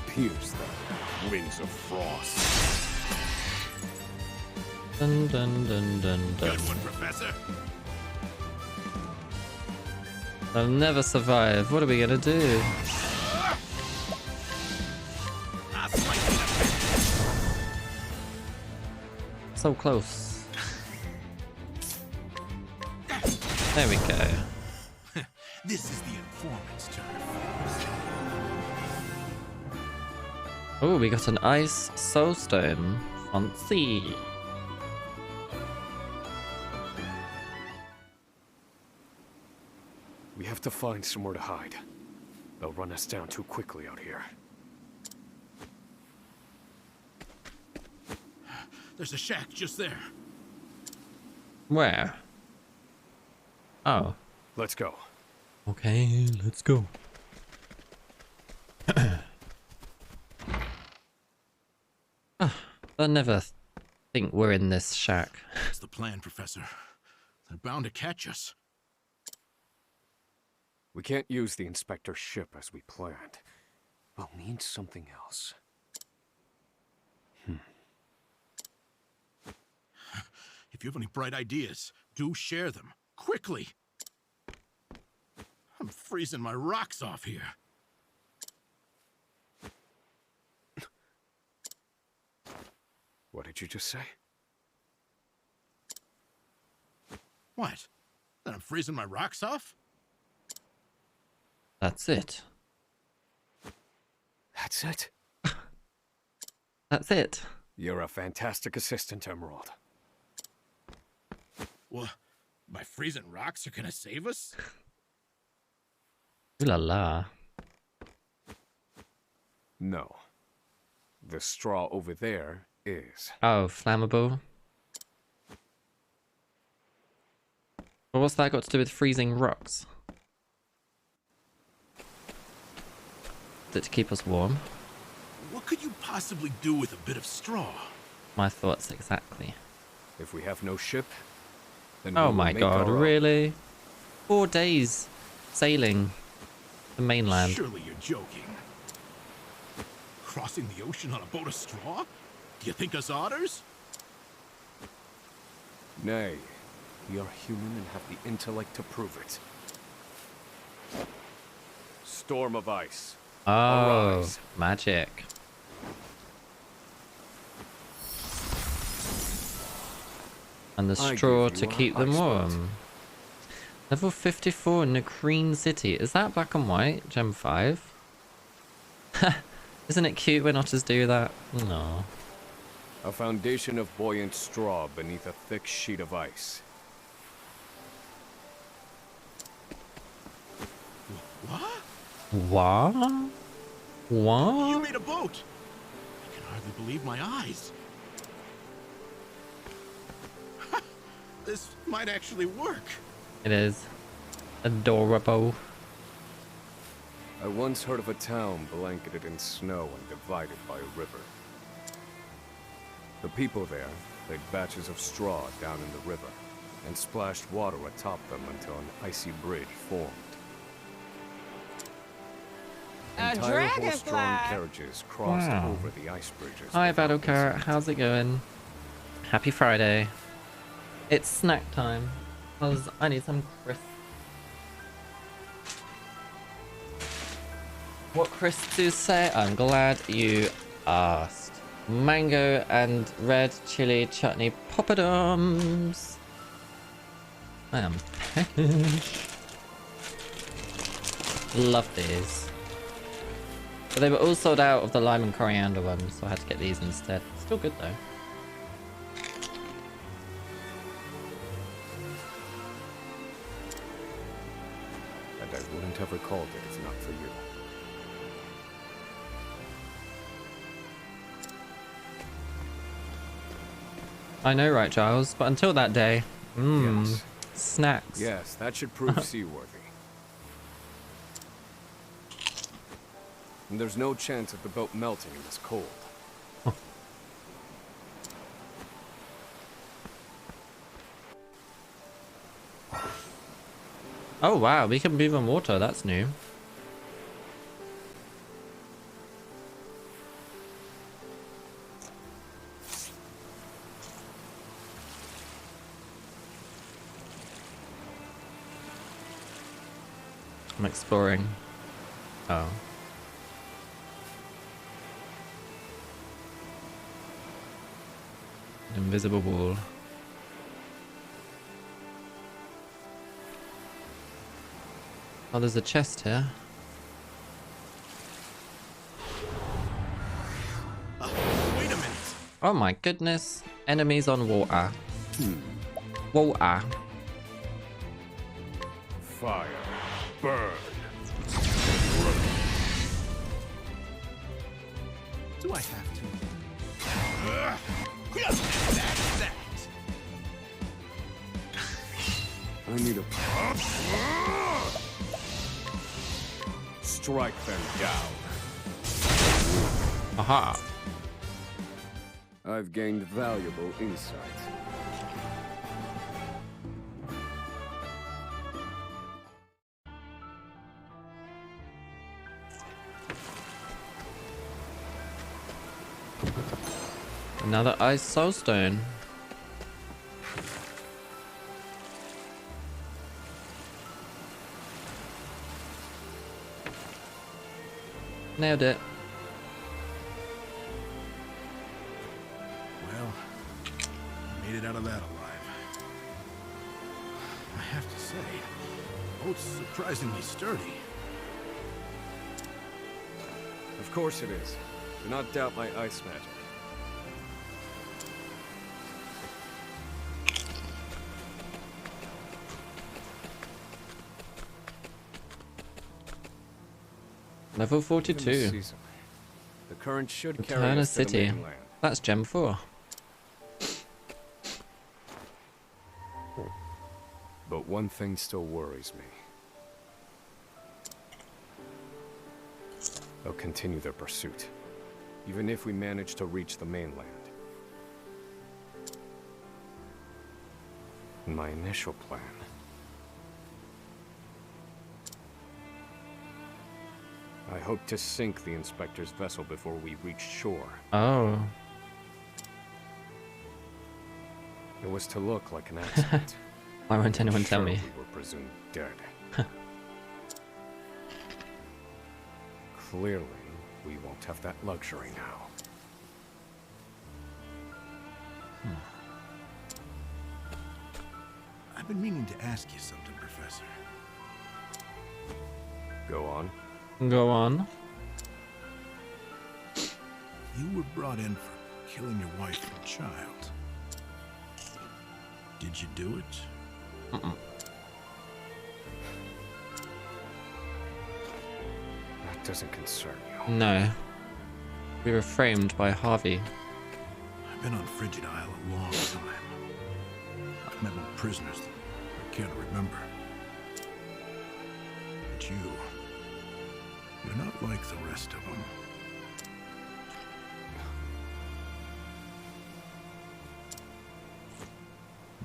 Pierce them. Winds of frost. Dun dun dun dun dun. Good one, Professor. They'll never survive. What are we gonna do? I'll slice it So close. There we go. up. This is the informant's turn. Oh, we got an ice soulstone. Fancy. We have to find somewhere to hide. They'll run us down too quickly out here. There's a shack just there. Where? Oh. Let's go. Okay, let's go. They'll never think we're in this shack. That's the plan, Professor. They're bound to catch us. We can't use the inspector's ship as we planned. We'll need something else. If you have any bright ideas, do share them. Quickly! I'm freezing my rocks off here. What did you just say? What? That I'm freezing my rocks off? That's it. That's it. That's it. You're a fantastic assistant, Emerald. Well, my freezing rocks are gonna save us? Ooh la la. No. The straw over there is. Oh, flammable. Well, what's that got to do with freezing rocks? Is it to keep us warm? What could you possibly do with a bit of straw? My thoughts exactly. If we have no ship, then Oh we will my make god, our own. really? 4 days sailing the mainland. Surely you're joking. Crossing the ocean on a boat of straw? Do you think us otters? Nay, we are human and have the intellect to prove it. Storm of ice. Oh, Arise. magic. And the I straw give to you a keep them ice boat. warm. Level 54, Nakreen City. Is that black and white? Gem 5? Isn't it cute when otters do that? No. A foundation of buoyant straw beneath a thick sheet of ice. What? What? What? You made a boat! I can hardly believe my eyes. This might actually work. It is. Adorable. I once heard of a town blanketed in snow and divided by a river. The people there laid batches of straw down in the river and splashed water atop them until an icy bridge formed. Entire horse-drawn carriages crossed over the ice bridges. Hi, without Battle Carrot. incident. How's it going? Happy Friday. It's snack time. Because I need some crisps. What crisps do you say? I'm glad you asked. Mango and red chili chutney poppadoms. I am peckish. Love these. But they were all sold out of the lime and coriander ones, so I had to get these instead. Still good though. And I wouldn't have recalled it if not for you. I know, right, Giles? But until that day, Yes. snacks. Yes, that should prove seaworthy. And there's no chance of the boat melting in this cold. Oh wow, we can move on water. That's new. I'm exploring. Oh. Invisible wall. Oh, there's a chest here. Wait a minute. Oh my goodness. Enemies on water. Water. Fire. Burn. Do I have to? That's that. I need a... Strike them down. Aha. I've gained valuable insight. Another ice soulstone. Nailed it. Well, I made it out of that alive. I have to say, the boat's surprisingly sturdy. Of course it is. Do not doubt my ice magic. Level Even the 42. season. current should Return carry a us to the city. mainland. That's Gem 4. But one thing still worries me. They'll continue their pursuit, even if we manage to reach the mainland. My initial plan. I hope to sink the Inspector's vessel before we reach shore. Oh. It was to look like an accident. Why won't anyone tell Sure, me? we were presumed dead. Clearly, we won't have that luxury now. I've been meaning to ask you something, Professor. Go on. Go on. You were brought in for killing your wife and child. Did you do it? That doesn't concern you. No. We were framed by Harvey. I've been on Frigid Isle a long time. I've met more prisoners than I care to remember. But you're not like the rest of them.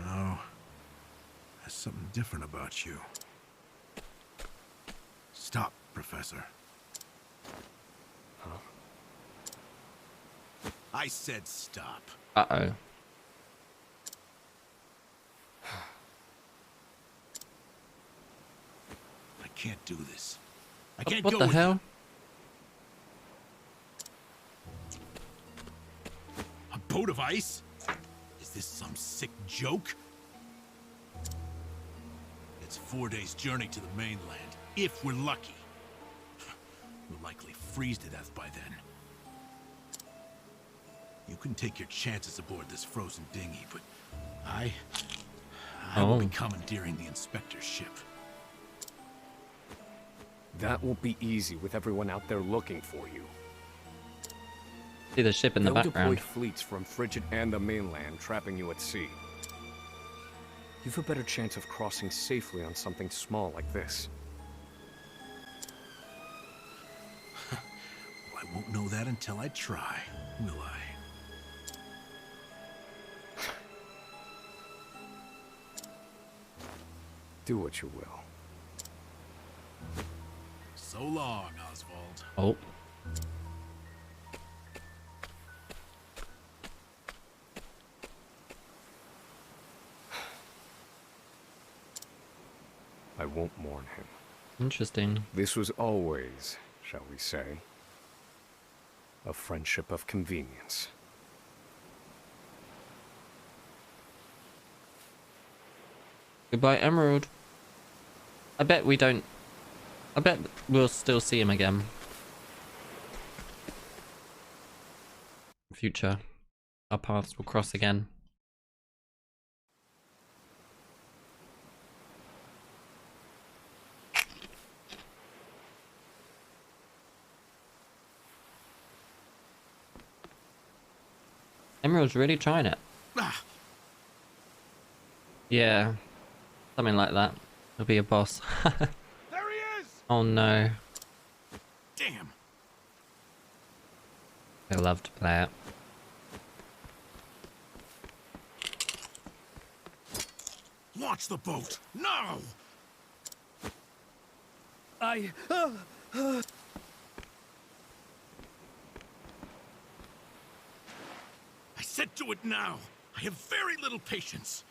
No, there's something different about you. Stop, Professor. Huh? I said stop. Uh-oh. I can't do this. I can't What go the with hell? a boat of ice? Is this some sick joke? It's 4 days' journey to the mainland, if we're lucky. We'll likely freeze to death by then. You can take your chances aboard this frozen dinghy, but I will be commandeering the Inspector's ship. That won't be easy with everyone out there looking for you. See the ship in the They'll background. deploy fleets from Frigid and the mainland, trapping you at sea. You've a better chance of crossing safely on something small like this. Well, I won't know that until I try, will I? Do what you will. So long, Oswald. Oh. I won't mourn him. Interesting. This was always, shall we say, a friendship of convenience. Goodbye, Emerald. I bet we don't... I bet we'll still see him again. Future. Our paths will cross again. Emerald's really trying it. Yeah. Something like that. He'll be a boss. There he is! Oh no. Damn. I love to play it. Launch the boat! No! I said do it now! I have very little patience.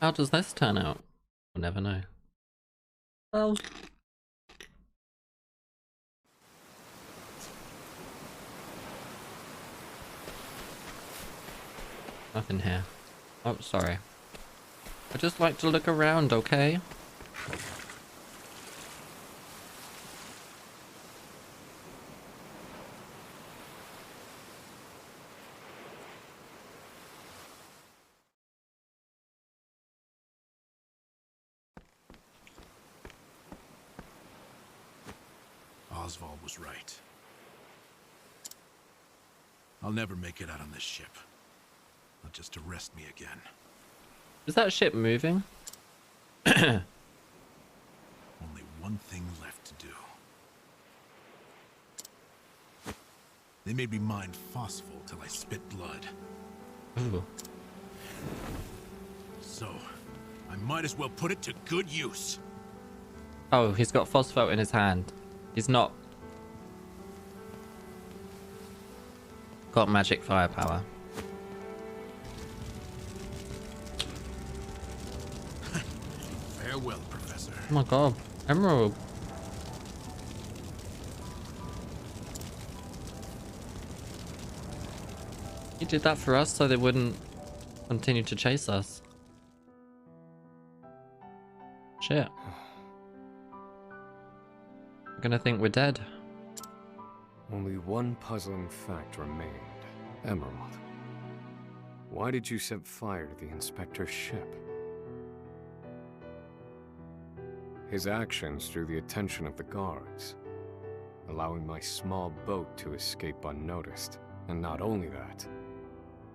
How does this turn out? We'll never know. Well. Nothing here. Oh, sorry. I just like to look around, okay? Oswald was right. I'll never make it out on this ship. Not just to arrest me again. Is that ship moving? Only one thing left to do. They made me mine phosphol till I spit blood. Ooh. So, I might as well put it to good use. Oh, he's got phosphate in his hand. He's not got magic firepower. Farewell, Professor. Oh my god, Emerald. He did that for us so they wouldn't continue to chase us. Shit. We're gonna think we're dead. Only one puzzling fact remained. Emerald. Why did you set fire to the inspector's ship? His actions drew the attention of the guards, allowing my small boat to escape unnoticed. And not only that,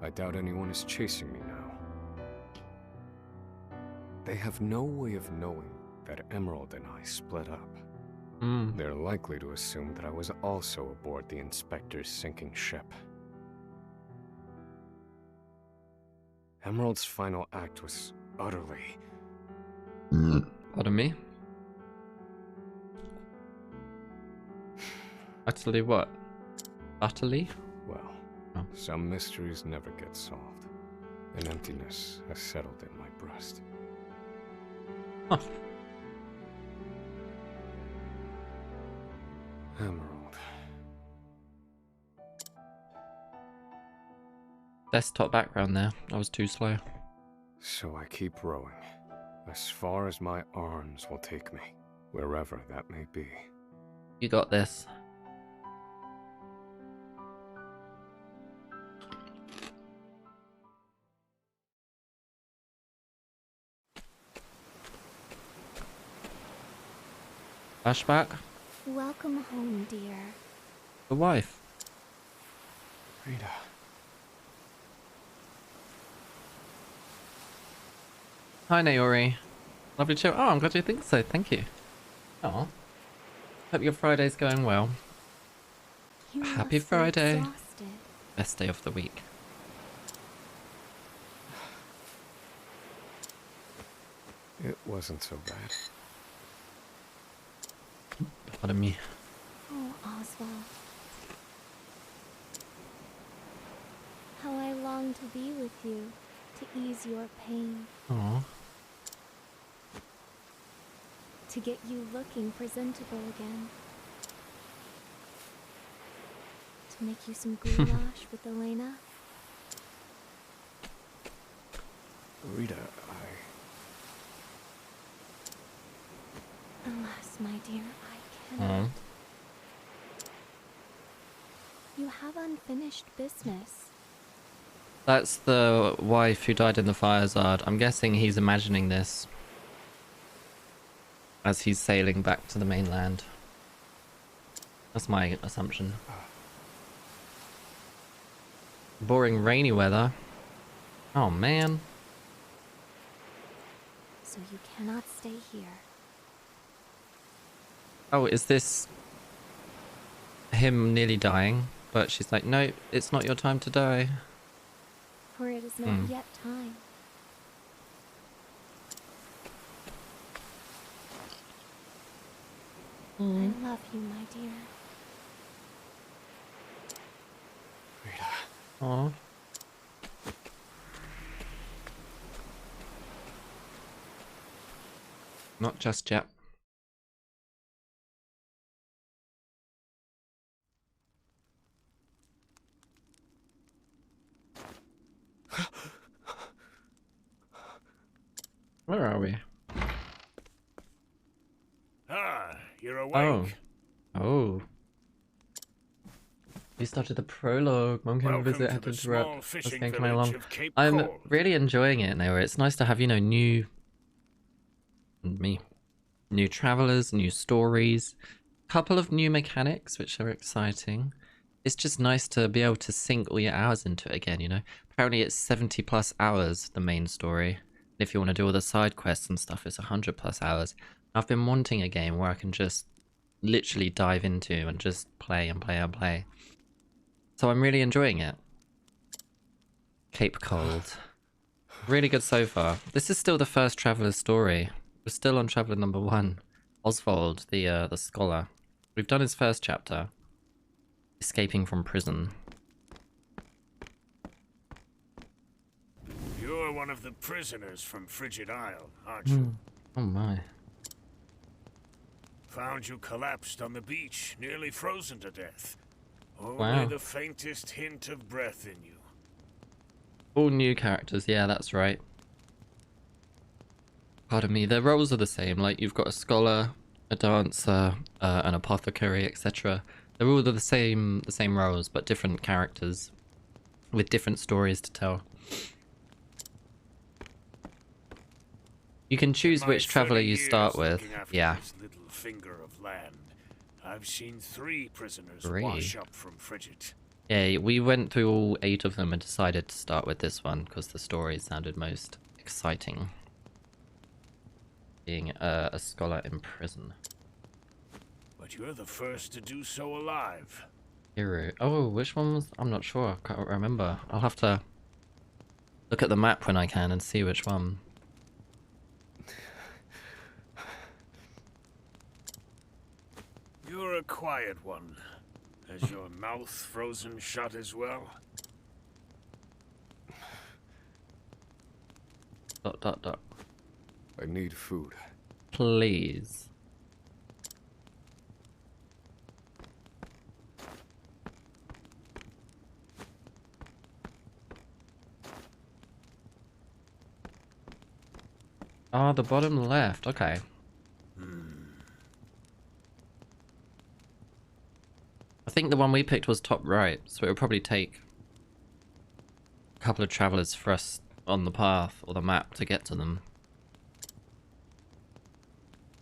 I doubt anyone is chasing me now. They have no way of knowing that Emerald and I split up. They're likely to assume that I was also aboard the inspector's sinking ship. Emerald's final act was utterly... Pardon me? Utterly what? Utterly? Well, some mysteries never get solved. An emptiness has settled in my breast. Huh. Emerald. Desktop background there. I was too slow. So I keep rowing, as far as my arms will take me, wherever that may be. You got this. Flashback? Welcome home, dear. The wife. Rita. Hi, Naori. Lovely show. Oh, I'm glad you think so. Thank you. Oh. Hope your Friday's going well. Happy Friday. Exhausted. Best day of the week. It wasn't so bad. Pardon me. Oh, Oswald. How I long to be with you, to ease your pain. Aww. To get you looking presentable again. To make you some goulash with Elena. Rita, Alas, my dear, I cannot. You have unfinished business. That's the wife who died in the fire Zard. I'm guessing he's imagining this as he's sailing back to the mainland. That's my assumption. Boring rainy weather. Oh man. So you cannot stay here. Oh, is this him nearly dying? But she's like, no, it's not your time to die. For it is not yet time. I love you, my dear. Rita. Aww. Not just yet. Where are we? Ah, you're awake. Oh. We started the prologue. Mum came to visit, had to interrupt. Just coming along. I'm really enjoying it now. It's nice to have, you know, new travelers, new stories. Couple of new mechanics which are exciting. It's just nice to be able to sink all your hours into it again, you know? Apparently it's 70 plus hours, the main story. If you want to do all the side quests and stuff, it's 100 plus hours. I've been wanting a game where I can just literally dive into and just play and play and play. So I'm really enjoying it. Cape Cold. Really good so far. This is still the first Traveller's story. We're still on Traveller number 1. Oswald, the scholar. We've done his first chapter. Escaping from prison. You're one of the prisoners from Frigid Isle, aren't you? Oh my. Found you collapsed on the beach, nearly frozen to death. Only Wow. the faintest hint of breath in you. All new characters, yeah, that's right. Pardon me, their roles are the same, like you've got a scholar, a dancer, an apothecary, etc. They're all the same roles, but different characters with different stories to tell. You can choose which traveler you start with. Yeah. This little finger of land, I've seen 3 prisoners 3? wash up from Frigid. Yeah, we went through all 8 of them and decided to start with this one because the story sounded most exciting. Being a scholar in prison. But you're the first to do so alive. Hero. Oh, which one was... I'm not sure. I can't remember. I'll have to look at the map when I can and see which one. You're a quiet one. Has your mouth frozen shut as well? Dot dot dot. I need food. Please. Ah, the bottom left. Okay. I think the one we picked was top right, so it would probably take a couple of travelers for us on the path or the map to get to them.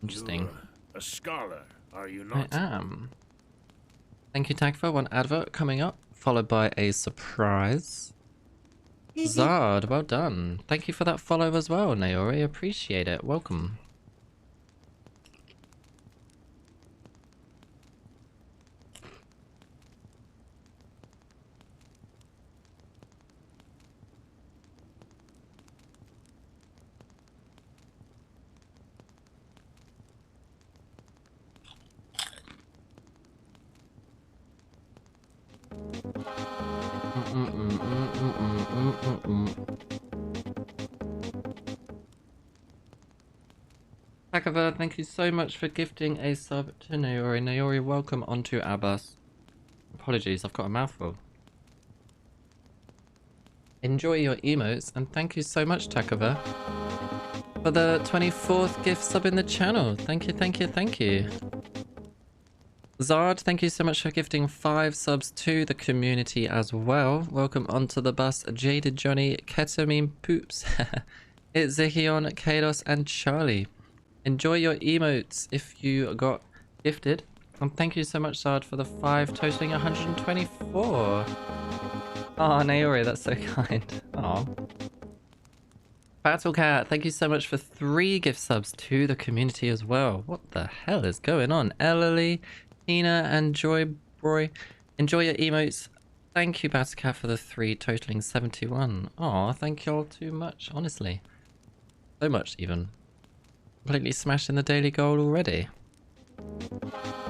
Interesting. You're a scholar, are you not? I am. Thank you, Tagfa. One advert coming up, followed by a surprise. Zard, well done. Thank you for that follow as well, Naori. Appreciate it. Welcome. Takava, thank you so much for gifting a sub to Naori. Naori, welcome onto our bus. Apologies, I've got a mouthful. Enjoy your emotes, and thank you so much, Takava, for the 24th gift sub in the channel. Thank you, thank you, thank you. Zard, thank you so much for gifting 5 subs to the community as well. Welcome onto the bus, Jaded Johnny, Ketamine Poops, it's Zihion, Kalos, and Charlie. Enjoy your emotes if you got gifted. And thank you so much, Zard, for the 5, totaling 124. Oh, Naori, that's so kind. Oh. Battle Cat, thank you so much for 3 gift subs to the community as well. What the hell is going on? Ellie, Tina, and Joy Boy, enjoy your emotes. Thank you, Battle Cat, for the 3, totaling 71. Oh, thank you all too much, honestly. So much, even. Completely smashing the daily goal already.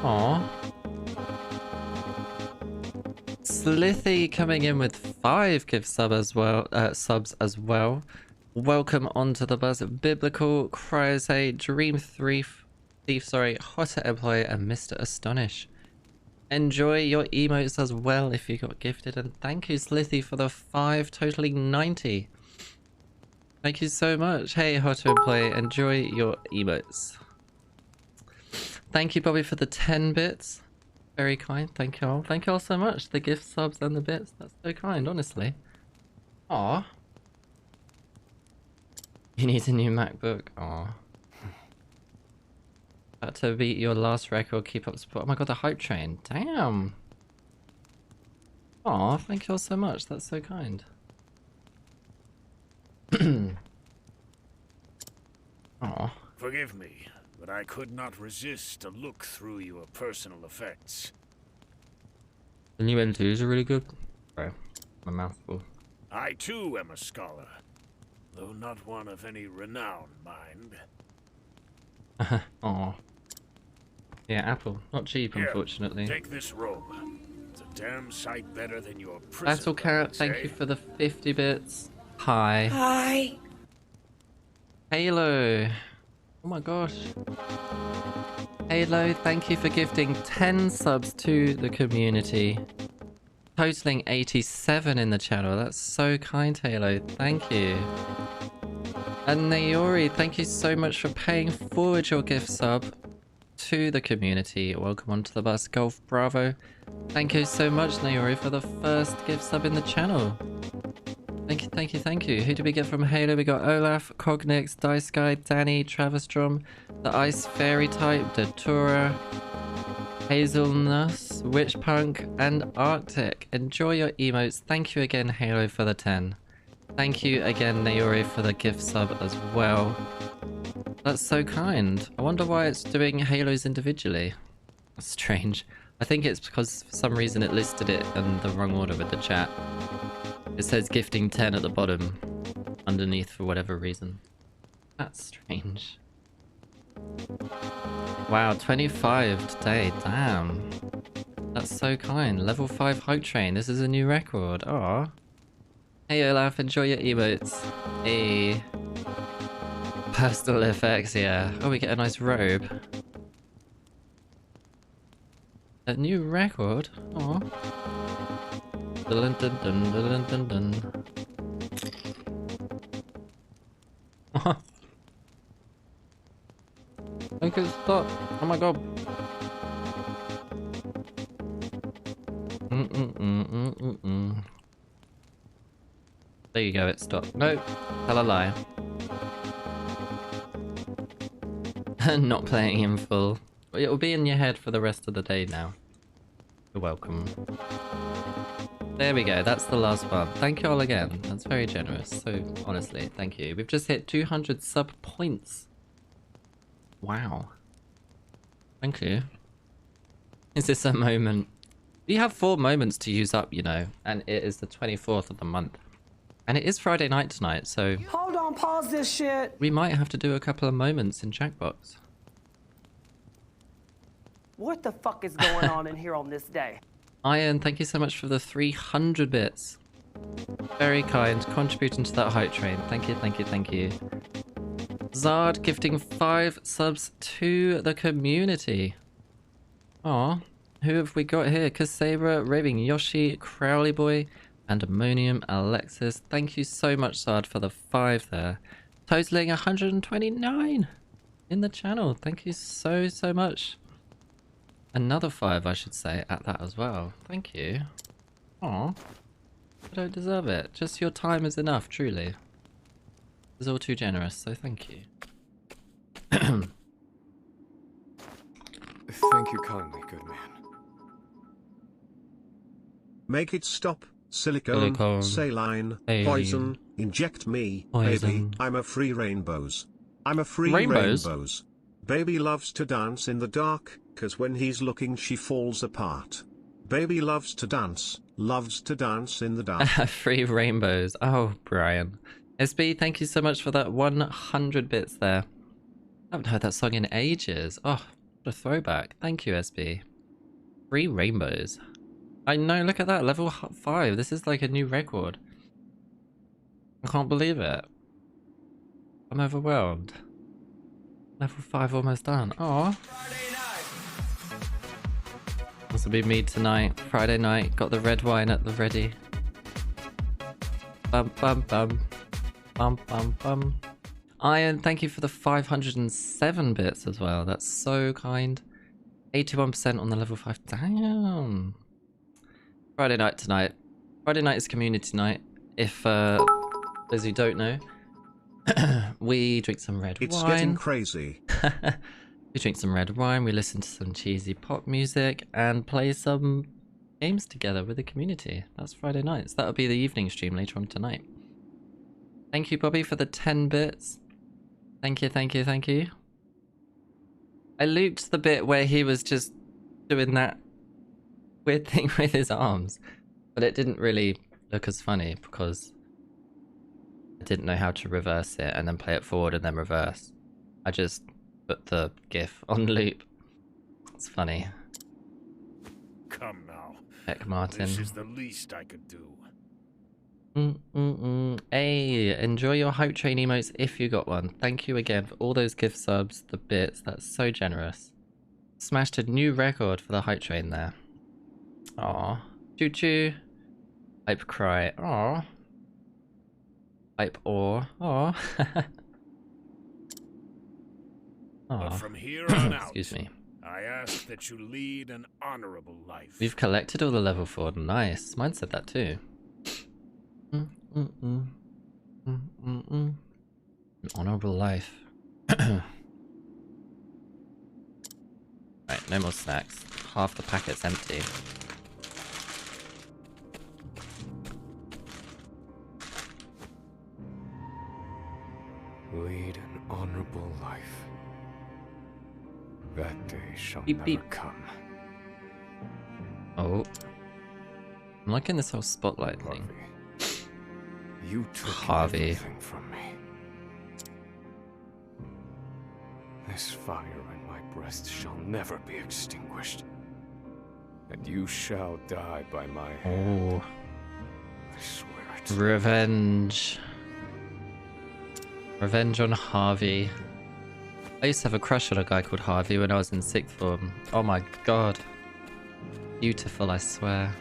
Aww. Slithy coming in with 5 gift subs as well. Welcome onto the bus. Biblical, Cryose, Dream Thief, Hotter Employee, and Mr. Astonish. Enjoy your emotes as well if you got gifted, and thank you, Slithy, for the 5, totaling 90. Thank you so much. Hey, Hotter Employee, enjoy your emotes. Thank you, Bobby, for the 10 bits. Very kind. Thank you all. Thank you all so much. The gift subs and the bits. That's so kind, honestly. Aw. You need a new MacBook. Aw. About to beat your last record, keep up support. Oh my god, the hype train. Damn. Aw, thank you all so much. That's so kind. Aw. Forgive me, but I could not resist a look through your personal effects. The new NTs are really good. Sorry, my mouthful. I too am a scholar, though not one of any renown, mind. Aw. Yeah, Apple. Not cheap, Here, unfortunately. take this robe. It's a damn sight better than your prison. Battle Carrot, thank you for the 50 bits. Hi. Hi. Halo. Oh my gosh. Halo, thank you for gifting 10 subs to the community. Totaling 87 in the channel. That's so kind, Halo. Thank you. And Naori, thank you so much for paying forward your gift sub to the community. Welcome onto the bus, Golf Bravo. Thank you so much, Naori, for the first gift sub in the channel. Thank you, thank you, thank you. Who did we get from Halo? We got Olaf, Cognix, Dice Guy, Danny, Travestrom, the Ice Fairy type, Datura, Hazelnuts, Witch Punk, and Arctic. Enjoy your emotes. Thank you again, Halo, for the 10. Thank you again, Naori, for the gift sub as well. That's so kind. I wonder why it's doing Halos individually. That's strange. I think it's because for some reason it listed it in the wrong order with the chat. It says gifting 10 at the bottom, underneath for whatever reason. That's strange. Wow, 25 today, damn. That's so kind. Level 5 hype train, this is a new record. Aw. Hey Olaf, enjoy your emotes. Hey. Personal effects, yeah. Oh, we get a nice robe. A new record? Aw. Dun dun dun dun dun dun. Make it stop. Oh my god. There you go, it stopped. No, tell a lie. Not playing in full. It will be in your head for the rest of the day now. You're welcome. There we go, that's the last one. Thank you all again. That's very generous. So, honestly, thank you. We've just hit 200 sub points. Wow. Thank you. Is this a moment? We have 4 moments to use up, you know, and it is the 24th of the month. And it is Friday night tonight, so... Hold on, pause this shit. We might have to do a couple of moments in Jackbox. What the fuck is going on in here on this day? Iron, thank you so much for the 300 bits. Very kind, contributing to that hype train. Thank you, thank you, thank you. Zard gifting 5 subs to the community. Aw, who have we got here? Kasabra, Raving Yoshi, Crowley Boy, and Ammonium Alexis. Thank you so much, Zard, for the 5 there. Totaling 129 in the channel. Thank you so, so much. Another 5, I should say, at that as well. Thank you. Aw, I don't deserve it. Just your time is enough, truly. It's all too generous, so thank you. Thank you kindly, good man. Make it stop. Silicone, saline, poison, inject me, poison. Baby, I'm a free rainbows. I'm a free Rainbows? rainbows. Baby loves to dance in the dark, 'cause when he's looking she falls apart. Baby loves to dance in the dark. Free rainbows. Oh, Brian. SB, thank you so much for that 100 bits there. I haven't heard that song in ages. Oh, what a throwback. Thank you, SB. Free rainbows. I know, look at that. Level 5. This is like a new record. I can't believe it. I'm overwhelmed. Level 5 almost done. Aw. This will be me tonight. Friday night. Got the red wine at the ready. Bum bum bum. Bum bum bum. Iron, thank you for the 507 bits as well. That's so kind. 81% on the level 5. Damn. Friday night tonight. Friday night is community night. If those who don't know, we drink some red wine. It's getting crazy. We drink some red wine, we listen to some cheesy pop music, and play some games together with the community. That's Friday nights. That'll be the evening stream later on tonight. Thank you, Bobby, for the 10 bits. Thank you, thank you, thank you. I looped the bit where he was just doing that weird thing with his arms, but it didn't really look as funny because I didn't know how to reverse it and then play it forward and then reverse. I just put the GIF on loop. It's funny. Come now. Heck, Martin. This is the least I could do. Hey, enjoy your hype train emotes if you got one. Thank you again for all those gift subs, the bits. That's so generous. Smashed a new record for the hype train there. Aw. Choo choo. Hype cry. Aw. Hype aw. Aw. But from here on out, excuse me. I ask that you lead an honorable life. We've collected all the level 4. Nice. Mine said that too. An honorable life. Right, no more snacks. Half the packet's empty. Lead an honorable life. That day shall Beep, never beep. come. Oh. I'm liking this whole spotlight thing. You took Harvey. everything from me. This fire in my breast shall never be extinguished. And you shall die by my hand. Oh. I swear it. Revenge. Revenge on Harvey. I used to have a crush on a guy called Harvey when I was in 6th form. Oh my god. Beautiful, I swear.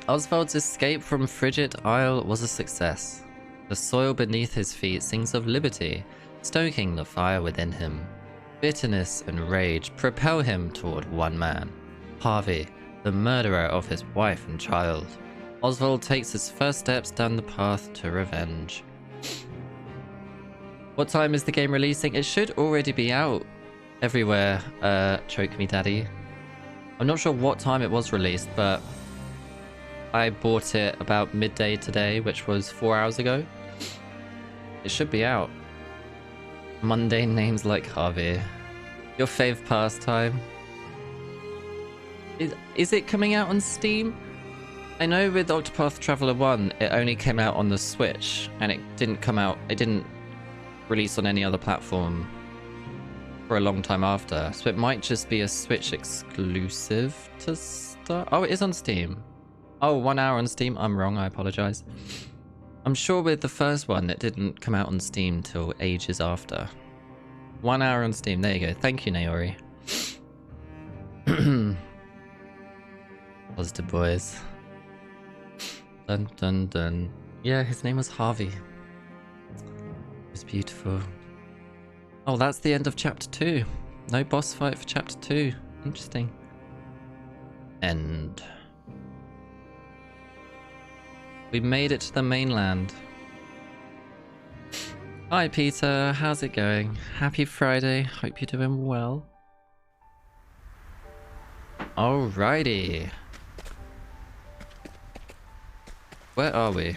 Oswald's escape from Frigid Isle was a success. The soil beneath his feet sings of liberty, stoking the fire within him. Bitterness and rage propel him toward one man, Harvey, the murderer of his wife and child. Oswald takes his first steps down the path to revenge. What time is the game releasing? It should already be out everywhere, Choke Me Daddy. I'm not sure what time it was released, but I bought it about midday today, which was 4 hours ago. It should be out. Mundane names like Harvey. Your fave pastime. Is it coming out on Steam? I know with Octopath Traveler 1, it only came out on the Switch, and it didn't release on any other platform for a long time after. So it might just be a Switch exclusive to start. Oh, it is on Steam. Oh, 1 hour on Steam. I'm wrong, I apologize. I'm sure with the first one, it didn't come out on Steam till ages after. 1 hour on Steam. There you go. Thank you, Naori. Positive boys. Dun dun dun. Yeah, his name was Harvey. It was beautiful. Oh, that's the end of chapter 2. No boss fight for chapter 2. Interesting. End. We made it to the mainland. Hi Peter, how's it going? Happy Friday, hope you're doing well. Alrighty. Where are we?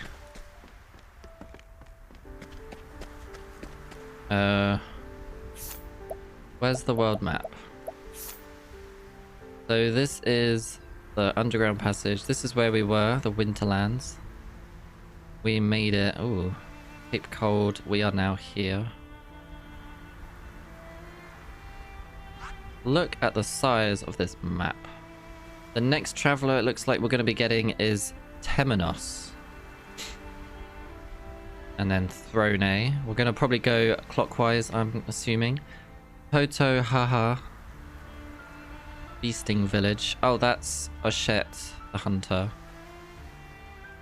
Where's the world map? So this is the underground passage. This is where we were, the Winterlands. We made it. Ooh, Cape Cold. We are now here. Look at the size of this map. The next traveler it looks like we're going to be getting is Temenos. And then Throne. We're going to probably go clockwise, I'm assuming. Poto Haha. Beasting Village. Oh, that's Oshet, the hunter.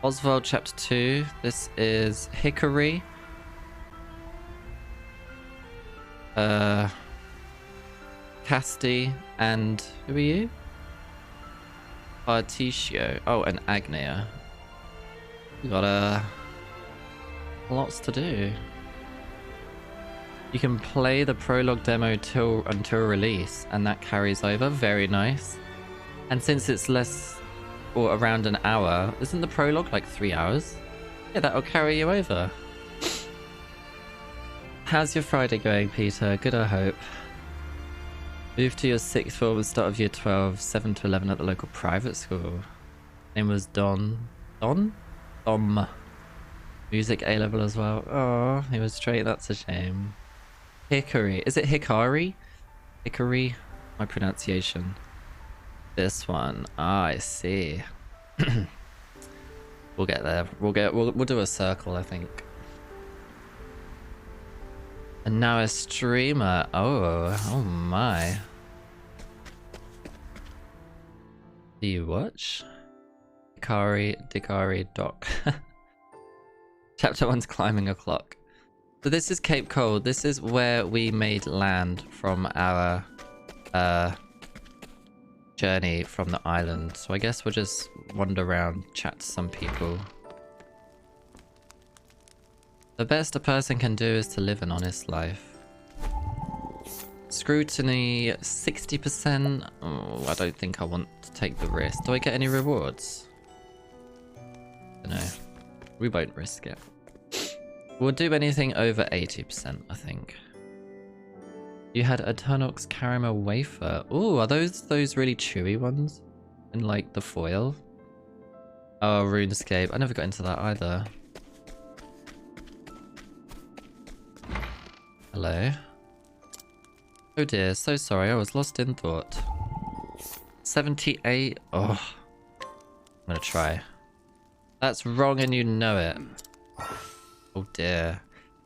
Oswald chapter 2. This is Hickory. Casti and who are you? Artitio. Oh, and Agnea. We got lots to do. You can play the prologue demo until release, and that carries over. Very nice. And since it's less or around an hour, isn't the prologue like 3 hours? Yeah, that'll carry you over. How's your Friday going, Peter? Good, I hope. Moved to your 6th form and start of year 12, 7 to 11 at the local private school. Name was Don. Don? Dom. Music A-level as well. Oh, he was straight. That's a shame. Hickory. Is it Hikari? Hickory? My pronunciation. This one. Ah, I see. We'll get there. We'll do a circle, I think. And now a streamer. Oh my. Do you watch? Dikari, Doc. Chapter 1's climbing a clock. So this is Cape Cold. This is where we made land from our journey from the island. So I guess we'll just wander around, chat to some people. The best a person can do is to live an honest life. Scrutiny 60%. Oh, I don't think I want to take the risk. Do I get any rewards? No, we won't risk it. We'll do anything over 80%, I think. You had a Turnox caramel wafer. Ooh, are those really chewy ones? In like the foil? Oh, RuneScape. I never got into that either. Hello. Oh dear, so sorry, I was lost in thought. 78. Oh, I'm gonna try. That's wrong and you know it. Oh dear.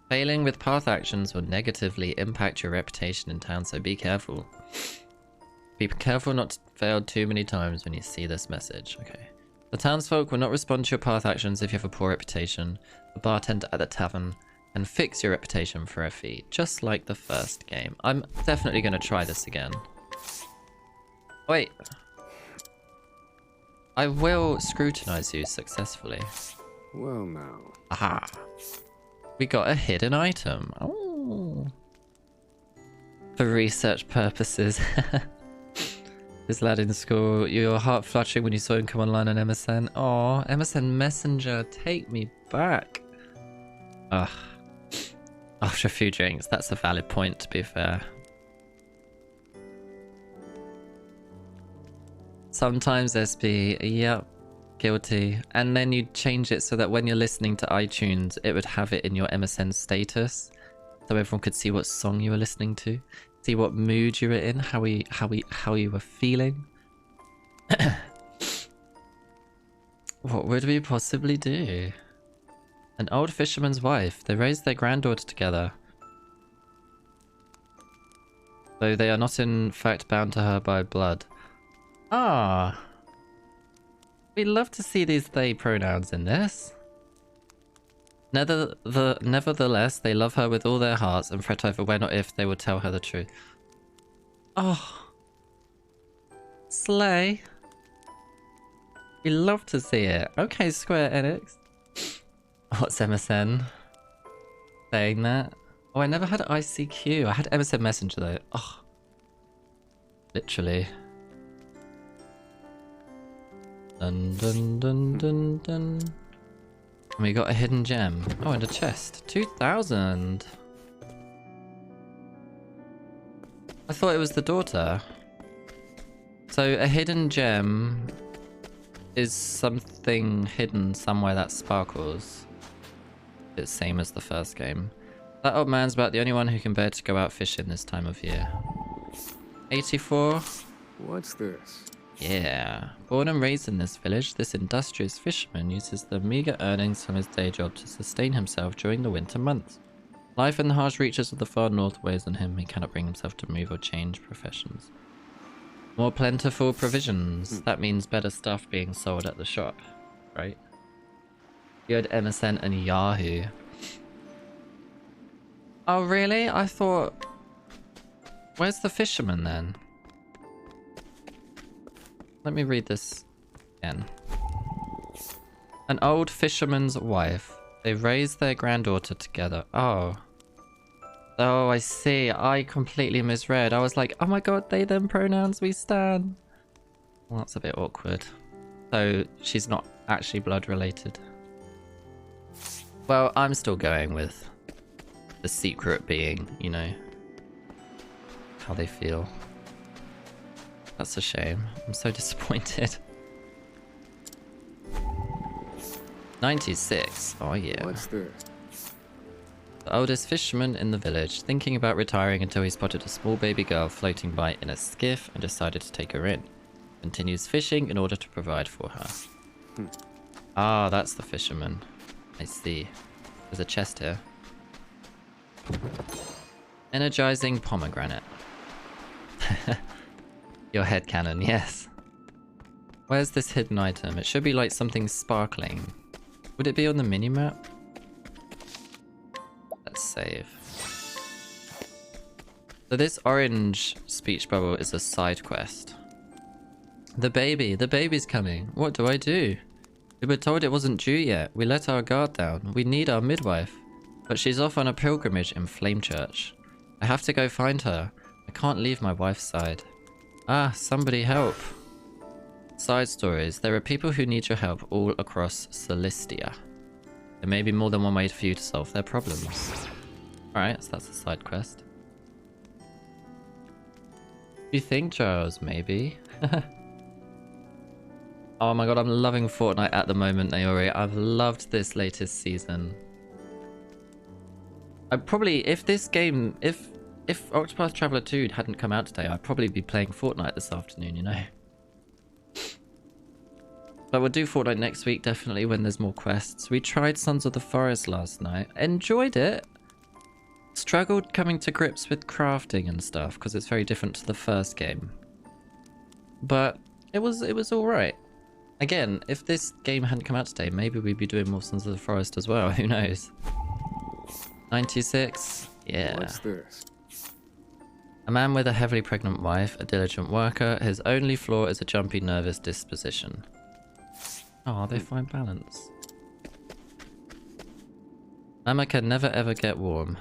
Failing with path actions will negatively impact your reputation in town, so be careful. Be careful not to fail too many times when you see this message. Okay. The townsfolk will not respond to your path actions if you have a poor reputation. The bartender at the tavern can fix your reputation for a fee, just like the first game. I'm definitely going to try this again. Wait. I will scrutinize you successfully. Well now. Aha. We got a hidden item. Oh. For research purposes. This lad in school, your heart fluttering when you saw him come online on MSN. Oh, MSN Messenger, take me back. Ugh. After a few drinks, that's a valid point, to be fair. Sometimes SB, yep, guilty. And then you change it so that when you're listening to iTunes, it would have it in your MSN status, so everyone could see what song you were listening to, see what mood you were in, how you were feeling. What would we possibly do? An old fisherman's wife. They raised their granddaughter together, though they are not in fact bound to her by blood. Ah, we love to see these they pronouns in this. Nevertheless, they love her with all their hearts and fret over when or if they will tell her the truth. Oh, slay. We love to see it. Okay, Square Enix. What's MSN? Saying that? Oh, I never had ICQ. I had MSN Messenger though. Oh, literally. Dun dun dun dun dun. And we got a hidden gem. Oh, and a chest. 2,000. I thought it was the daughter. So a hidden gem is something hidden somewhere that sparkles. It's same as the first game. That old man's about the only one who can bear to go out fishing this time of year. 84. What's this? Yeah. Born and raised in this village, this industrious fisherman uses the meager earnings from his day job to sustain himself during the winter months. Life in the harsh reaches of the far north weighs on him. He cannot bring himself to move or change professions. More plentiful provisions. That means better stuff being sold at the shop, right? You had MSN and Yahoo. Oh really? I thought... Where's the fisherman then? Let me read this again. An old fisherman's wife. They raised their granddaughter together. Oh. Oh, I see. I completely misread. I was like, oh my god, they them pronouns, we stan. Well, that's a bit awkward. So she's not actually blood related. Well, I'm still going with the secret being, you know, how they feel. That's a shame. I'm so disappointed. 96. Oh yeah. What's this? The oldest fisherman in the village, thinking about retiring until he spotted a small baby girl floating by in a skiff and decided to take her in. Continues fishing in order to provide for her. Ah, that's the fisherman. I see. There's a chest here. Energizing pomegranate. Your headcanon, yes. Where's this hidden item? It should be like something sparkling. Would it be on the minimap? Let's save. So this orange speech bubble is a side quest. The baby's coming. What do I do? We were told it wasn't due yet. We let our guard down. We need our midwife. But she's off on a pilgrimage in Flame Church. I have to go find her. I can't leave my wife's side. Ah, somebody help. Side stories. There are people who need your help all across Celestia. There may be more than one way for you to solve their problems. Alright, so that's a side quest. You think, Charles? Maybe. Oh my god, I'm loving Fortnite at the moment, Naori. I've loved this latest season. I'd probably, if this game, if Octopath Traveler 2 hadn't come out today, I'd probably be playing Fortnite this afternoon, you know? But we'll do Fortnite next week, definitely, when there's more quests. We tried Sons of the Forest last night. Enjoyed it. Struggled coming to grips with crafting and stuff, because it's very different to the first game. But it was alright. Again, if this game hadn't come out today, maybe we'd be doing more Sons of the Forest as well. Who knows? 96? Yeah. What's this? A man with a heavily pregnant wife, a diligent worker. His only flaw is a jumpy, nervous disposition. Oh, they find balance. Mama can never ever get warm.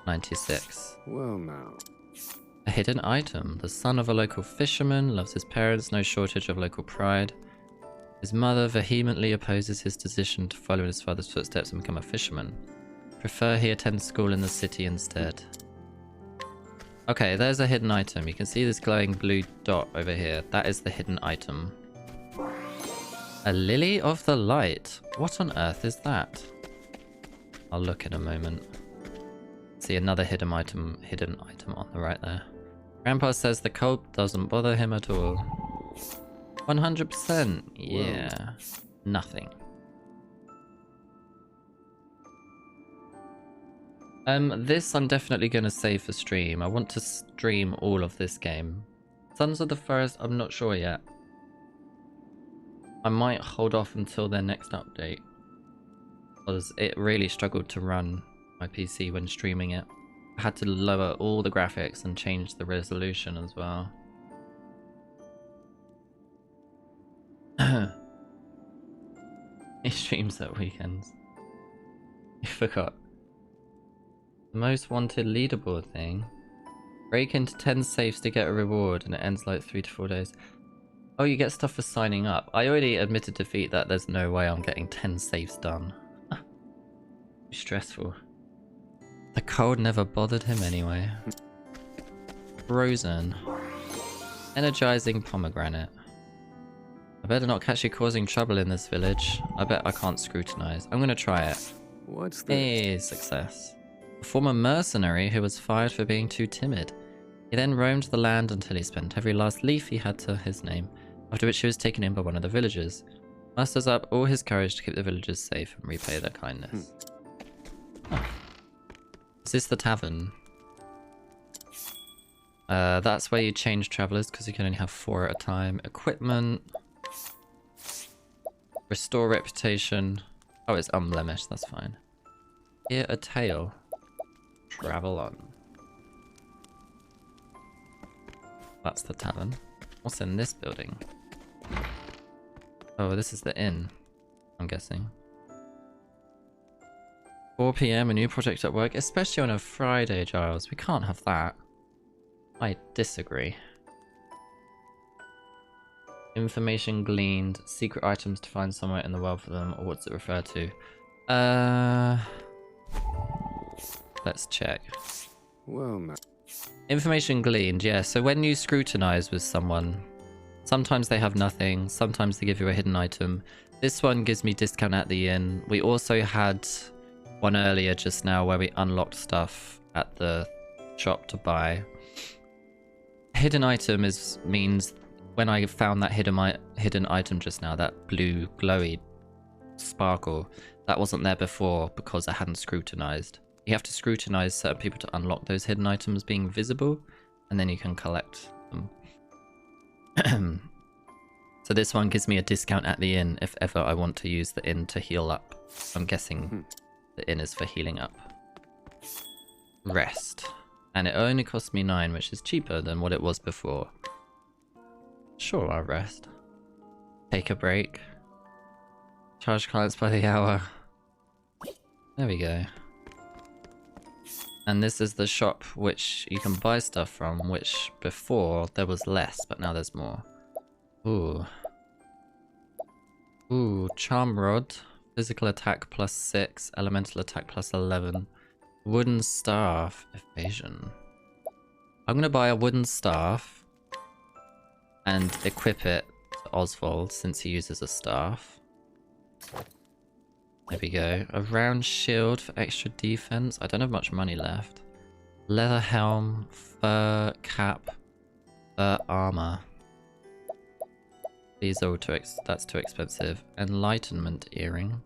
96. Well now. A hidden item. The son of a local fisherman, loves his parents, no shortage of local pride. His mother vehemently opposes his decision to follow in his father's footsteps and become a fisherman. Prefer he attend school in the city instead. Okay, there's a hidden item. You can see this glowing blue dot over here. That is the hidden item. A lily of the light. What on earth is that? I'll look in a moment. See another hidden item on the right there. Grandpa says the cold doesn't bother him at all. 100%. Yeah. Whoa. Nothing. This I'm definitely going to save for stream. I want to stream all of this game. Sons of the Forest, I'm not sure yet. I might hold off until their next update. Because it really struggled to run my PC when streaming it. I had to lower all the graphics and change the resolution as well. He streams at weekends. You forgot. The most wanted leaderboard thing. Break into 10 safes to get a reward and it ends like 3 to 4 days. Oh, you get stuff for signing up. I already admitted defeat that there's no way I'm getting 10 safes done. Stressful. The cold never bothered him anyway. Frozen. Energizing pomegranate. I better not catch you causing trouble in this village. I bet I can't scrutinize. I'm gonna try it. What's this? Hey, success. A former mercenary who was fired for being too timid. He then roamed the land until he spent every last leaf he had to his name, after which he was taken in by one of the villagers. Musters up all his courage to keep the villagers safe and repay their kindness. Oh. Is this the tavern? That's where you change travelers because you can only have 4 at a time. Equipment. Restore reputation. Oh, it's unblemished, that's fine. Hear a tale. Travel on. That's the tavern. What's in this building? Oh, this is the inn, I'm guessing. 4 PM, a new project at work, especially on a Friday, Giles. We can't have that. I disagree. Information gleaned. Secret items to find somewhere in the world for them, or what's it refer to? Let's check. Well, now. Information gleaned, yeah. So when you scrutinize with someone, sometimes they have nothing, sometimes they give you a hidden item. This one gives me discount at the inn. We also had one earlier just now where we unlocked stuff at the shop to buy. Hidden item means when I found that hidden item just now, that blue glowy sparkle, that wasn't there before because I hadn't scrutinized. You have to scrutinize certain people to unlock those hidden items being visible, and then you can collect them. So this one gives me a discount at the inn if ever I want to use the inn to heal up. I'm guessing the inn is for healing up. Rest. And it only cost me 9, which is cheaper than what it was before. Sure, I'll rest. Take a break. Charge clients by the hour. There we go. And this is the shop which you can buy stuff from, which before there was less, but now there's more. Ooh. Ooh, charm rod. Physical attack plus 6, elemental attack plus 11. Wooden staff, evasion. I'm gonna buy a wooden staff and equip it to Oswald since he uses a staff. There we go. A round shield for extra defense. I don't have much money left. Leather helm, fur cap, fur armor. These are all that's too expensive. Enlightenment earring.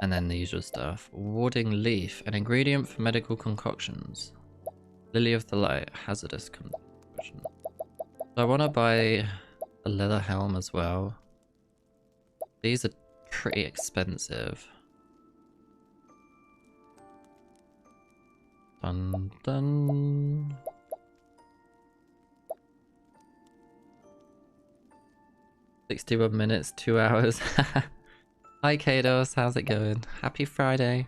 And then the usual stuff. Warding leaf, an ingredient for medical concoctions. Lily of the light, hazardous concoction. So I want to buy a leather helm as well. These are pretty expensive. Dun dun. "61 minutes, 2 hours." Hi Kados, how's it going? Happy Friday.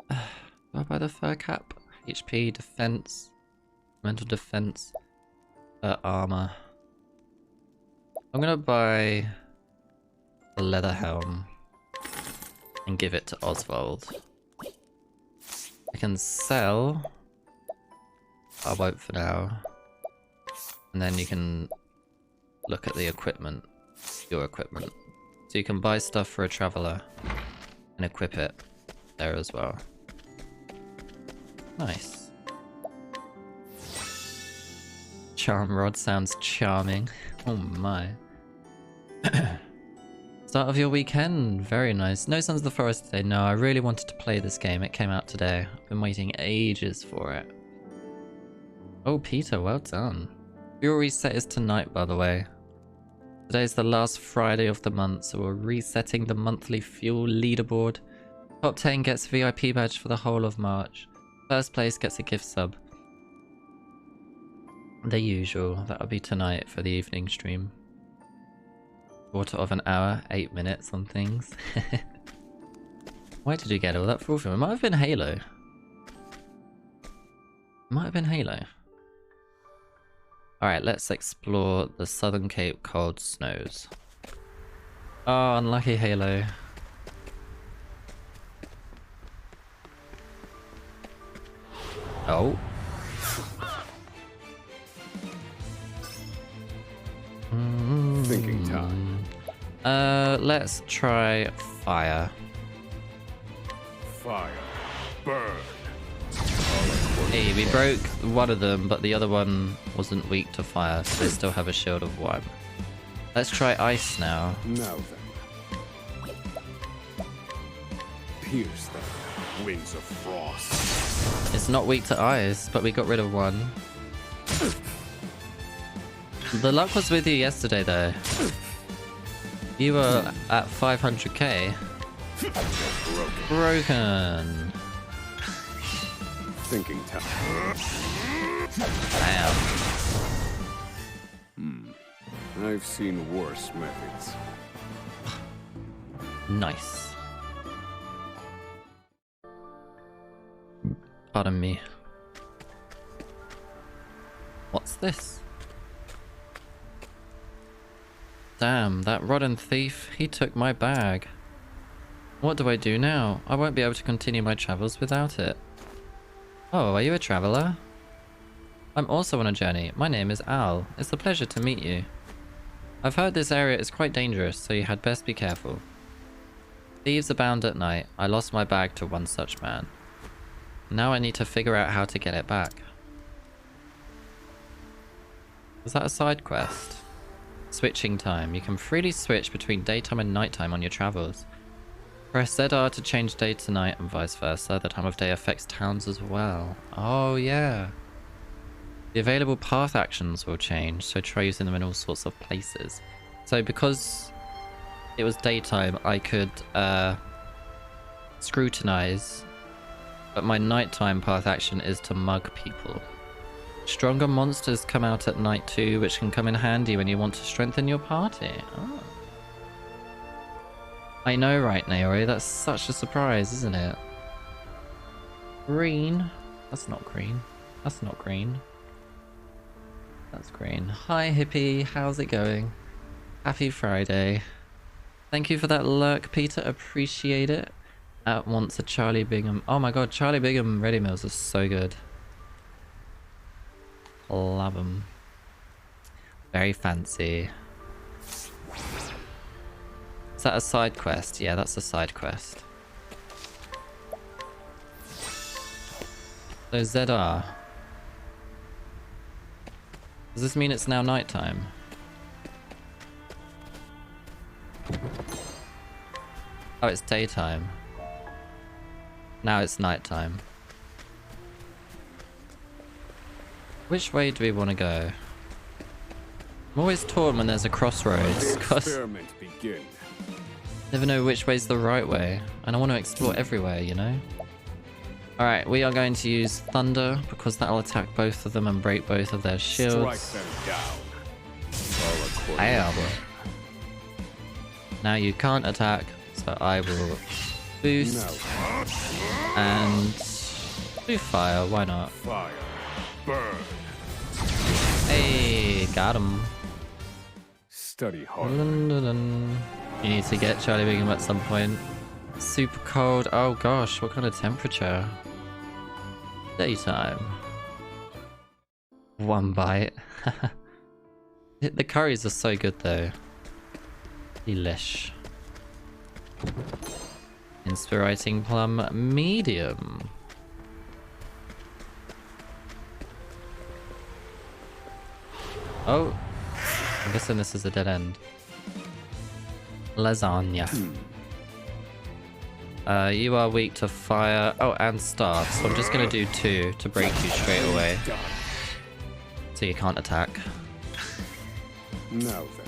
Do I buy the fur cap? HP, defense, mental defense, armor. I'm gonna buy the leather helm and give it to Oswald. I can sell. I won't for now. And then you can look at the equipment, your equipment. So you can buy stuff for a traveler and equip it there as well. Nice. Charm rod sounds charming. Oh my. Start of your weekend. Very nice. No Sons of the Forest today. No, I really wanted to play this game. It came out today. I've been waiting ages for it. Oh, Peter, well done. Fuel reset is tonight, by the way. Today's the last Friday of the month, so we're resetting the monthly fuel leaderboard. Top 10 gets a VIP badge for the whole of March. First place gets a gift sub. The usual. That'll be tonight for the evening stream. Quarter of an hour, 8 minutes on things. Why did you get all that from? It might have been Halo. It might have been Halo. Alright, let's explore the Southern Cape cold snows. Oh, unlucky Halo. Oh. Thinking time. Let's try fire. Fire. Burn. Hey, we broke one of them, but the other one wasn't weak to fire, so they still have a shield of 1. Let's try ice now. Now then. Pierce them. Wings of frost. It's not weak to ice, but we got rid of one. The luck was with you yesterday, though. You were at 500k. Broken. Thinking time. Damn. I've seen worse methods. Nice. Pardon me. What's this? Damn, that rotten thief, he took my bag. What do I do now? I won't be able to continue my travels without it. Oh, are you a traveler? I'm also on a journey. My name is Al. It's a pleasure to meet you. I've heard this area is quite dangerous, so you had best be careful. Thieves abound at night. I lost my bag to one such man. Now I need to figure out how to get it back. Is that a side quest? Switching time. You can freely switch between daytime and nighttime on your travels. Press ZR to change day to night and vice versa. The time of day affects towns as well. Oh yeah. The available path actions will change, so try using them in all sorts of places. So because it was daytime, I could scrutinize, but my nighttime path action is to mug people. Stronger monsters come out at night too, which can come in handy when you want to strengthen your party. Oh. I know, right, Naori? That's such a surprise, isn't it? Green. That's not green. That's not green. That's green. Hi, hippie. How's it going? Happy Friday. Thank you for that lurk, Peter. Appreciate it. Wants a Charlie Bingham. Oh my god, Charlie Bingham ready meals are so good. Love them. Very fancy. Is that a side quest? Yeah, that's a side quest. So ZR. Does this mean it's now nighttime? Oh, it's daytime. Now it's nighttime. Which way do we want to go? I'm always torn when there's a crossroads, because never know which way's the right way, and I want to explore everywhere, you know? Alright, we are going to use Thunder, because that'll attack both of them and break both of their shields. Strike them down. Damn. Now you can't attack, so I will boost and do fire, why not? Fire. Burn. Hey, got him. Study hard. You need to get Charlie Bingham at some point. Super cold. Oh gosh, what kind of temperature? Daytime. One bite. The curries are so good though. Delish. Inspiriting plum medium. Oh, I'm guessing this is a dead end. Lasagna. You are weak to fire. Oh, and starve. So I'm just gonna do 2 to break you straight away. So you can't attack. And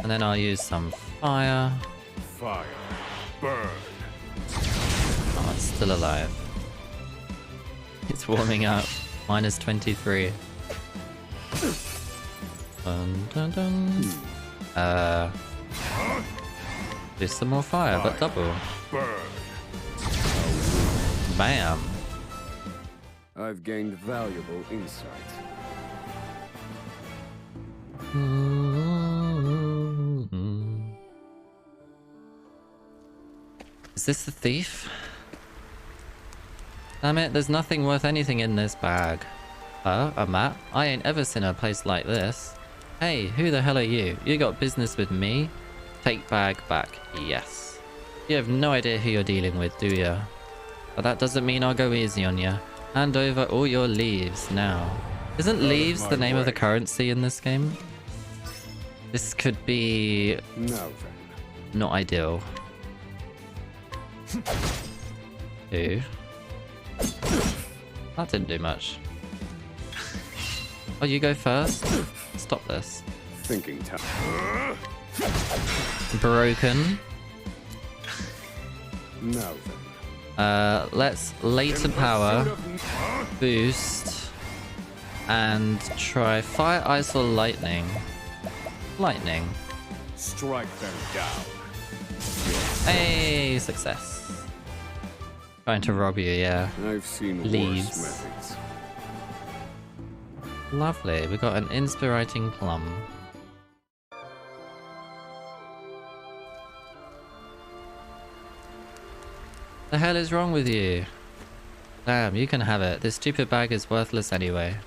then I'll use some fire. Fire. Burn. Oh, it's still alive. It's warming up. Minus 23. Dun, dun, dun. Do some more fire, but double. Bam. I've gained valuable insight. Is this the thief? Damn it, there's nothing worth anything in this bag. A map? I ain't ever seen a place like this. Hey, who the hell are you? You got business with me? Take bag back. Yes. You have no idea who you're dealing with, do ya? But that doesn't mean I'll go easy on ya. Hand over all your leaves now. Isn't leaves the name of the currency in this game? This could be not ideal. 2. That didn't do much. Oh, you go first? Stop this. Thinking time. Broken. Now let's latent power, boost, and try fire, ice, or lightning. Lightning. Strike them down. Hey, success. Trying to rob you, yeah. I've seen Leaves. worse methods. Lovely. We got an inspiriting plum. The hell is wrong with you? Damn, you can have it. This stupid bag is worthless anyway.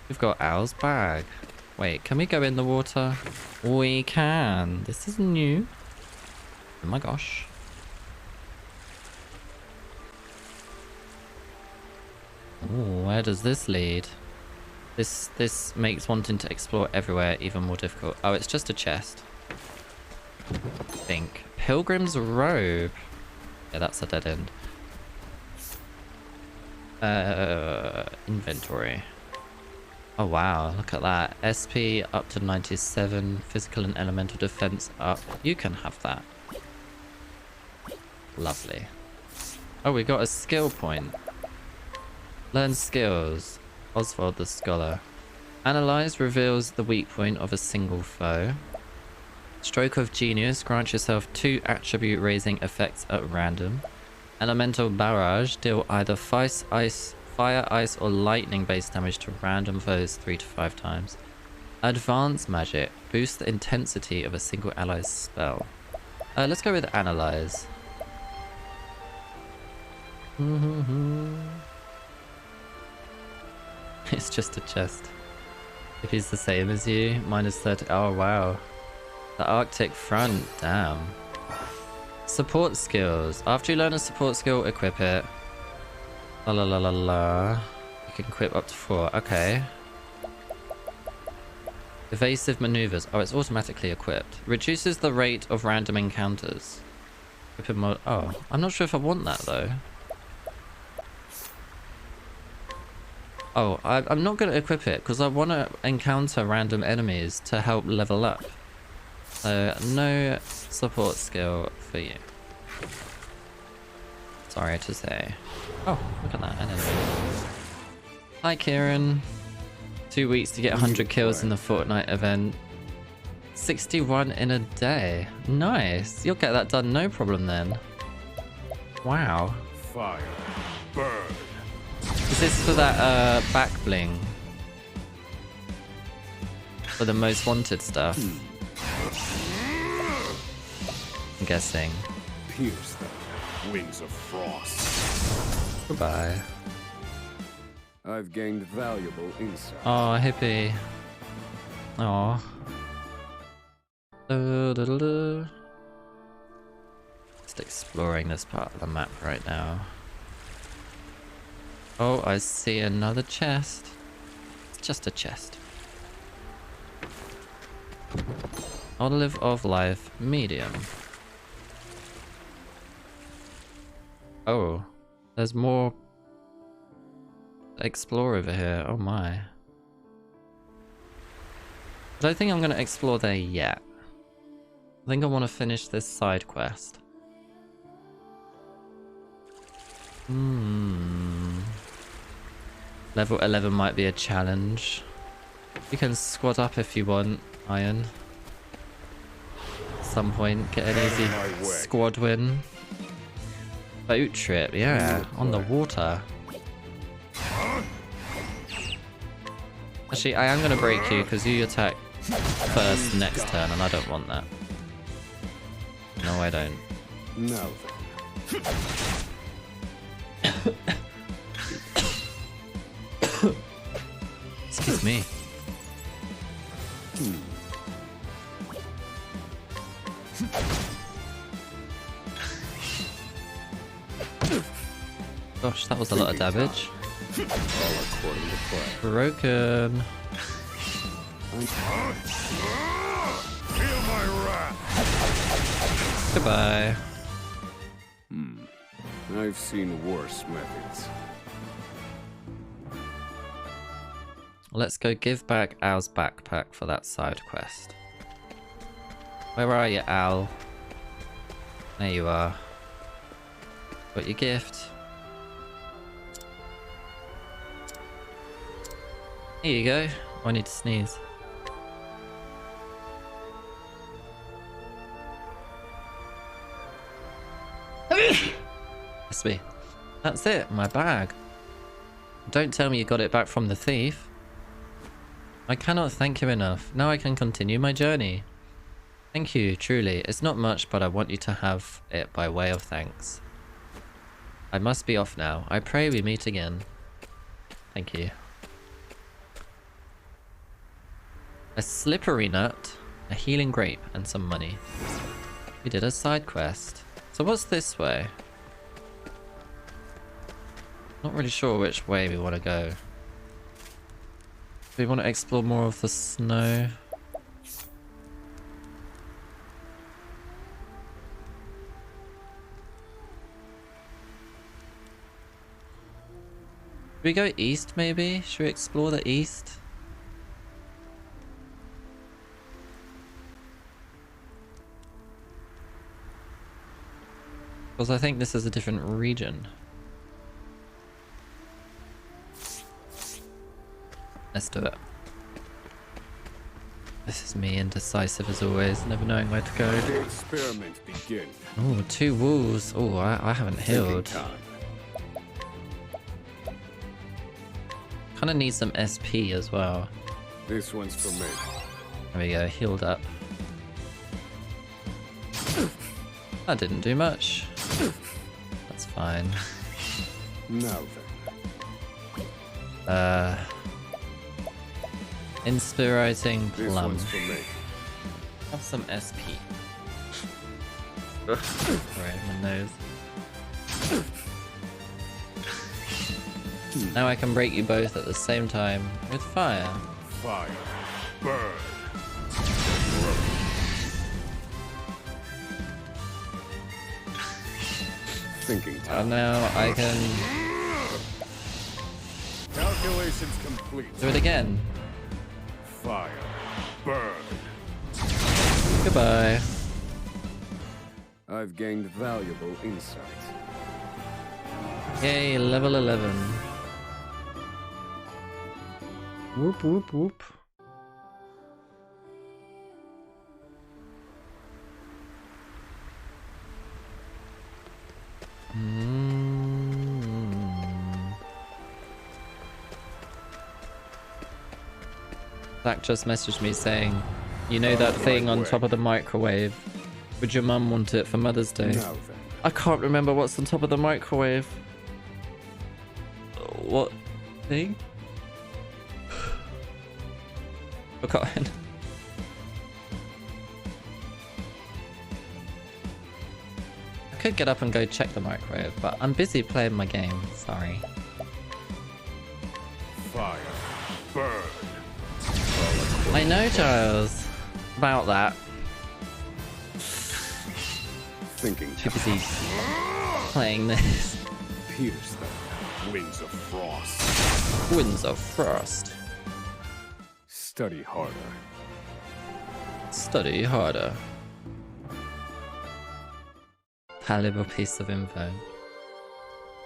We've got Al's bag. Wait, can we go in the water? We can. This is new. Oh my gosh. Ooh, where does this lead? This makes wanting to explore everywhere even more difficult. Oh, it's just a chest. I think. Pilgrim's robe. Yeah, that's a dead end. Inventory. Oh wow, look at that. SP up to 97, physical and elemental defense up. You can have that. Lovely. Oh, we got a skill point. Learn skills. Oswald the Scholar. Analyze reveals the weak point of a single foe. Stroke of Genius grants yourself 2 attribute raising effects at random. Elemental Barrage deal either fire, ice, or lightning based damage to random foes 3 to 5 times. Advanced Magic boosts the intensity of a single ally's spell. Let's go with Analyze. It's just a chest. If he's the same as you, minus 30. Oh wow. The Arctic Front, damn. Support skills. After you learn a support skill, equip it. La la la la la. You can equip up to 4. Okay. Evasive maneuvers. Oh, it's automatically equipped. Reduces the rate of random encounters. Equip mode. Oh, I'm not sure if I want that though. Oh, I'm not going to equip it because I want to encounter random enemies to help level up. So, no support skill for you. Sorry to say. Oh, look at that, an enemy. Hi, Kieran. 2 weeks to get 100 kills in the Fortnite event. 61 in a day. Nice. You'll get that done no problem then. Wow. Fire. Burn. Is this for that back bling? For the most wanted stuff? I'm guessing. Pierce them. Wings of frost. Goodbye. I've gained valuable insight. Oh, hippie. Oh. Just exploring this part of the map right now. Oh, I see another chest. It's just a chest. Olive of Life, medium. Oh, there's more to explore over here. Oh my. I don't think I'm going to explore there yet. I think I want to finish this side quest. Level 11 might be a challenge. You can squad up if you want, Iron. At some point, get an easy squad win. Boat trip, yeah, on the water. Actually, I am going to break you because you attack first next turn and I don't want that. No, I don't. No. Excuse me. Gosh, that was a lot of damage. Broken. Goodbye. I've seen worse methods. Let's go give back Al's backpack for that side quest. Where are you, Al? There you are. Got your gift. Here you go. Oh, I need to sneeze. helps me. That's it, my bag. Don't tell me you got it back from the thief. I cannot thank you enough. Now I can continue my journey. Thank you, truly. It's not much, but I want you to have it by way of thanks. I must be off now. I pray we meet again. Thank you. A slippery nut, a healing grape, and some money. We did a side quest. So what's this way? Not really sure which way we want to go. We want to explore more of the snow. Should we go east maybe? Should we explore the east? Because I think this is a different region. Let's do it. This is me, indecisive as always, never knowing where to go. The experiment begin. Oh, 2 wolves. Oh, I haven't healed. Kind of need some SP as well. This one's for me. There we go, healed up. That didn't do much. That's fine. Now then. Inspiriting This plum. one's for me. Have some SP. Right, my nose. Now I can break you both at the same time with fire. Fire. Burn. Thinking time. And now I can Calculations complete. do it again. Fire. Burn. Goodbye. I've gained valuable insight. Yay, level 11. Whoop whoop whoop. Zach just messaged me saying, you know that thing on top of the microwave? Would your mum want it for Mother's Day? Now then. I can't remember what's on top of the microwave. What thing? Forgotten. I could get up and go check the microwave, but I'm busy playing my game. Sorry. Fire. Burn. I know, Giles. About that. Thinking. Too busy playing this. Pierce them. Winds of frost. Winds of Frost. Study harder. Study harder. Valuable piece of info.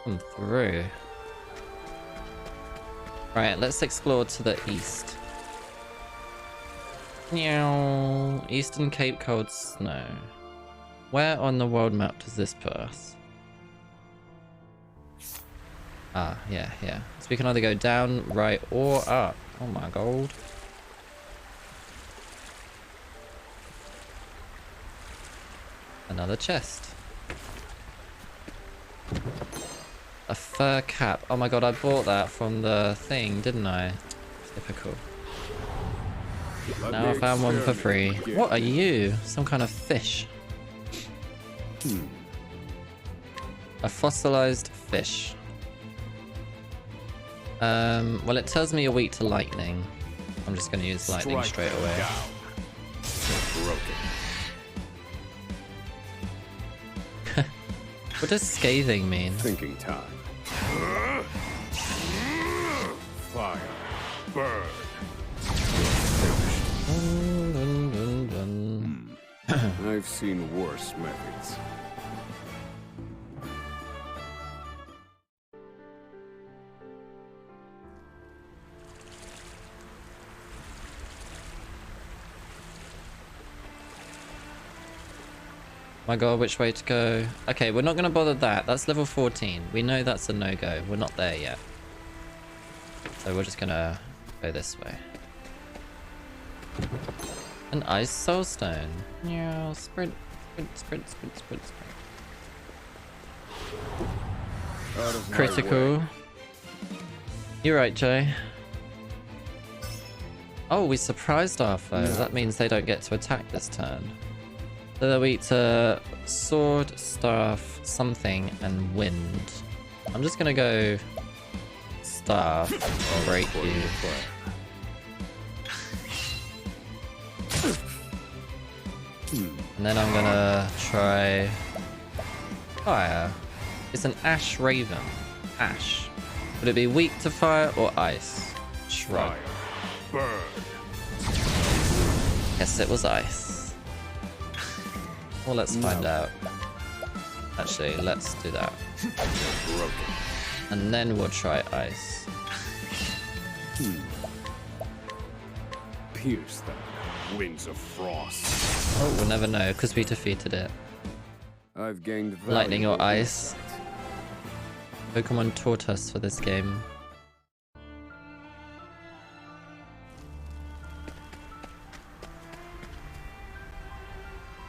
Come through. Right, let's explore to the east. Meow. Eastern Cape Cold Snow. Where on the world map does this put us? Ah, yeah, yeah. So we can either go down, right, or up. Oh my god. Another chest. A fur cap. Oh my god, I bought that from the thing, didn't I? Typical. Now I found one for free. What are you? Some kind of fish. A fossilized fish. Well, it tells me you're weak to lightning. I'm just going to use lightning straight away. What does scathing mean? Thinking time. Fire. Burn. I've seen worse methods. My god, which way to go? Okay, we're not going to bother that. That's level 14. We know that's a no-go. We're not there yet. So we're just going to go this way. An ice soulstone. Yeah, sprint, sprint, sprint, sprint, sprint, sprint. Critical. You're right, Jay. Oh, we surprised our foe. That means they don't get to attack this turn. So they're weak to sword, staff, something, and wind. I'm just gonna go staff or break you. And then I'm gonna try fire. It's an ash raven. Ash. Would it be weak to fire or ice? Shrug. Burn. Yes, it was ice. Well, let's find out. Actually, let's do that. And then we'll try ice. Pierce them, winds of frost. Oh, we'll never know because we defeated it. I've gained lightning or ice. Pokemon taught us for this game.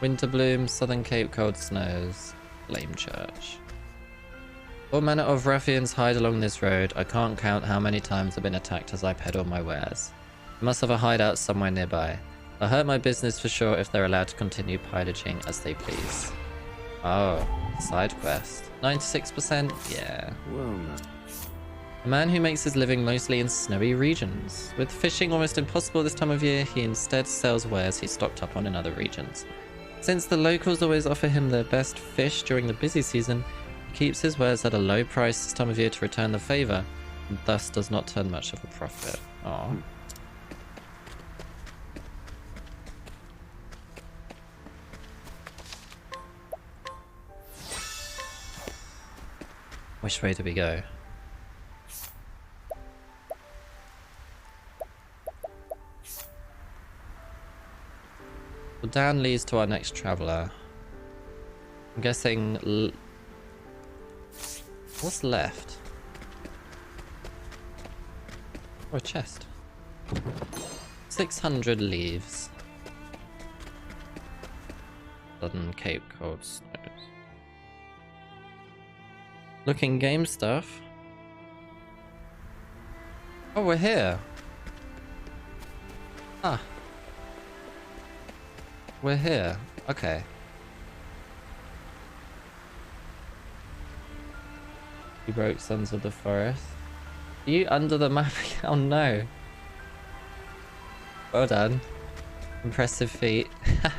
Winter Bloom, Southern Cape, Cold Snows, Flame Church. All manner of ruffians hide along this road. I can't count how many times I've been attacked as I peddle my wares. I must have a hideout somewhere nearby. I'll hurt my business for sure if they're allowed to continue pillaging as they please. Oh, side quest. 96%? Yeah. Well, A man who makes his living mostly in snowy regions. With fishing almost impossible this time of year, he instead sells wares he stocked up on in other regions. Since the locals always offer him their best fish during the busy season, he keeps his wares at a low price this time of year to return the favour, and thus does not turn much of a profit. Aww. Which way do we go? Well, Dan leads to our next traveller. I'm guessing... What's left? Oh, a chest. 600 leaves. Southern Cape Cold Snows. Looking game stuff. Oh, we're here. Ah. We're here. Okay. You broke Sons of the Forest. Are you under the map? Oh no. Well done. Impressive feat.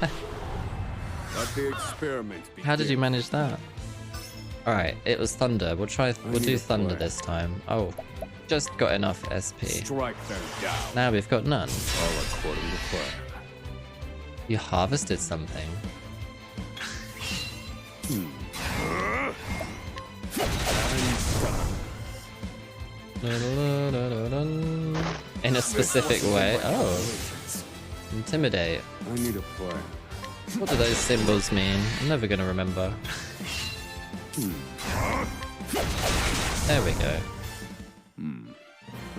Let the experiment begin. How did you manage that? Alright, it was thunder. We'll do thunder this time. Oh, just got enough SP. Strike them down. Now we've got none. All according to plan. You harvested something. In a specific way. Oh. Intimidate. I need a plan. What do those symbols mean? I'm never gonna remember. There we go.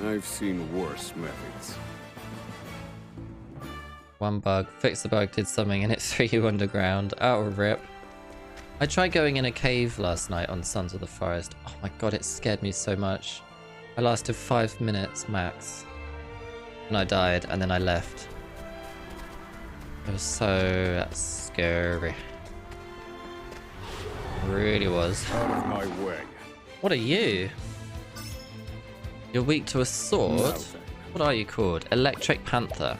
I've seen worse methods. One bug. Fix the bug, did something, and it threw you underground. Out of rip. I tried going in a cave last night on Sons of the Forest. Oh my god, it scared me so much. I lasted 5 minutes max. And I died, and then I left. It was so scary. It really was. Out of my way. What are you? You're weak to a sword? What are you called? Electric Panther.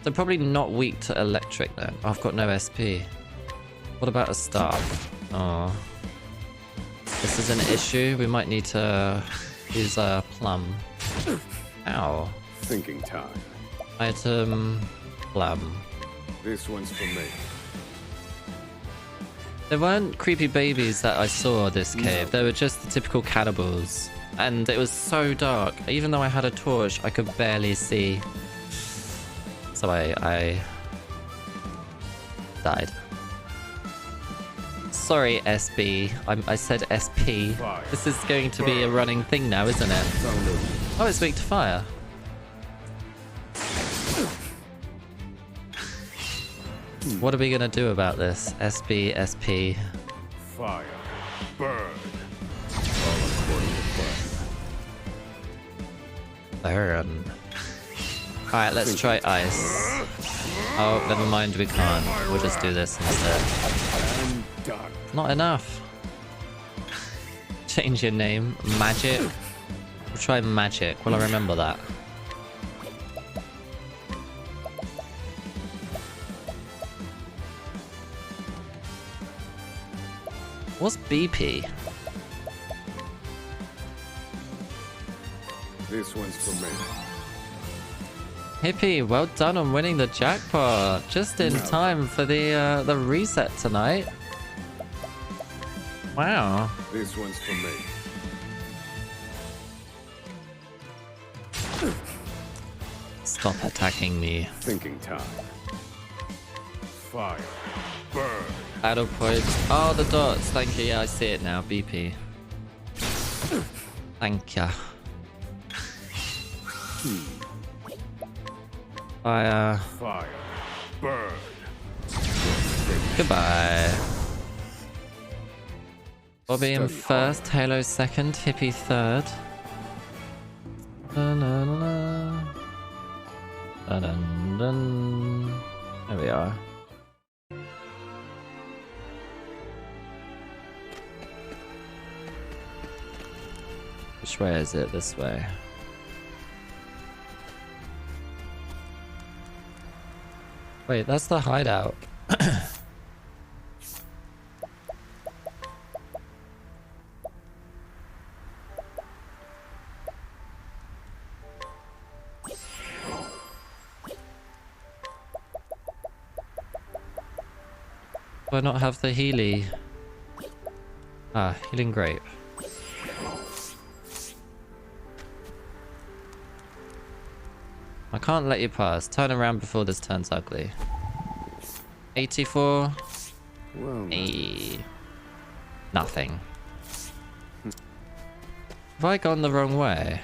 So probably not weak to electric then. Oh, I've got no SP. What about a staff? Oh. This is an issue. We might need to use a plum. Ow. Thinking time. Item plum. This one's for me. There weren't creepy babies that I saw this cave. They were just the typical cannibals. And it was so dark. Even though I had a torch, I could barely see. So I died. sorry, SB. I said SP. This is going to be a running thing now, isn't it? Oh, it's weak to fire. What are we gonna do about this? SB, SP. Fire. Burn. All according to plan. Burn. Alright, let's try ice. Oh, never mind, we can't. We'll just do this instead. Not enough. Change your name. Magic. We'll try magic. Will I remember that? What's BP? This one's for me. Hippie, well done on winning the jackpot. Just in time for the reset tonight. Wow. This one's for me. Stop attacking me. Thinking time. Fire. Burn. Battle points. Oh, the dots. Thank you. Yeah, I see it now. BP. Thank ya. Fire. Fire. Burn. Goodbye. Bobby in first, Halo second, Hippie third. Dun, dun, dun, dun, dun, dun. There we are. Which way is it? This way. Wait, that's the hideout. Do I not have the Healy? Ah, healing grape. I can't let you pass. Turn around before this turns ugly. 84. Well, nothing. Have I gone the wrong way?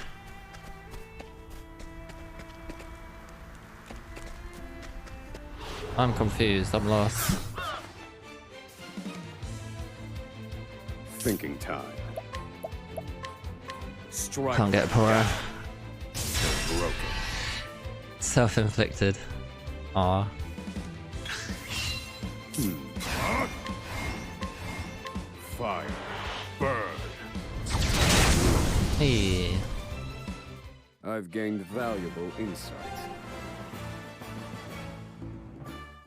I'm confused. I'm lost. Thinking time. Strike. Can't get poorer. Broken. Self-inflicted. Aw. Fire. Burn. Hey. I've gained valuable insight.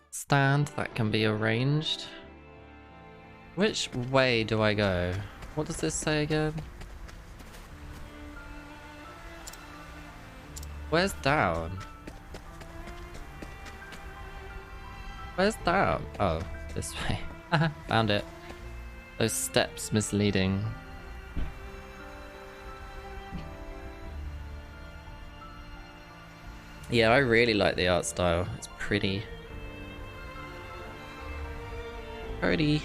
Stand that can be arranged. Which way do I go? What does this say again? Where's down? Where's down? Oh, this way. Found it. Those steps misleading. Yeah, I really like the art style. It's pretty. Pretty.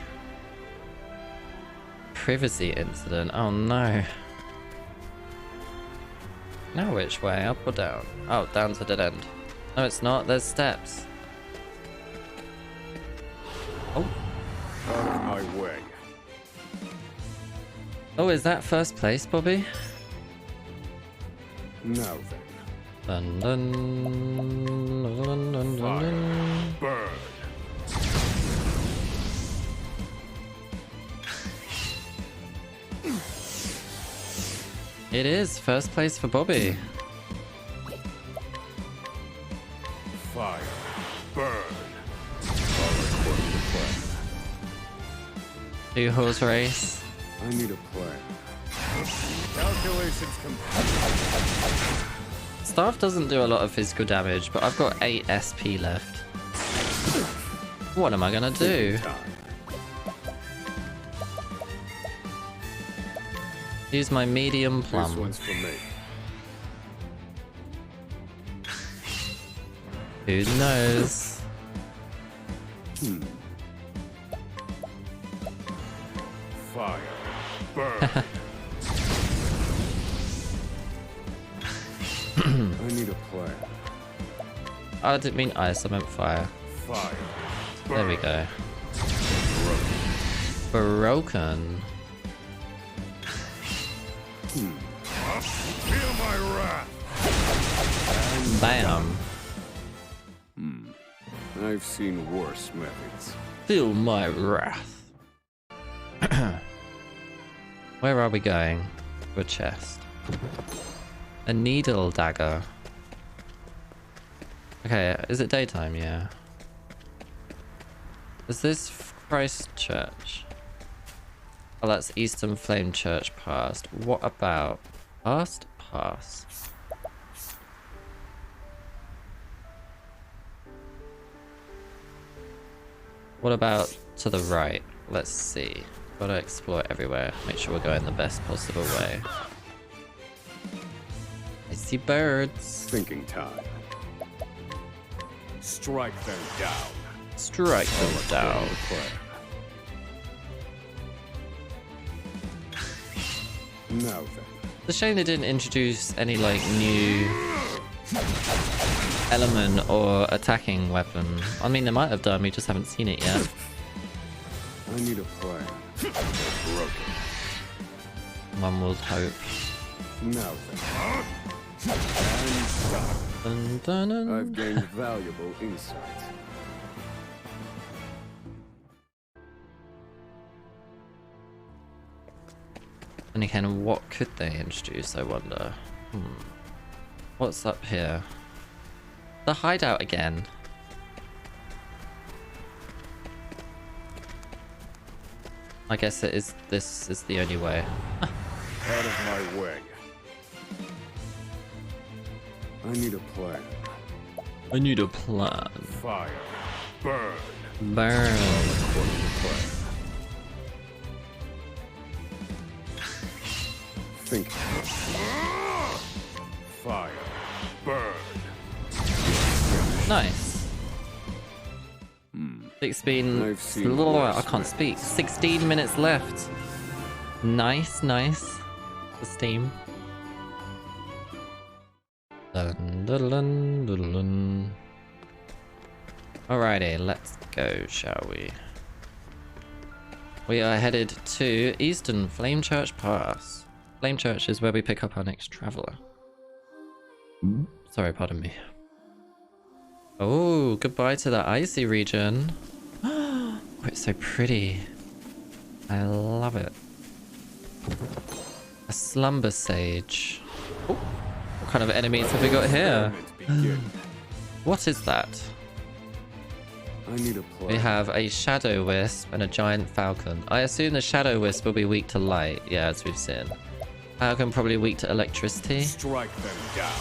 Privacy incident. Oh no. Now which way? Up or down? Oh, down to dead end. No, it's not. There's steps. Oh. On my way. Oh, is that first place, Bobby? Now then. Dun dun dun dun dun dun. Burn. It is first place for Bobby. Fire. Burn. All according to plan. 2-horse race. I need a plan. Calculations complete. Staff doesn't do a lot of physical damage, but I've got 8 SP left. What am I gonna do? Use my medium plum. This one's for me. Who knows? Fire. Burn. I need a plan. I didn't mean ice, I meant fire. Fire. There we go. Broken. Feel my wrath. Bam. I've seen worse methods. Feel my wrath. Where are we going? To a chest. A needle dagger. Okay, is it daytime? Yeah. Is this Christ Church? Oh, that's Eastern Flame Church past. What about past? Past. What about to the right? Let's see. Gotta explore everywhere. Make sure we're going the best possible way. I see birds. Thinking time. Strike them down. Strike them down. Now then. It's a shame they didn't introduce any like new element or attacking weapon. I mean, they might have done, we just haven't seen it yet. I need a plan. Broken. One would hope. Now then. And done. Dun, dun, dun. I've gained valuable insight. And again, what could they introduce, I wonder? What's up here? The hideout again. I guess it is. This is the only way. Out of my way. I need a plan. I need a plan. Fire. Burn. Burn. According to plan. Think. Fire. Burn. Nice. 16. I've seen I can't speak. 16 minutes left. Nice, nice. The steam. Dun, dun, dun, dun, dun. Alrighty, let's go, shall we? We are headed to Eastern Flame Church Pass. Flame Church is where we pick up our next traveler. Sorry, pardon me. Oh, goodbye to the icy region. Oh, it's so pretty. I love it. A slumber sage. Oh, what kind of enemies have we got here? What is that? I need a plan. We have a shadow wisp and a giant falcon. I assume the shadow wisp will be weak to light. Yeah, as we've seen. Falcon probably weak to electricity. Strike them down.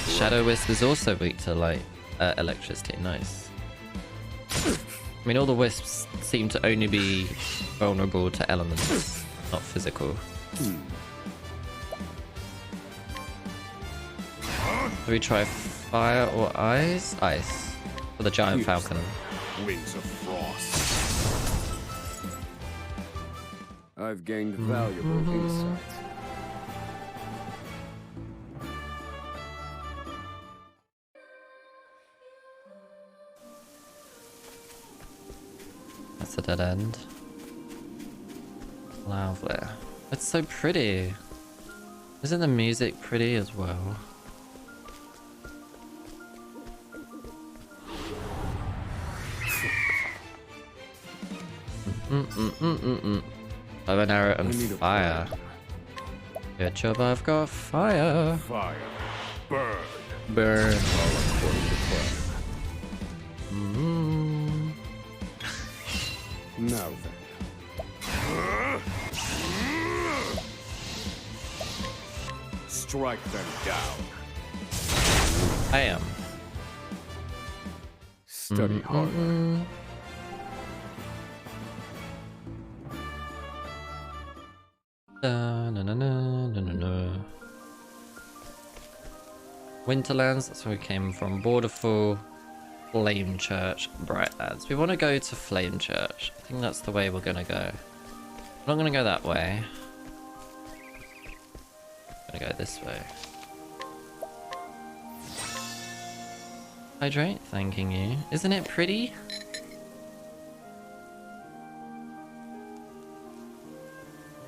Shadow wisp is also weak to light, electricity. Nice. I mean, all the wisps seem to only be vulnerable to elements, not physical. Do we try fire or ice? Ice. For the giant falcon. Wings of frost. I've gained valuable insight. That's a dead end. Lovely. It's so pretty. Isn't the music pretty as well? Bow and arrow and fire. Good job, I've got fire. Fire. Burn. Burn. All according to plan. Now then. Strike them down. I am. Study harder. Winterlands, that's where we came from. Borderful, Flame Church, Brightlands. We want to go to Flame Church. I think that's the way we're gonna go. I'm not gonna go that way. I'm gonna go this way. Hydrate, thanking you. Isn't it pretty?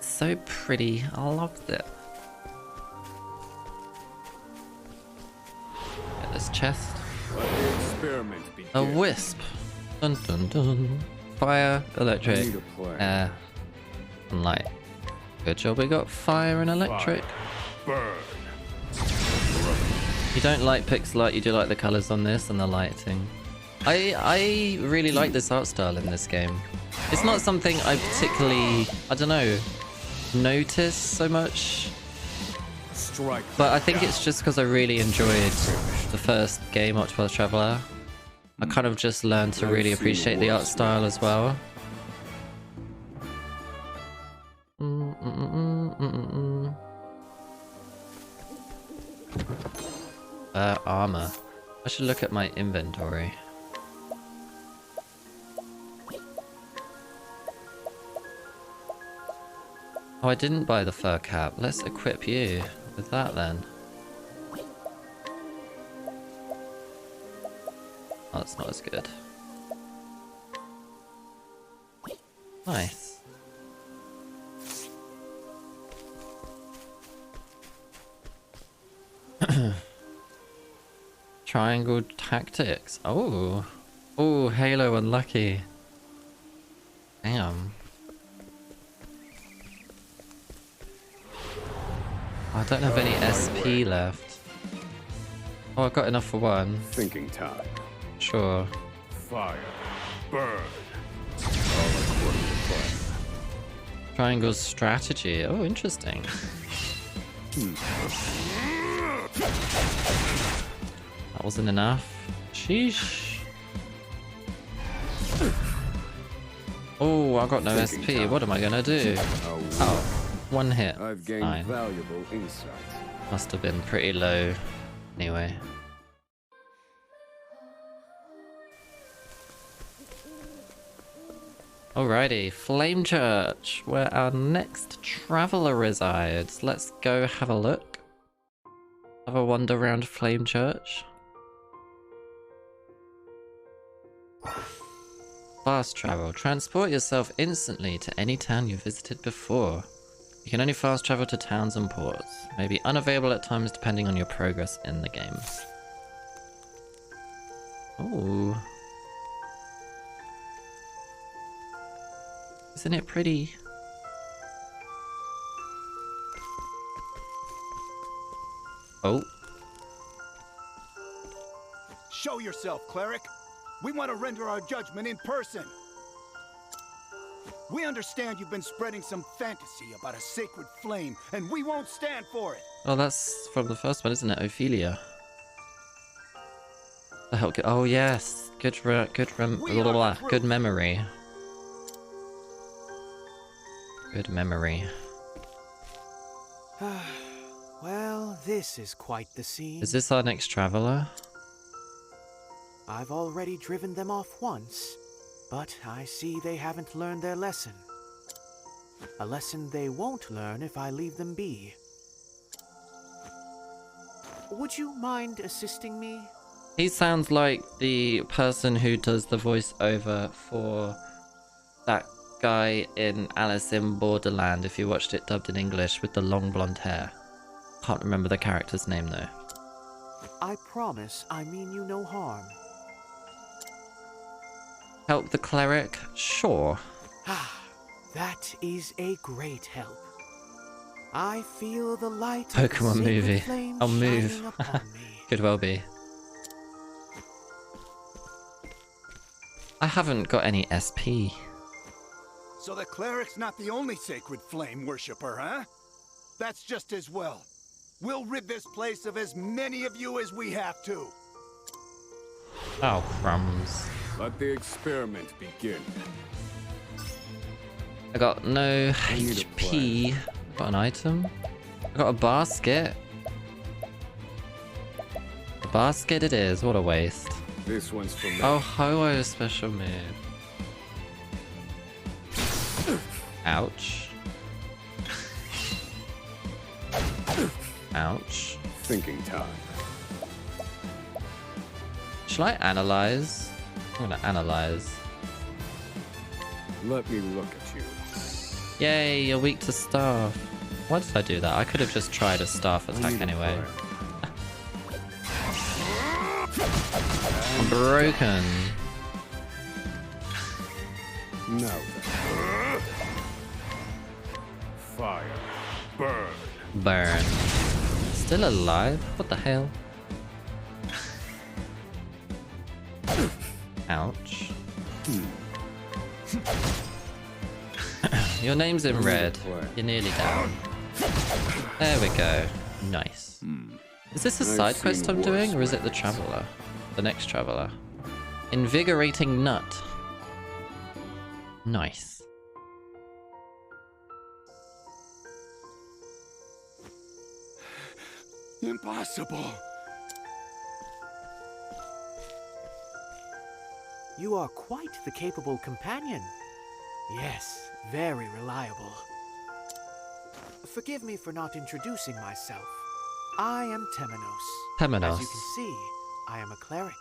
So pretty. I loved it. Get this chest. Let the experiment begin. A wisp. Dun dun dun. Fire, electric, Need a plan. air, and light. Good job we got fire and electric. Burn. You don't like pixel art, you do like the colours on this and the lighting. I really like this art style in this game. It's not something I particularly, I don't know, notice so much. Strike. But I think it's just because I really enjoyed the first game, Octopath Traveler. I kind of just learned to really appreciate the art style as well. Armor. I should look at my inventory. Oh, I didn't buy the fur cap. Let's equip you with that then. Oh, that's not as good. Nice. Triangle tactics. Oh. Oh, Halo unlucky. Damn. I don't have any SP left. Oh, I've got enough for one. Thinking time. Sure. Fire. Burn. All according to plan. Triangle strategy. Oh, interesting. That wasn't enough. Sheesh. Oh, I got no SP. What am I gonna do? Oh, one hit. I've gained Fine. valuable insight. Must have been pretty low. Anyway. Alrighty, Flame Church, where our next traveler resides. Let's go have a look. Have a wander around Flame Church. Fast travel. Transport yourself instantly to any town you visited before. You can only fast travel to towns and ports. May be unavailable at times depending on your progress in the game. Ooh. Isn't it pretty? Oh. Show yourself, cleric. We want to render our judgment in person. We understand you've been spreading some fantasy about a sacred flame, and we won't stand for it. Oh, that's from the first one, isn't it? Ophelia. The hell? Oh yes, good memory. Good memory. Well, this is quite the scene. Is this our next traveler? I've already driven them off once, but I see they haven't learned their lesson. A lesson they won't learn if I leave them be. Would you mind assisting me? He sounds like the person who does the voiceover for that guy in Alice in Borderland, if you watched it dubbed in English, with the long blonde hair. Can't remember the character's name though. I promise I mean you no harm. Help the cleric? Sure. That is a great help. I feel the light Pokemon of the movie. sacred flame I'll move. shining upon me. Could well be. I haven't got any SP. So the cleric's not the only sacred flame worshipper, huh? That's just as well. We'll rid this place of as many of you as we have to. Oh, crumbs. Let the experiment begin. I got no HP. Got an item. I got a basket. A basket it is. What a waste. This one's for me. Oh, Ho-Oh special move. Ouch. Ouch. Thinking time. Shall I analyze? I'm gonna analyze. Let me look at you. Yay, you're weak to staff. Why did I do that? I could have just tried a staff attack anyway. I'm broken. Now then. Fire. Burn. Burn. Still alive? What the hell? Ouch. Your name's in red. You're nearly down. There we go. Nice. Is this a side quest I'm doing, or is it the Traveler? The next Traveler. Invigorating Nut. Nice. Impossible. You are quite the capable companion. Yes, very reliable. Forgive me for not introducing myself. I am Temenos. Temenos. As you can see, I am a cleric.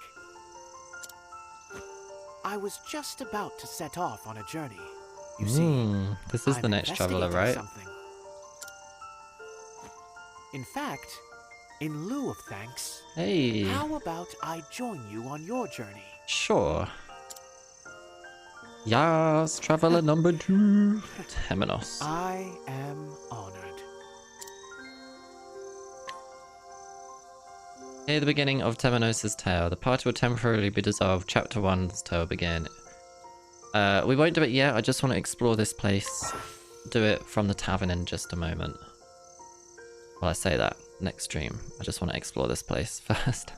I was just about to set off on a journey. You see, this is the next Traveler, right? Something. In fact, in lieu of thanks, hey, how about I join you on your journey? Sure. Yes, Traveler number 2, Temenos. I am honored. Near the beginning of Temenos' tale, the party will temporarily be dissolved. Chapter 1's tale begin. We won't do it yet. I just want to explore this place. Do it from the tavern in just a moment. Well, I say that next stream. I just want to explore this place first.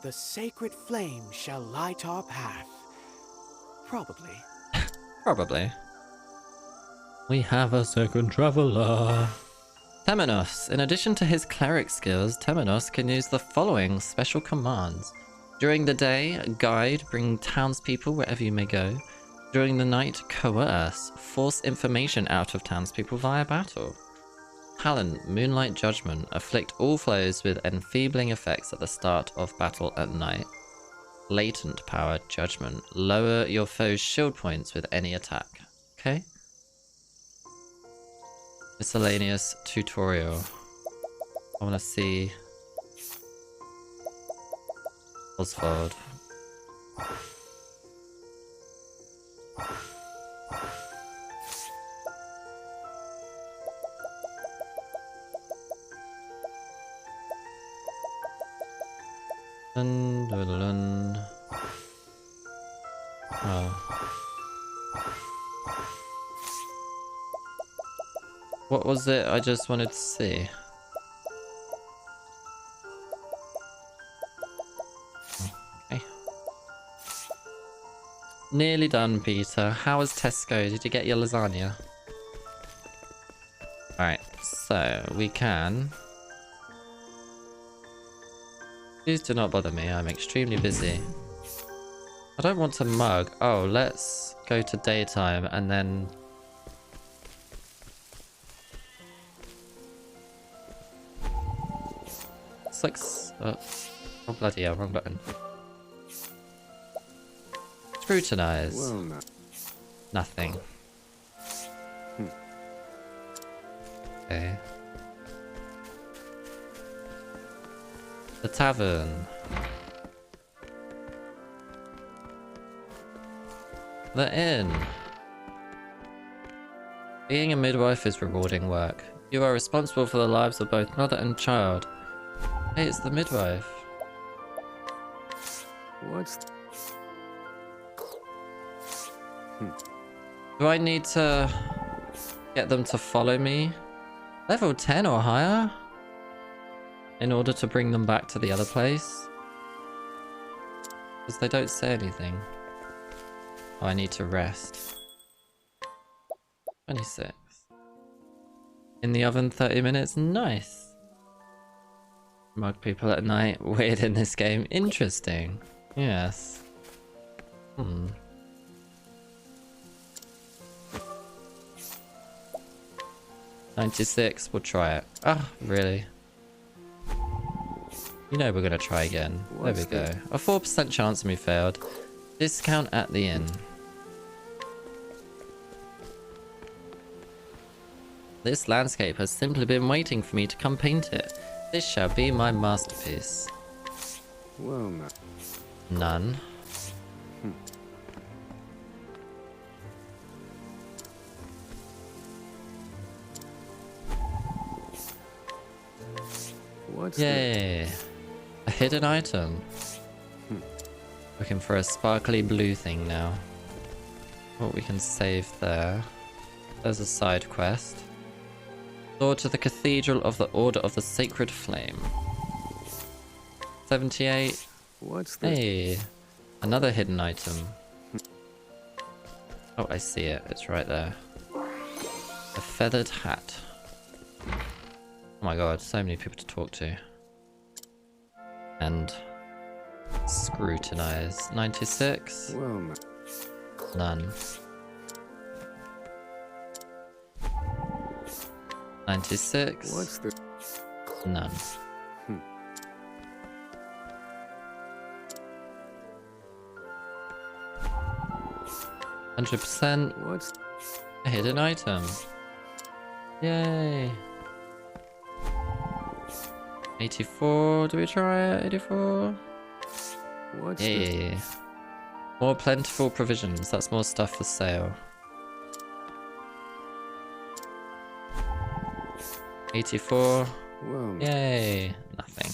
The sacred flame shall light our path. Probably. Probably. We have a second Traveler. Temenos. In addition to his cleric skills, Temenos can use the following special commands. During the day, guide, bring townspeople wherever you may go. During the night, coerce, force information out of townspeople via battle. Talent, Moonlight Judgment, afflict all foes with enfeebling effects at the start of battle at night. Latent power, Judgment, lower your foe's shield points with any attack. Okay? Miscellaneous tutorial. I want to see Oswald. Dun, dun, dun, dun. Oh. What was it I just wanted to see? Okay. Nearly done, Peter. How was Tesco? Did you get your lasagna? Alright, so we can... Please do not bother me, I'm extremely busy. I don't want to mug. Oh, let's go to daytime and then... It's like... oh bloody hell, wrong button. Scrutinize. Well, no. Nothing. Okay. The tavern. The inn. Being a midwife is rewarding work. You are responsible for the lives of both mother and child. Hey, it's the midwife. What's... Do I need to get them to follow me? Level 10 or higher? In order to bring them back to the other place? Because they don't say anything. Oh, I need to rest. 26. In the oven 30 minutes? Nice. Mug people at night. Weird in this game. Interesting. Yes. 96. We'll try it. Ah, really? You know we're gonna try again. There we go. A 4% chance and we failed. Discount at the inn. This landscape has simply been waiting for me to come paint it. This shall be my masterpiece. Well, no. None. What's Yay! A hidden item. Looking for a sparkly blue thing now. What we can save there. There's a side quest. Door to the Cathedral of the Order of the Sacred Flame. 78. What's this? Hey! Another hidden item. Oh, I see it. It's right there. A feathered hat. Oh my god, so many people to talk to. And scrutinize. 96. Well, no. None. 96. What's this? None. 100%. What's a hidden item? Yay! 84. Do we try it? 84. What's yeah. More plentiful provisions. That's more stuff for sale. 84. Whoa. Yay! Nothing.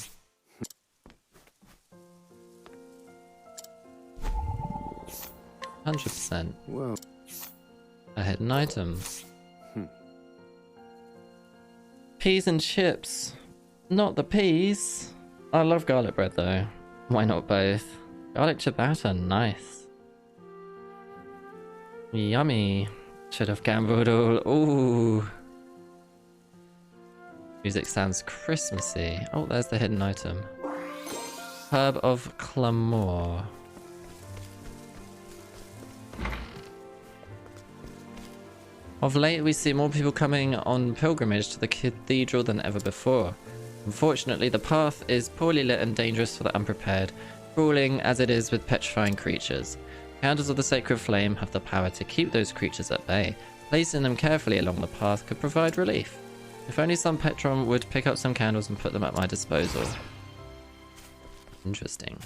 %. Whoa. A hidden item. Peas and chips. Not the peas. I love garlic bread though. Why not both? Garlic ciabatta, nice. Yummy. Should have gambled all. Ooh. Music sounds Christmassy. Oh, there's the hidden item. Herb of Clamour. Of late, we see more people coming on pilgrimage to the cathedral than ever before. Unfortunately, the path is poorly lit and dangerous for the unprepared, crawling as it is with petrifying creatures. Candles of the sacred flame have the power to keep those creatures at bay. Placing them carefully along the path could provide relief. If only some Petron would pick up some candles and put them at my disposal. Interesting.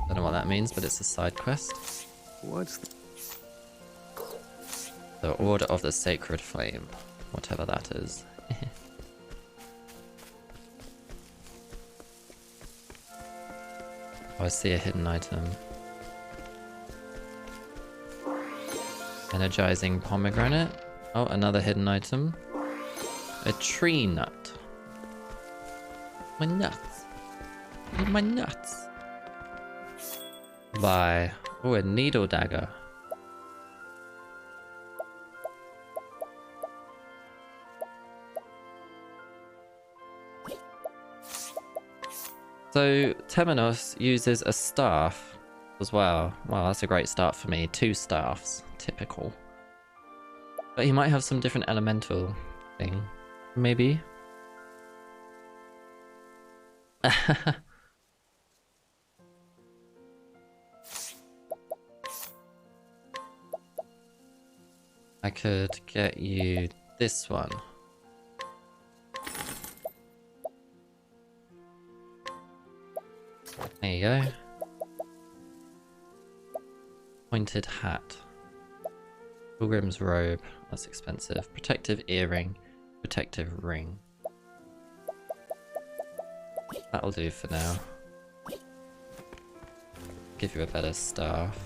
Don't know what that means, but it's a side quest. What's the Order of the Sacred Flame. Whatever that is. Oh, I see a hidden item. Energizing pomegranate. Oh, another hidden item. A tree nut. My nuts. Need my nuts. Buy. Oh, a needle dagger. So, Temenos uses a staff as well. Well, that's a great start for me. 2 staffs. Typical. But he might have some different elemental thing. Maybe? I could get you this one. There you go. Pointed hat. Pilgrim's robe. That's expensive. Protective earring. Protective ring. That'll do for now. Give you a better staff.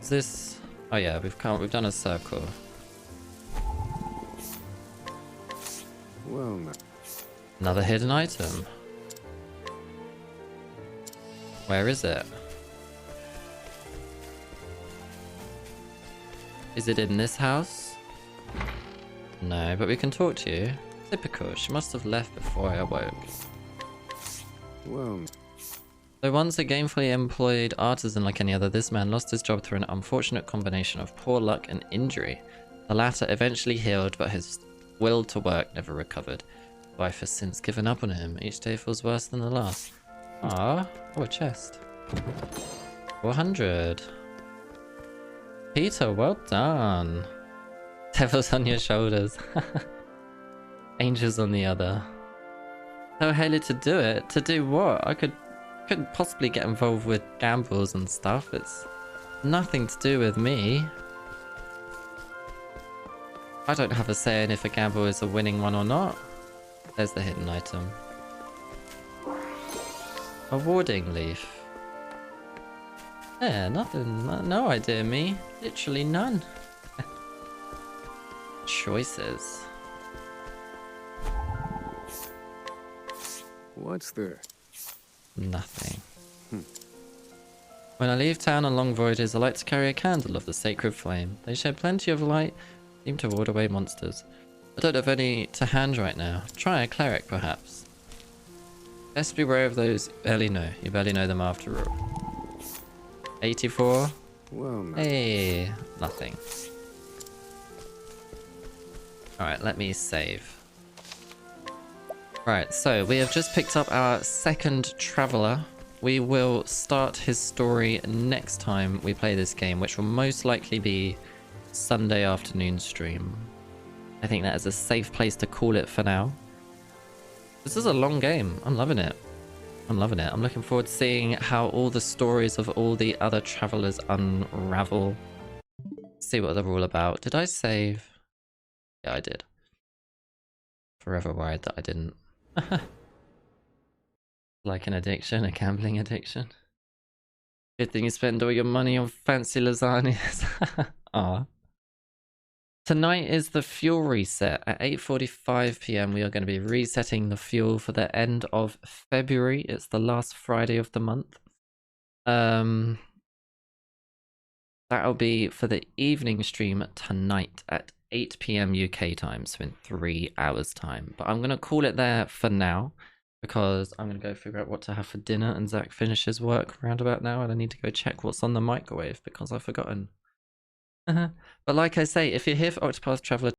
Is this... Oh yeah, we've done a circle. Well, no. Another hidden item. Where is it? Is it in this house? No, but we can talk to you. Typical, she must have left before I awoke. Well... Though once a gainfully employed artisan like any other, this man lost his job through an unfortunate combination of poor luck and injury. The latter eventually healed, but his will to work never recovered. His wife has since given up on him. Each day feels worse than the last. Ah, oh, a chest. 400. Peter, well done. Devils on your shoulders. Angels on the other. So Haley, to do it? To do what? I couldn't possibly get involved with gambles and stuff. It's nothing to do with me. I don't have a say in if a gamble is a winning one or not. There's the hidden item. A warding leaf. Yeah, nothing. No idea, me. Literally none. Choices. What's there? Nothing. When I leave town on long voyages, I like to carry a candle of the sacred flame. They shed plenty of light, seem to ward away monsters. I don't have any to hand right now. Try a cleric, perhaps. Best beware of those you barely know. You barely know them after all. 84. Well, hey, nothing. Alright, let me save. Right, so we have just picked up our second traveler. We will start his story next time we play this game, which will most likely be Sunday afternoon stream. I think that is a safe place to call it for now. This is a long game. I'm loving it. I'm loving it. I'm looking forward to seeing how all the stories of all the other travelers unravel. See what they're all about. Did I save? Yeah, I did. Forever worried that I didn't. Like an addiction, a gambling addiction. Good thing you spend all your money on fancy lasagnas. Ah. Tonight is the fuel reset. At 8:45 PM we are going to be resetting the fuel for the end of February. It's the last Friday of the month. That'll be for the evening stream tonight at 8 PM UK time, so in 3 hours time. But I'm going to call it there for now because I'm going to go figure out what to have for dinner, and Zach finishes work around about now and I need to go check what's on the microwave because I've forgotten. But like I say, if you're here for Octopath Traveler